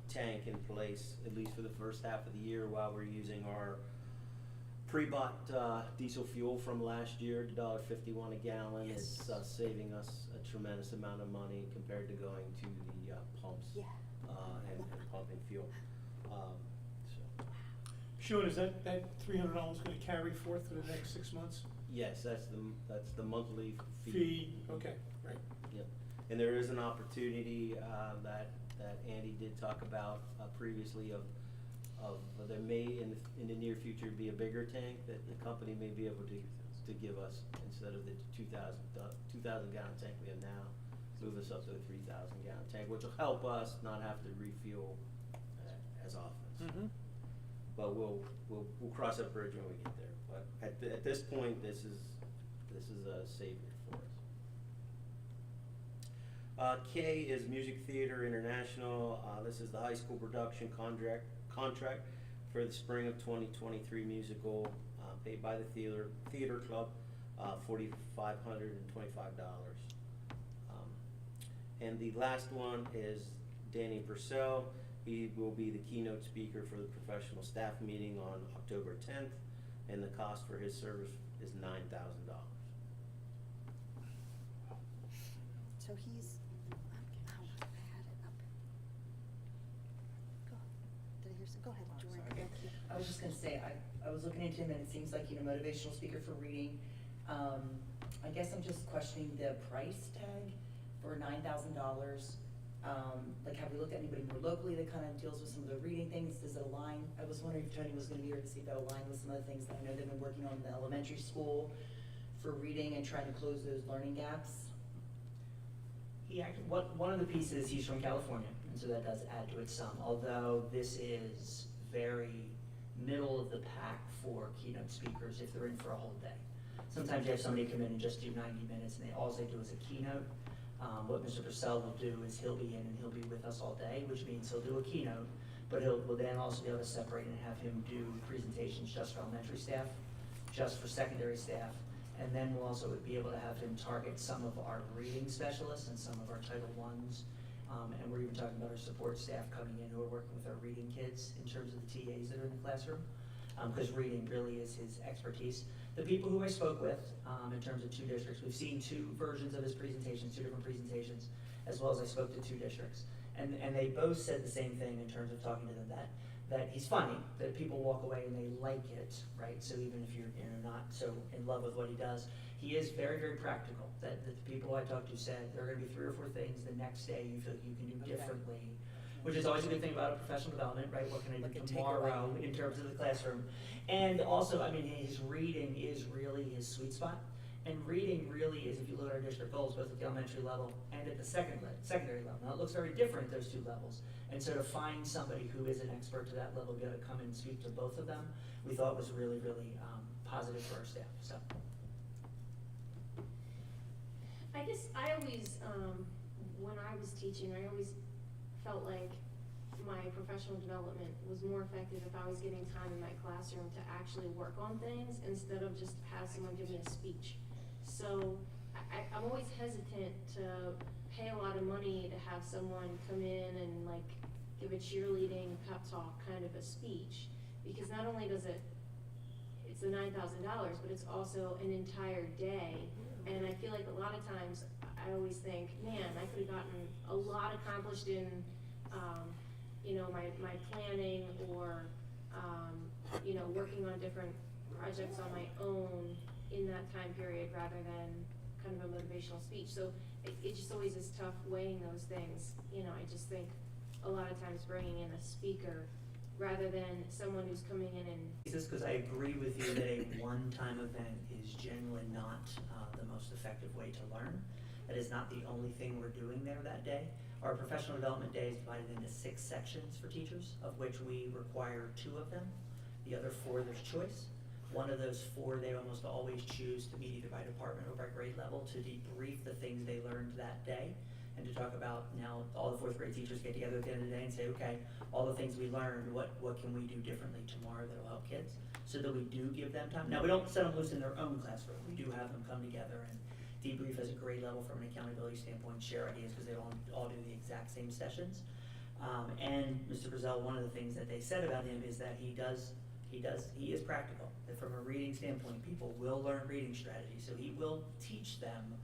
tank in place, at least for the first half of the year, while we're using our pre-bought diesel fuel from last year, $1.51 a gallon. Yes. It's saving us a tremendous amount of money compared to going to the pumps and pumping fuel. So. Sean, is that $300 going to carry forth for the next 6 months? Yes, that's the monthly fee. Fee, okay, right. Yep. And there is an opportunity that Andy did talk about previously of there may in the near future be a bigger tank that the company may be able to to give us, instead of the 2,000 gallon tank we have now, move us up to a 3,000 gallon tank, which will help us not have to refuel as often. But we'll cross that bridge when we get there. But at this point, this is a savior for us. K is Music Theater International. This is the high school production contract for the spring of 2023 musical, paid by the theater club, $4,525. And the last one is Danny Purcell. He will be the keynote speaker for the professional staff meeting on October 10th, and the cost for his service is $9,000. So he's, I had it up. Did I hear some? Go ahead, Jordan. Thank you. I was just gonna say, I was looking into him and it seems like, motivational speaker for reading. I guess I'm just questioning the price tag for $9,000. Like, have we looked at anybody more locally that kind of deals with some of the reading things? Does it align? I was wondering if Tony was gonna be here to see if that aligned with some of the things that I know they've been working on in the elementary school for reading and trying to close those learning gaps. One of the pieces, he's from California, and so that does add to it some, although this is very middle of the pack for keynote speakers if they're in for a whole day. Sometimes you have somebody come in and just do 90 minutes and all they do is a keynote. What Mr. Purcell will do is he'll be in and he'll be with us all day, which means he'll do a keynote, but we'll then also be able to separate and have him do presentations just for elementary staff, just for secondary staff, and then we'll also be able to have him target some of our reading specialists and some of our Title Is. And we're even talking about our support staff coming in who are working with our reading kids in terms of the TAs that are in the classroom, because reading really is his expertise. The people who I spoke with, in terms of 2 districts, we've seen 2 versions of his presentations, 2 different presentations, as well as I spoke to 2 districts. And they both said the same thing in terms of talking to them, that he's funny, that people walk away and they like it, right? So even if you're not so in love with what he does, he is very, very practical. That the people I talked to said there are gonna be 3 or 4 things the next day you feel you can do differently, which is always a good thing about a professional development, right? What can I do tomorrow in terms of the classroom? And also, his reading is really his sweet spot. And reading really is, if you look at our district goals, both at the elementary level and at the secondary level. Now, it looks very different, those 2 levels. And so to find somebody who is an expert to that level, be able to come and speak to both of them, we thought was really, really positive for our staff, so. I guess I always, when I was teaching, I always felt like my professional development was more effective if I was getting time in my classroom to actually work on things instead of just have someone give me a speech. So I'm always hesitant to pay a lot of money to have someone come in and like give a cheerleading pep talk kind of a speech, because not only does it's the $9,000, but it's also an entire day. And I feel like a lot of times I always think, man, I could have gotten a lot accomplished in my planning or, working on different projects on my own in that time period rather than kind of a motivational speech. So it just always is tough weighing those things. I just think a lot of times bringing in a speaker rather than someone who's coming in and. Because I agree with you that a one-time event is generally not the most effective way to learn. That is not the only thing we're doing there that day. Our professional development day is divided into 6 sections for teachers, of which we require 2 of them. The other 4, there's choice. One of those 4, they almost always choose to meet either by department or by grade level to debrief the things they learned that day and to talk about, now all the 4th grade teachers get together at the end of the day and say, okay, all the things we learned, what can we do differently tomorrow that'll help kids? So that we do give them time. Now, we don't set them loose in their own classroom. We do have them come together and debrief as a grade level from an accountability standpoint, share ideas, because they don't all do the exact same sessions. And Mr. Brazell, one of the things that they said about him is that he is practical. That from a reading standpoint, people will learn reading strategies. So he will teach them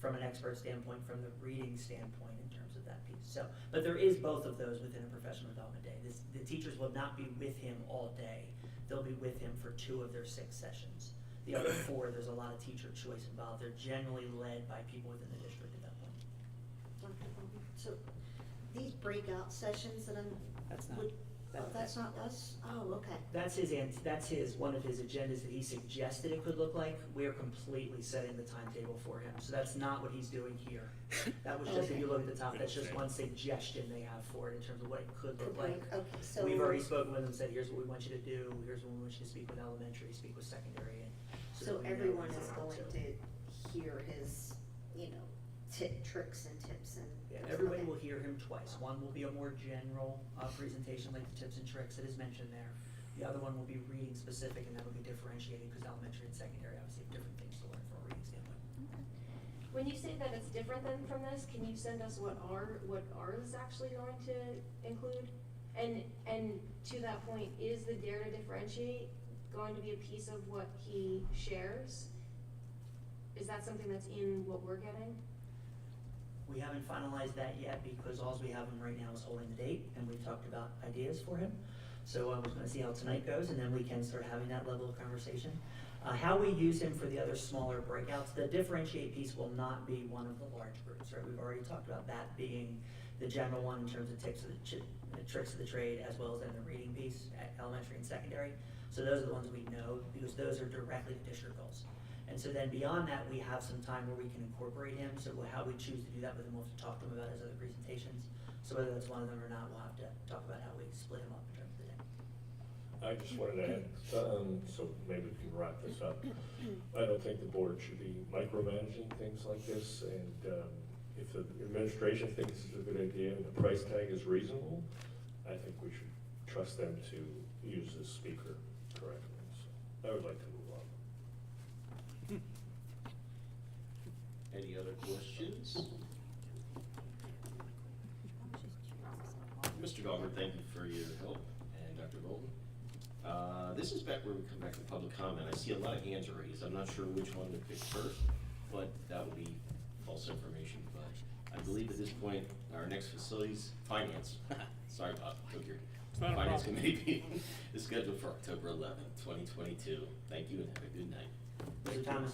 from an expert standpoint, from the reading standpoint in terms of that piece. So, but there is both of those within a professional development day. The teachers will not be with him all day. They'll be with him for 2 of their 6 sessions. The other 4, there's a lot of teacher choice involved. They're generally led by people within the district at that point. So these breakout sessions that That's not. That's not us? Oh, okay. That's one of his agendas that he suggested it could look like. We're completely setting the timetable for him. So that's not what he's doing here. That was just, if you look at the top, that's just one suggestion they have for it in terms of what it could look like. Okay, so. We've already spoken with them, said, here's what we want you to do, here's what we want you to speak with elementary, speak with secondary. And So that we know everyone what is we're up going to hear his, tricks and tips and. Yeah, everybody okay. will hear him twice. One will be a more general presentation, like the tips and tricks that is mentioned there. The other one will be reading specific, and that will be differentiating, because elementary and secondary obviously have different things to learn from a reading standpoint. When you say that it's different than from this, can you send us what ours is actually going to include? And to that point, is the Dare to Differentiate going to be a piece of what he shares? Is that something that's in what we're getting? We haven't finalized that yet, because all we have him right now is holding the date, and we've talked about ideas for him. So we're gonna see how tonight goes, and then we can start having that level of conversation. How we use him for the other smaller breakouts, the differentiate piece will not be one of the large groups, right? We've already talked about that being the general one in terms of tricks of the trade, as well as then the reading piece at elementary and secondary. So those are the ones we know, because those are directly the district goals. And so then beyond that, we have some time where we can incorporate him. So how we choose to do that with him, we'll have to talk to him about his other presentations. So whether that's one of them or not, we'll have to talk about how we split him up in terms of the day. I just wanted to add, so maybe we can wrap this up. I don't think the board should be micromanaging things like this, and if the administration thinks it's a good idea and the price tag is reasonable, I think we should trust them to use this speaker correctly. So I would like to move on. Any other questions? Mr. Gallagher, thank you for your help, and Dr. Bolton. This is back where we come back to public comment. I see a lot of hands raised. I'm not sure which one to pick first, but that would be false information. But I believe at this point, our next facilities, finance, sorry Bob, took your not a finance problem. committee meeting is scheduled for October 11th, 2022. Thank you and have a good night. Mr. Thomas,